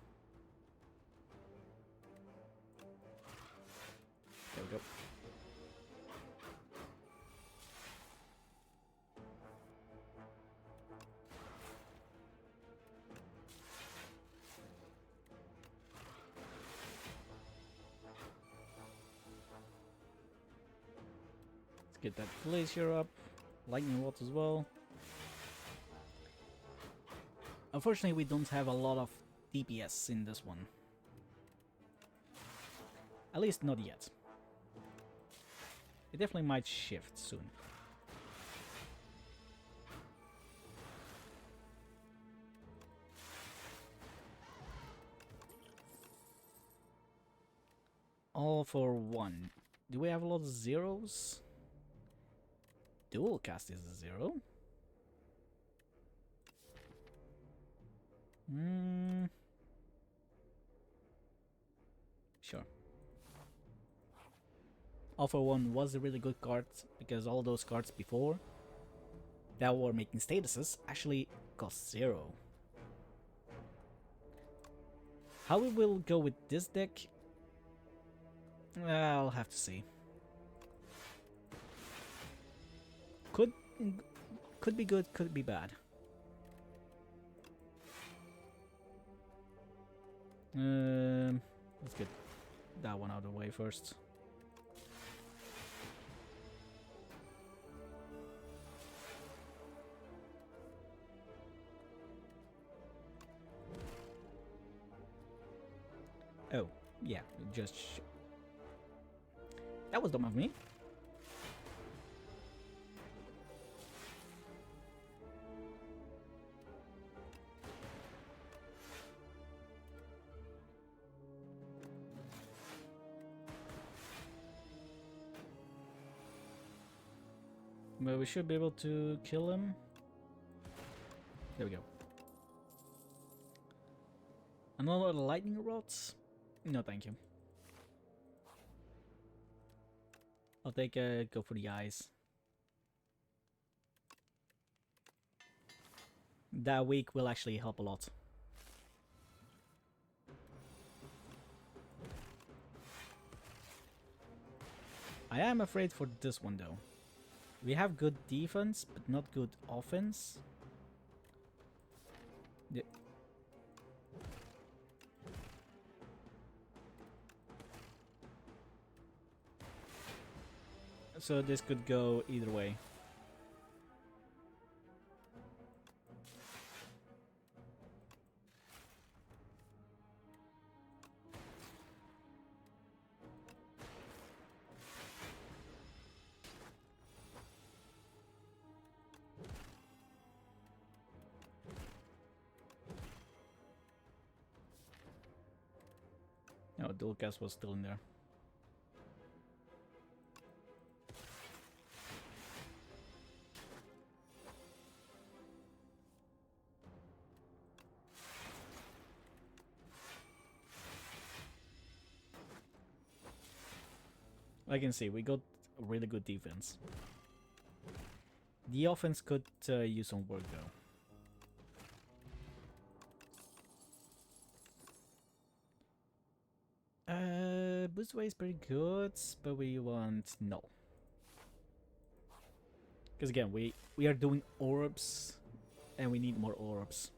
There we go. Let's get that glacier up. Lightning rod as well. Unfortunately, we don't have a lot of DPS in this one. At least not yet. It definitely might shift soon. All for one. Do we have a lot of zeros? Dual cast is a 0. Sure. All for one was a really good card because all those cards before that were making statuses actually cost 0. How we will go with this deck, I'll have to see. Could be good, could be bad. Let's get that one out of the way first. Oh, yeah, just... That was dumb of me. But we should be able to kill him. There we go. Another lightning rods? No, thank you. I'll take go for the eyes. That week will actually help a lot. I am afraid for this one though. We have good defense, but not good offense. So this could go either way. No, dual cast was still in there. I can see we got really good defense. The offense could use some work though. Boost away is pretty good, but we want null. Because again, we are doing orbs, and we need more orbs.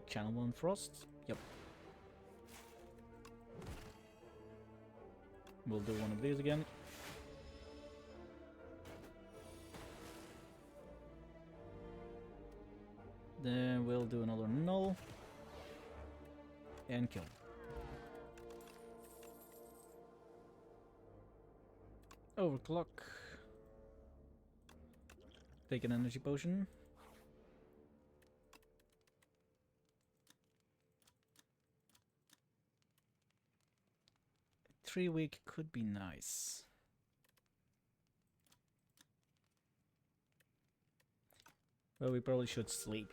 Channel 1 Frost. Yep. We'll do one of these again. Then we'll do another null. And kill. Overclock. Take an energy potion. Week could be nice. Well, we probably should sleep.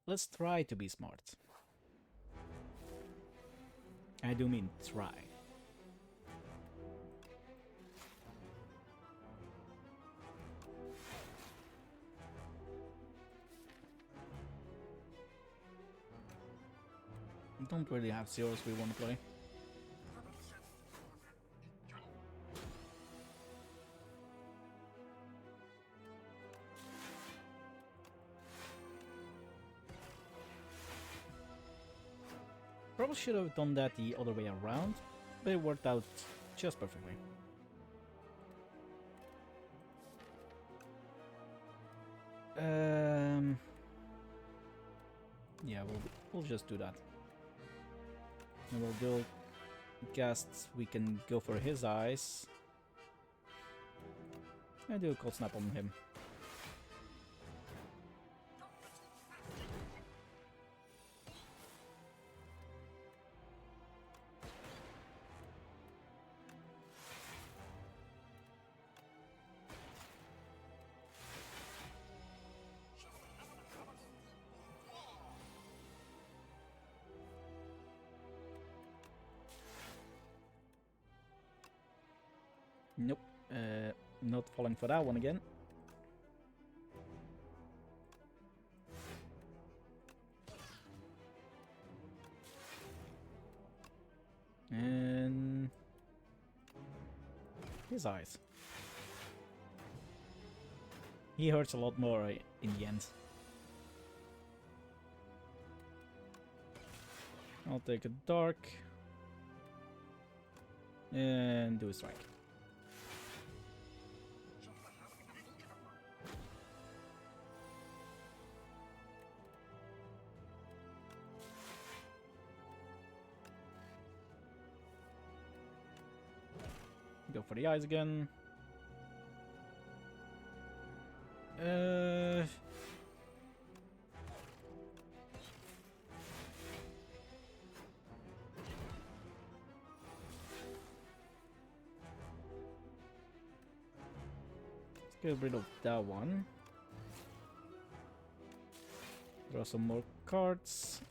Let's try to be smart. I do mean try. Don't really have zeros we want to play. Probably should have done that the other way around, but it worked out just perfectly. Yeah, we'll just do that. And we'll build Ghast. We can go for his eyes. And do a cold snap on him. Nope, not falling for that one again. And his eyes. He hurts a lot more in the end. I'll take a dark and do a strike. Go for the eyes again. Let's get rid of that one. Draw some more cards.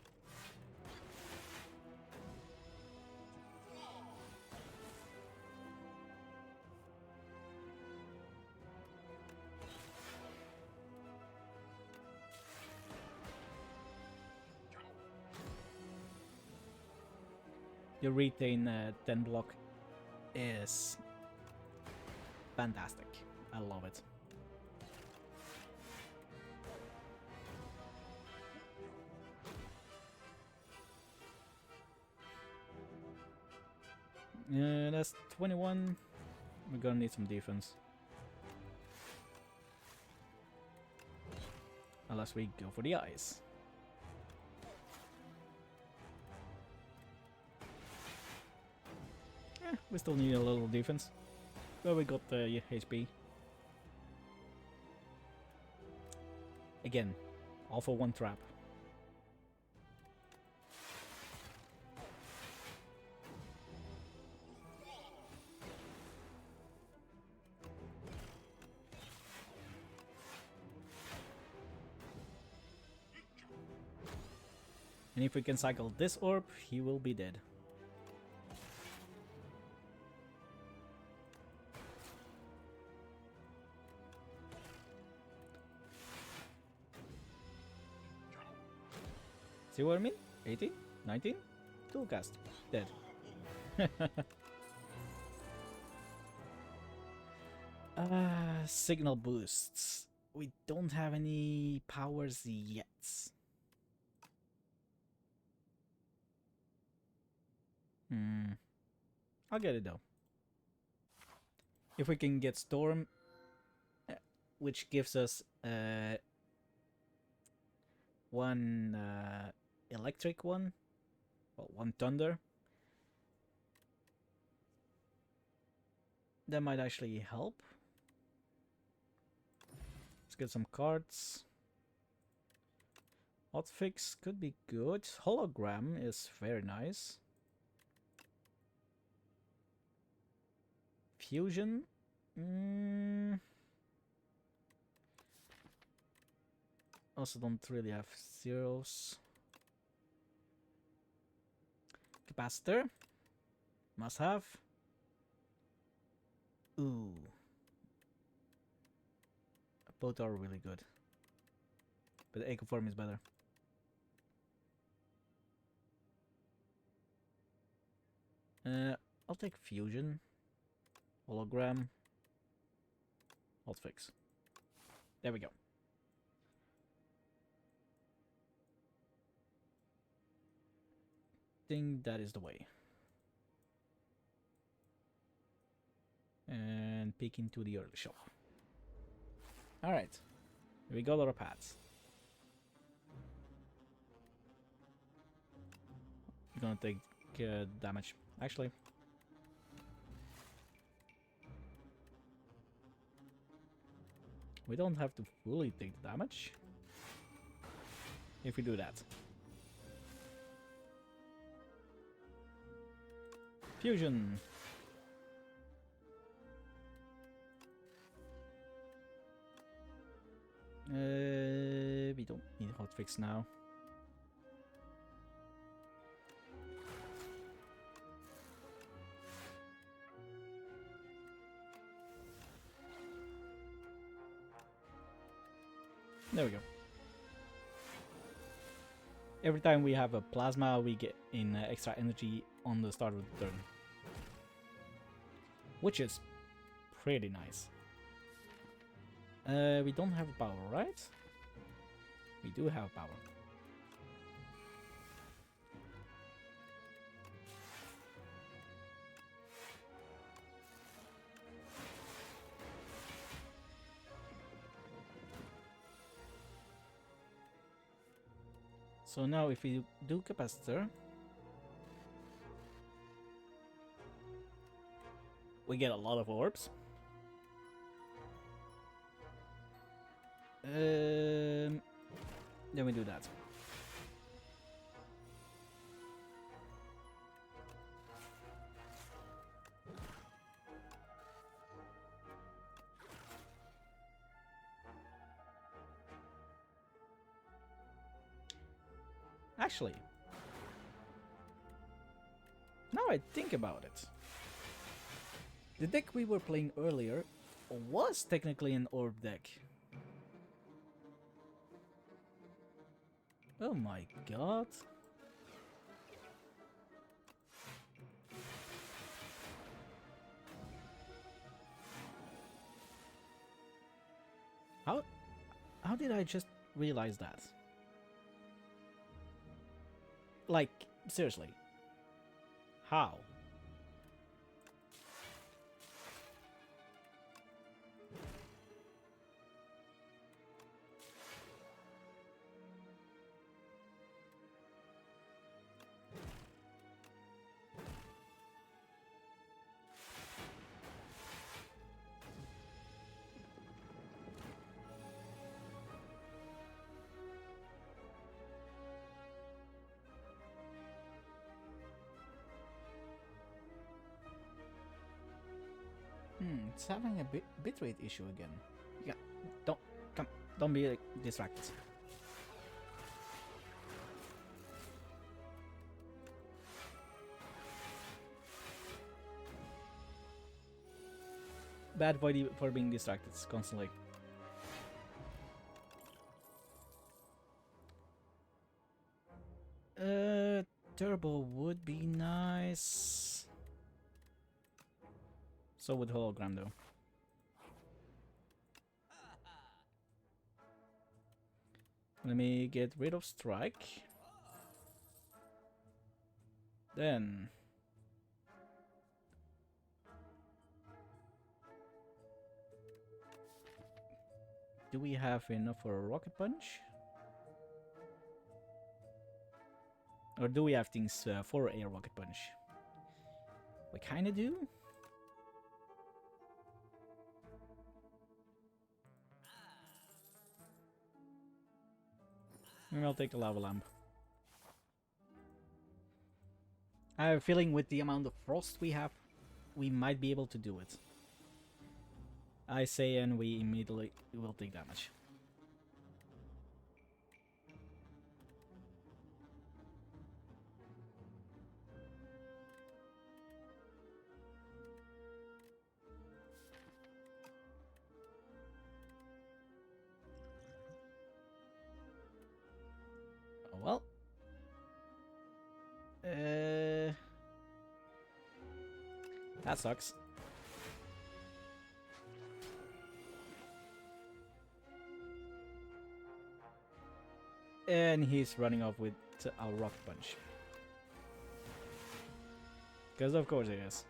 The retain 10 block is fantastic. I love it. That's 21. We're gonna need some defense. Unless we go for the eyes. We still need a little defense. But we got the HP. Again, all for one trap. And if we can cycle this orb, he will be dead. See what I mean? 18? 19? Tool cast. Dead. Signal boosts. We don't have any powers yet. I'll get it though. If we can get Storm, which gives us one electric one, well, one thunder, that might actually help. Let's get some cards. Hotfix could be good. Hologram is very nice. Fusion. Also don't really have zeros. Capacitor. Must have. Ooh. Both are really good. But the Echo Form is better. I'll take Fusion. Hologram. Hotfix. There we go. Think that is the way. And peek into the early shop. Alright. We got our pads. Gonna take damage. Actually. We don't have to fully take the damage. If we do that. Fusion. We don't need hotfix now. There we go. Every time we have a plasma, we get in extra energy on the start of the turn. Which is pretty nice. We don't have power, right? We do have power. So now if we do capacitor, we get a lot of orbs. Then we do that. Actually, now I think about it, the deck we were playing earlier was technically an orb deck. Oh my god. How did I just realize that? Like, seriously. How? It's having a bitrate issue again. Yeah, don't be distracted. Bad Voidy for being distracted constantly. Turbo would be nice. So would hologram though. Let me get rid of strike. Then do we have enough for a rocket punch? Or do we have things for a rocket punch? We kinda do. I'll take the lava lamp. I have a feeling with the amount of frost we have, we might be able to do it. I say, and we immediately will take damage. Oh well. That sucks. And he's running off with our rock punch. Because of course he is.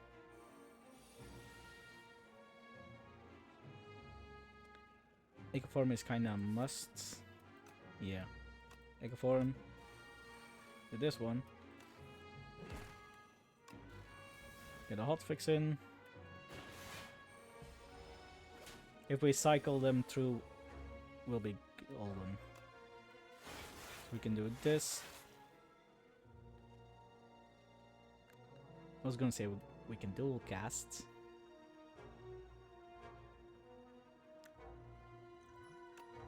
Ecoform is kinda must. Yeah. Ecoform. Do this one. Get a hotfix in. If we cycle them through, we'll be golden. We can do this. I was gonna say we can dual cast.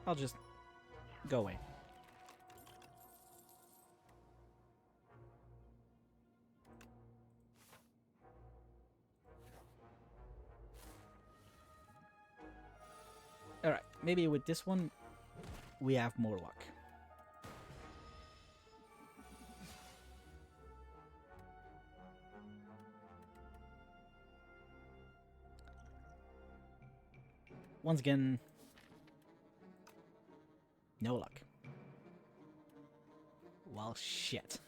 I'll just go away. Alright, maybe with this one we have more luck. Once again, no luck. Well, shit.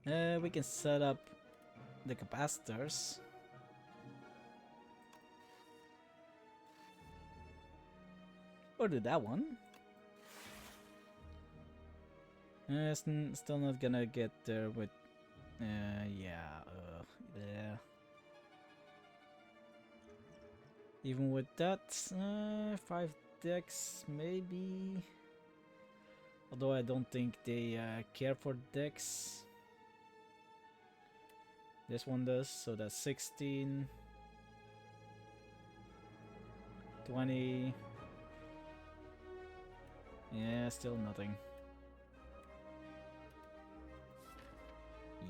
We can set up the capacitors. Or do that one. Still not gonna get there with... yeah. Even with that, 5 decks maybe. Although I don't think they care for decks. This one does, so that's 16, 20. Yeah, still nothing.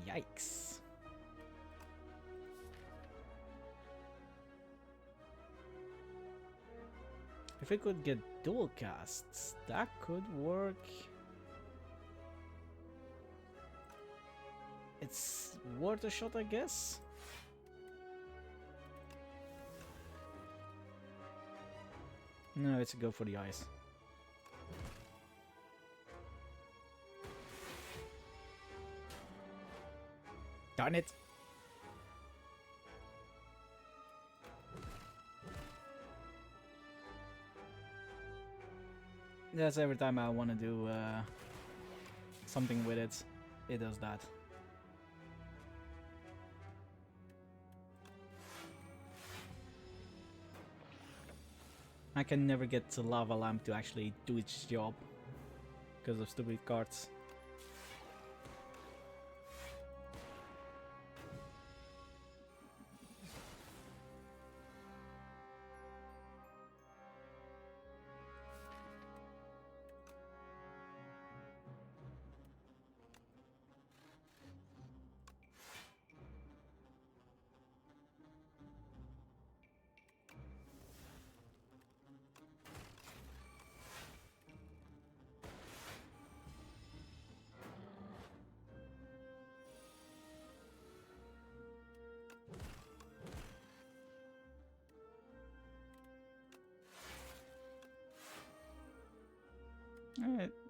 Yikes. If we could get dual casts, that could work. It's worth a shot, I guess. No, it's a go for the eyes. Darn it! That's every time I want to do something with it, it does that. I can never get the lava lamp to actually do its job because of stupid cards.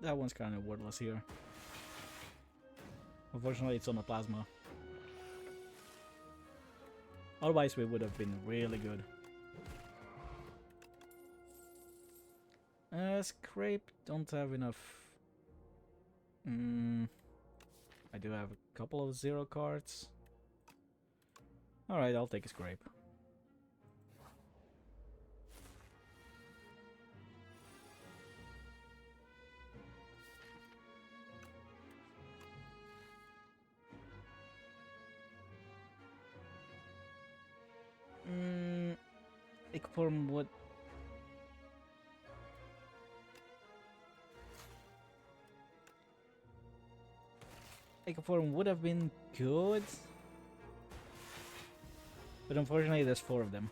That one's kind of worthless here. Unfortunately, it's on a plasma. Otherwise, we would have been really good. Scrape, don't have enough. I do have a couple of 0 cards. Alright, I'll take a scrape. Ichform would... Ichform would have been good. But unfortunately there's 4 of them.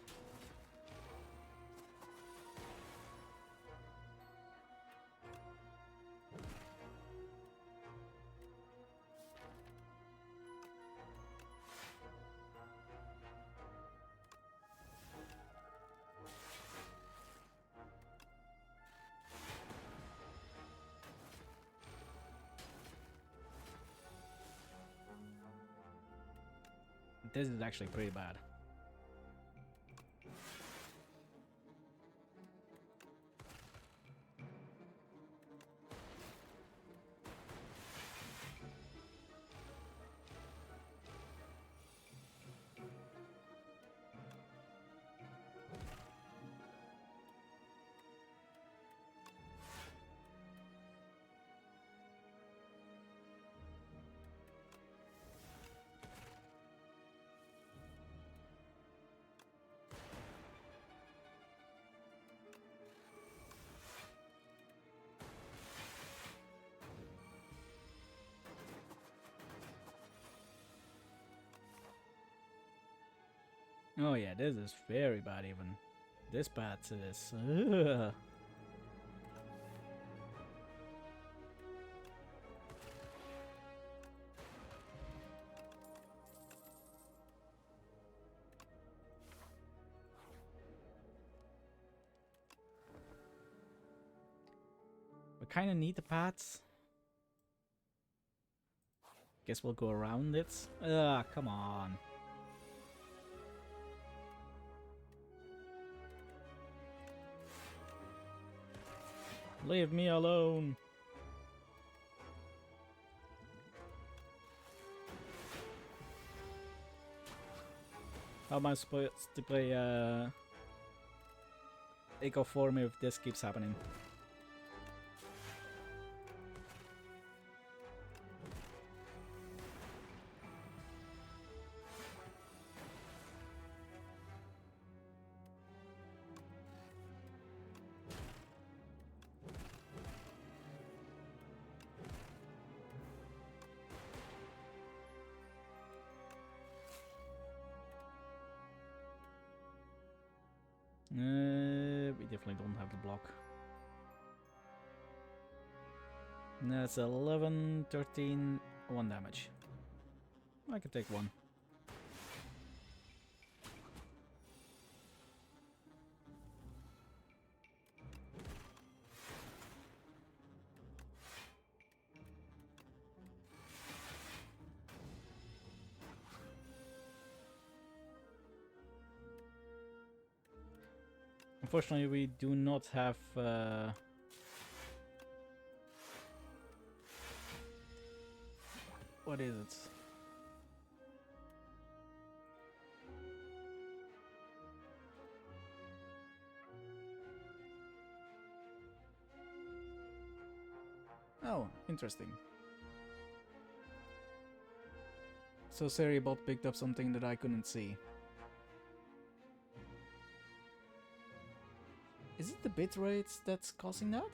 This is actually pretty bad. Oh yeah, this is very bad even. This bad to this. Ugh. We kind of need the pads. Guess we'll go around it. Come on. Leave me alone. How am I supposed to play Echo Form if this keeps happening? We definitely don't have the block. That's 11, 13, 1 damage. I can take 1. Unfortunately, we do not have what is it? Oh, interesting. So Seriebot picked up something that I couldn't see. Is it the bit rates that's causing that?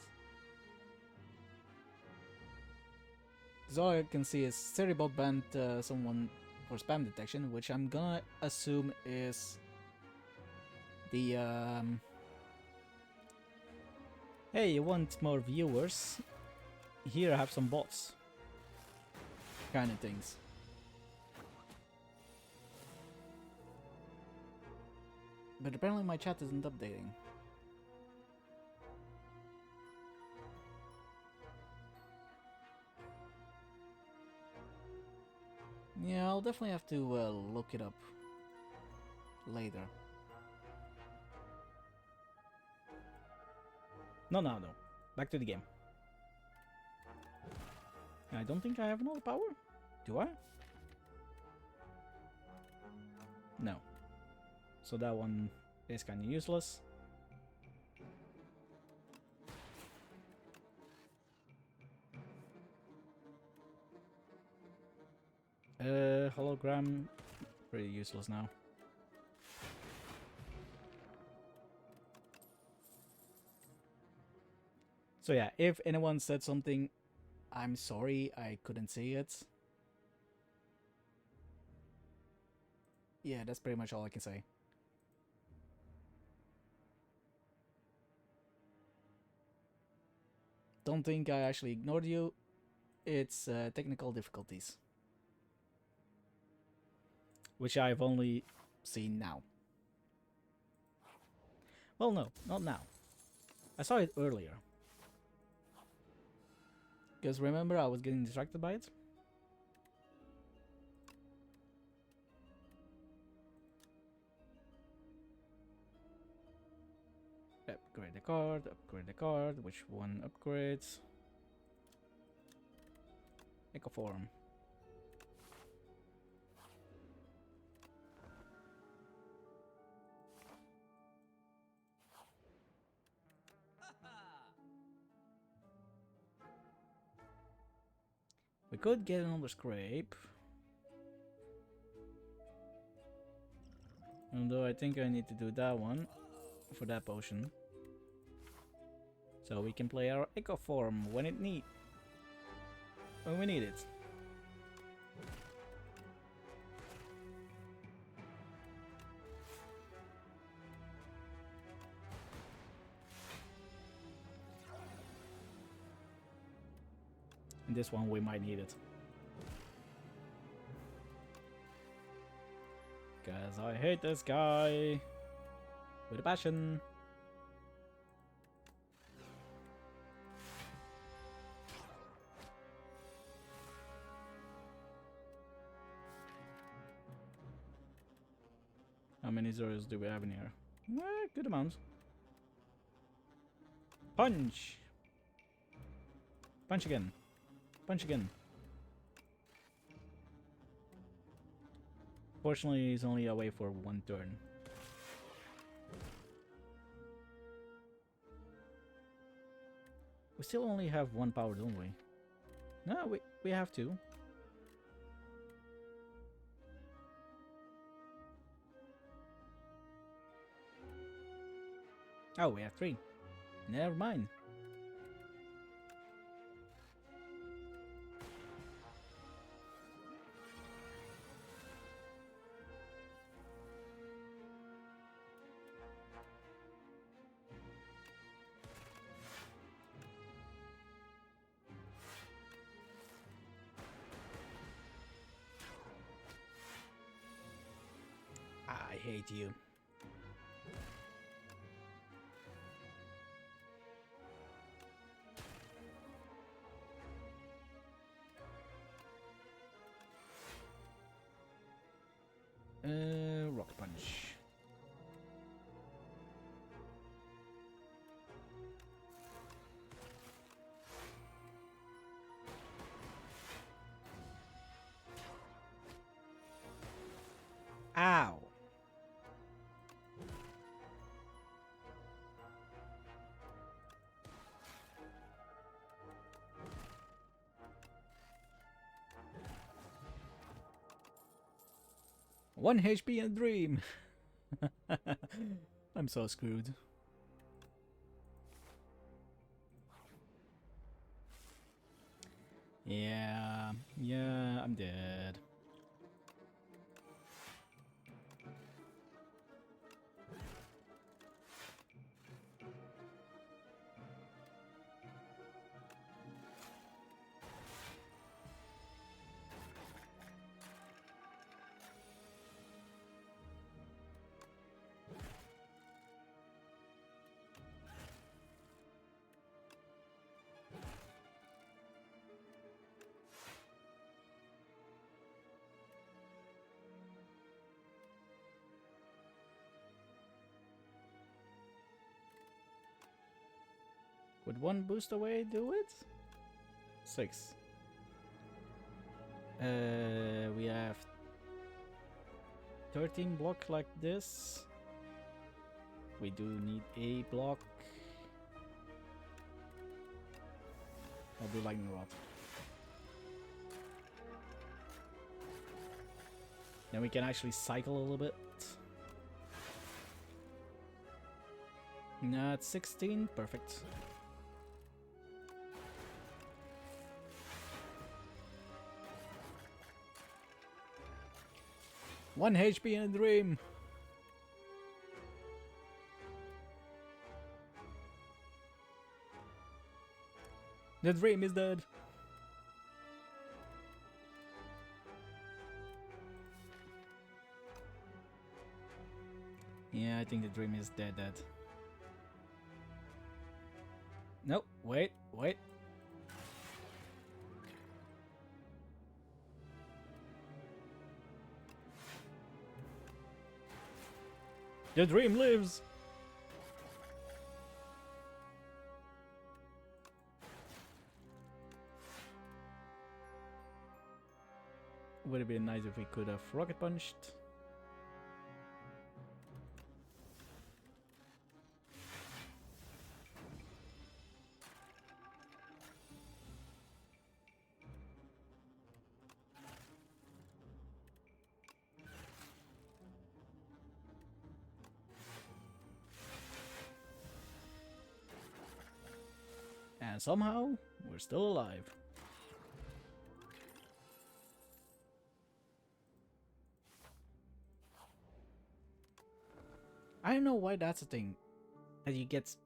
Because all I can see is Seriebot banned someone for spam detection, which I'm gonna assume is the hey, you want more viewers? Here I have some bots kind of things. But apparently my chat isn't updating. Yeah, I'll definitely have to look it up later. No. Back to the game. I don't think I have another power. Do I? No. So that one is kind of useless. Hologram, pretty useless now. So yeah, if anyone said something, I'm sorry, I couldn't see it. Yeah, that's pretty much all I can say. Don't think I actually ignored you. It's technical difficulties. Which I've only seen now. Well, no, not now. I saw it earlier. Because remember, I was getting distracted by it? Upgrade the card, upgrade the card. Which one upgrades? Echo Form. We could get another scrape. Although I think I need to do that one for that potion. So we can play our Echo Form when we need it. And this one we might need it. Cause I hate this guy with a passion. How many zeros do we have in here? Good amount. Punch! Punch again. Punch again. Fortunately, he's only away for one turn. We still only have one power, don't we? No, we have two. Oh, we have three. Never mind. I hate you. Rock punch. Ow. One HP and a dream. I'm so screwed. Yeah, I'm dead. Would one boost away do it? 6. We have 13 block like this. We do need a block. I'll do lightning rod. Then we can actually cycle a little bit. No, it's 16. Perfect. One HP in a dream. The dream is dead. Yeah, I think the dream is dead. Nope, wait. The dream lives! Would have been nice if we could have rocket punched. And somehow, we're still alive. I don't know why that's a thing. That you get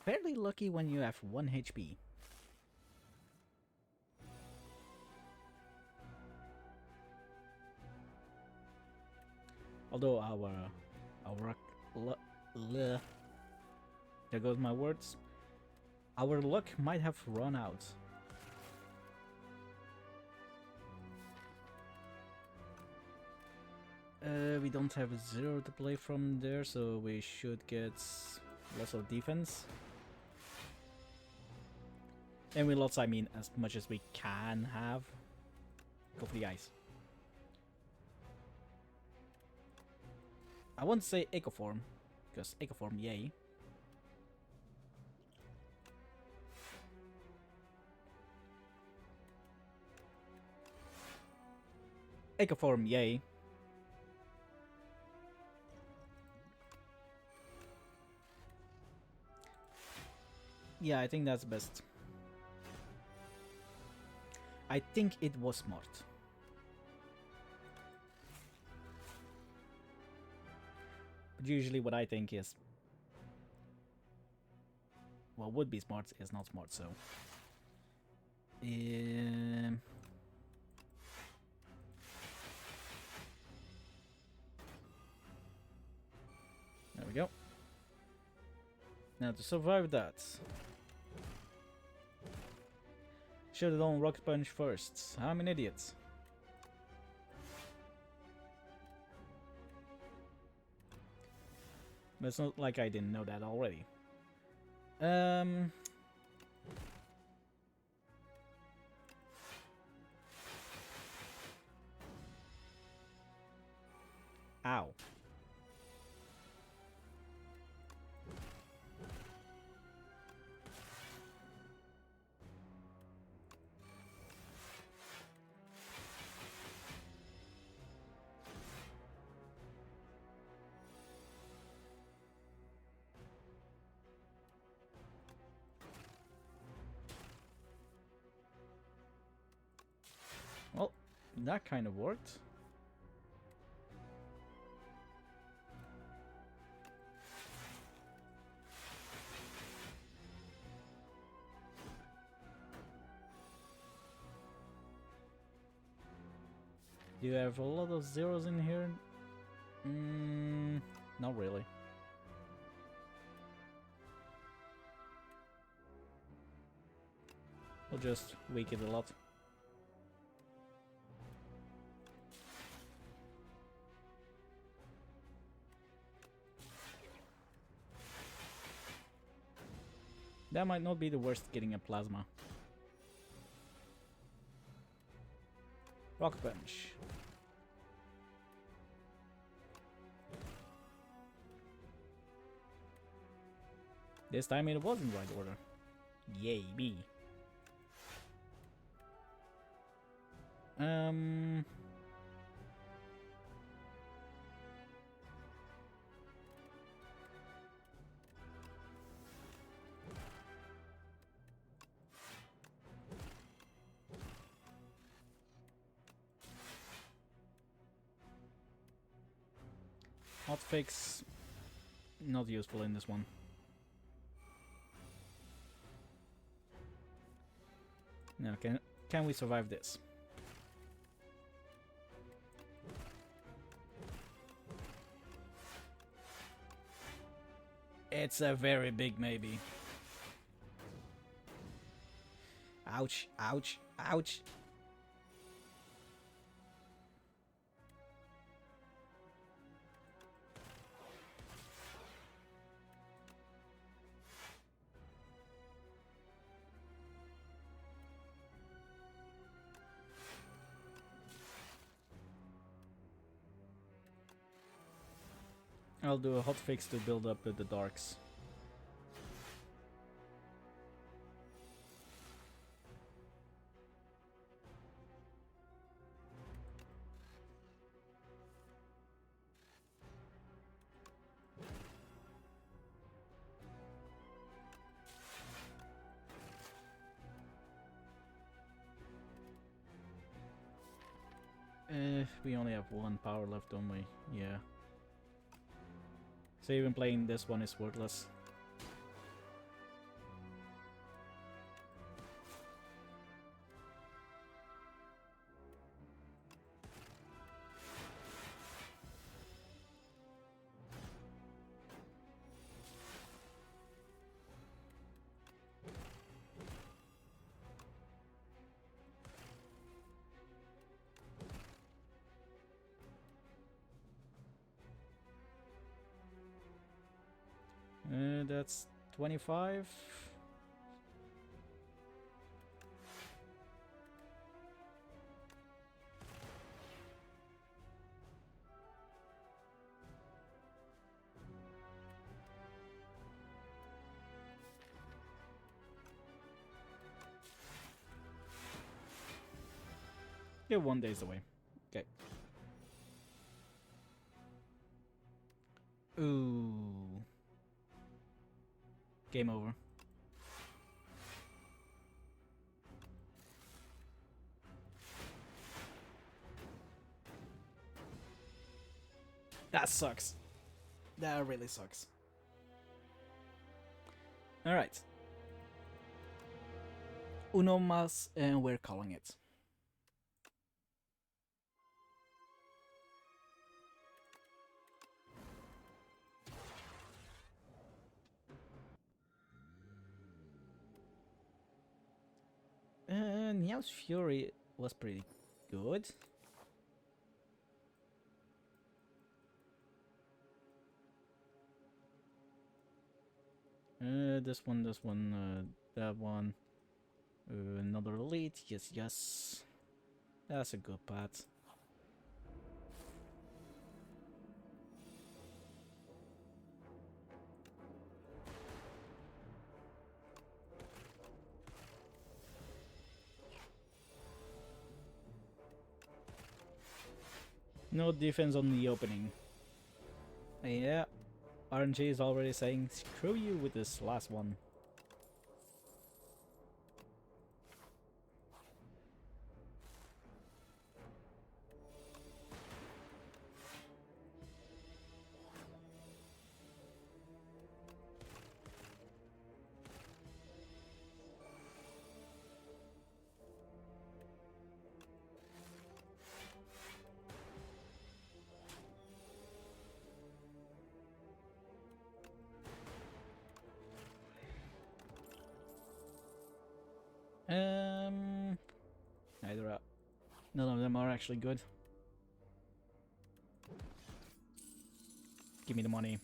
fairly lucky when you have 1 HP. Although there goes my words. Our luck might have run out. We don't have a 0 to play from there, so we should get lots of defense. And with lots, I mean as much as we can have. Go for the ice. I won't say Echo Form, because Echo Form, yay. Echo Form, yay. Yeah, I think that's best. I think it was smart. But usually what I think is... what would be smart is not smart, so... There we go. Now to survive that... should have done Rocket Punch first. I'm an idiot. But it's not like I didn't know that already. Ow. Well, that kind of worked. Do you have a lot of zeros in here? Not really. We'll just weak it a lot. That might not be the worst getting a plasma. Rock Punch. This time it was in right order. Yay, me. Hotfix, not useful in this one. Now, can we survive this? It's a very big maybe. Ouch, ouch, ouch. I'll do a hotfix to build up the darks. We only have one power left, don't we? Yeah. So even playing this one is worthless. That's 25. Yeah, 1 day's away. Okay. Ooh. Game over. That sucks. That really sucks. Alright. Uno más, and we're calling it. Niao's Fury was pretty good. This one, that one. Another elite, yes. That's a good path. No defense on the opening. Yeah, RNG is already saying screw you with this last one. None of them are actually good. Give me the money.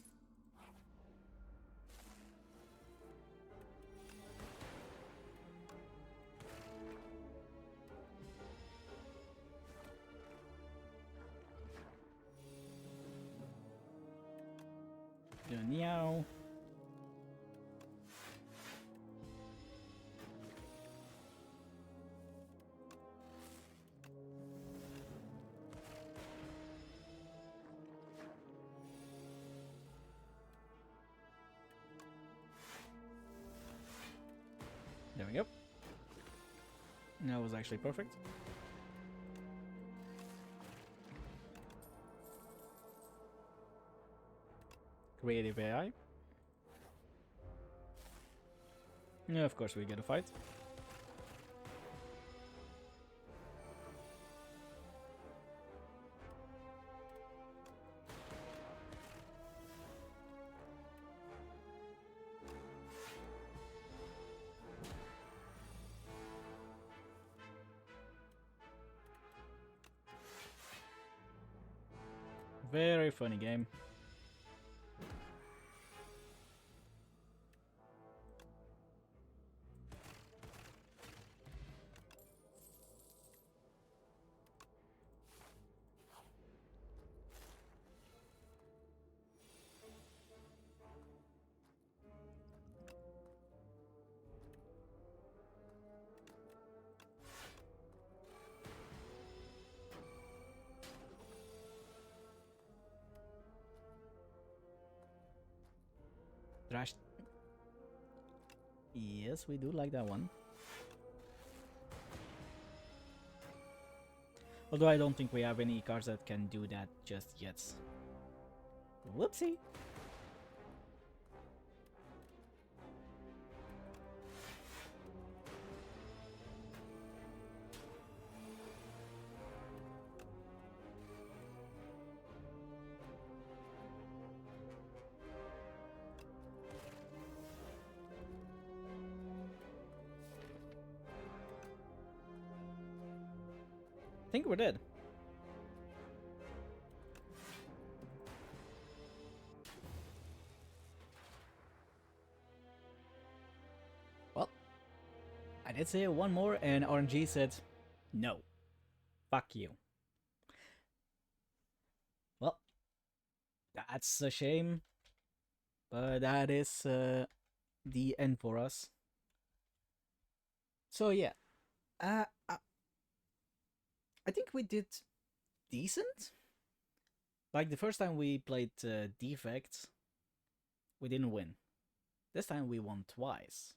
Meow. There we go. That was actually perfect. Creative AI. Yeah, of course we get a fight. Very funny game. Trash. Yes, we do like that one. Although I don't think we have any cards that can do that just yet. Whoopsie. I think we're dead. Well, I did say one more and RNG said, no. Fuck you. Well, that's a shame. But that is the end for us. So yeah. I think we did decent. Like the first time we played Defect, we didn't win. This time we won twice.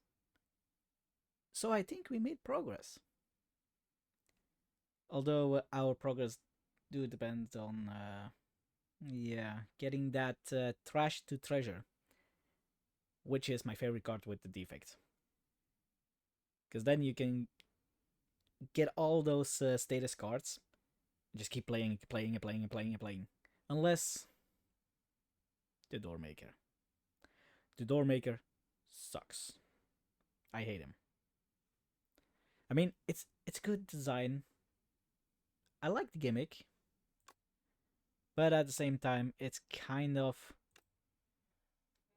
So I think we made progress. Although our progress do depend on, getting that trash to treasure, which is my favorite card with the Defect. Because then you can get all those status cards. Just keep playing. Unless the Doormaker. The Doormaker sucks. I hate him. I mean, it's good design. I like the gimmick. But at the same time, it's kind of...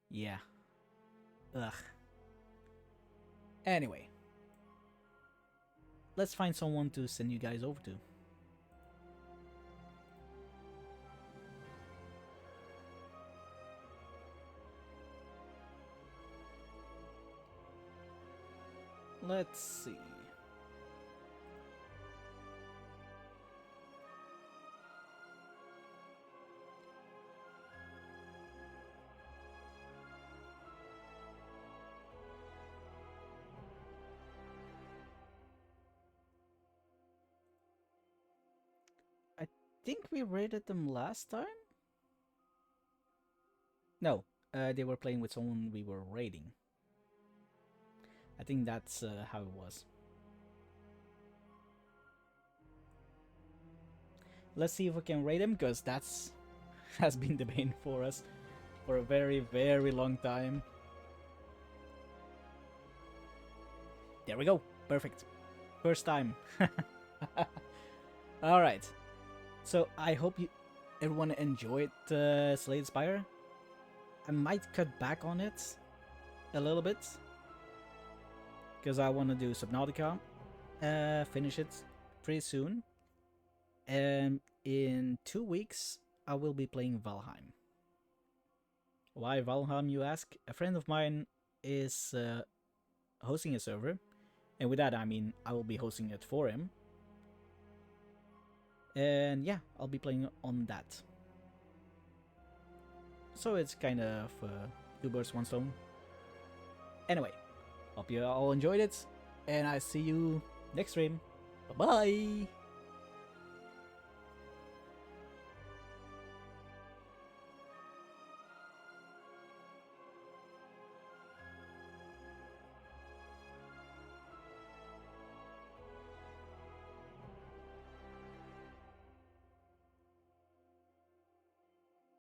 yeah. Ugh. Anyway. Let's find someone to send you guys over to. Let's see. I think we raided them last time? No, they were playing with someone we were raiding. I think that's how it was. Let's see if we can raid him, because that's has been the bane for us for a very, very long time. There we go. Perfect. First time. Alright. So I hope everyone enjoyed Slay the Spire. I might cut back on it a little bit, because I want to do Subnautica, finish it pretty soon, and in 2 weeks I will be playing Valheim. Why Valheim, you ask? A friend of mine is hosting a server, and with that I mean I will be hosting it for him. And yeah, I'll be playing on that. So it's kind of two birds, one stone. Anyway, hope you all enjoyed it, and I see you next stream. Bye bye!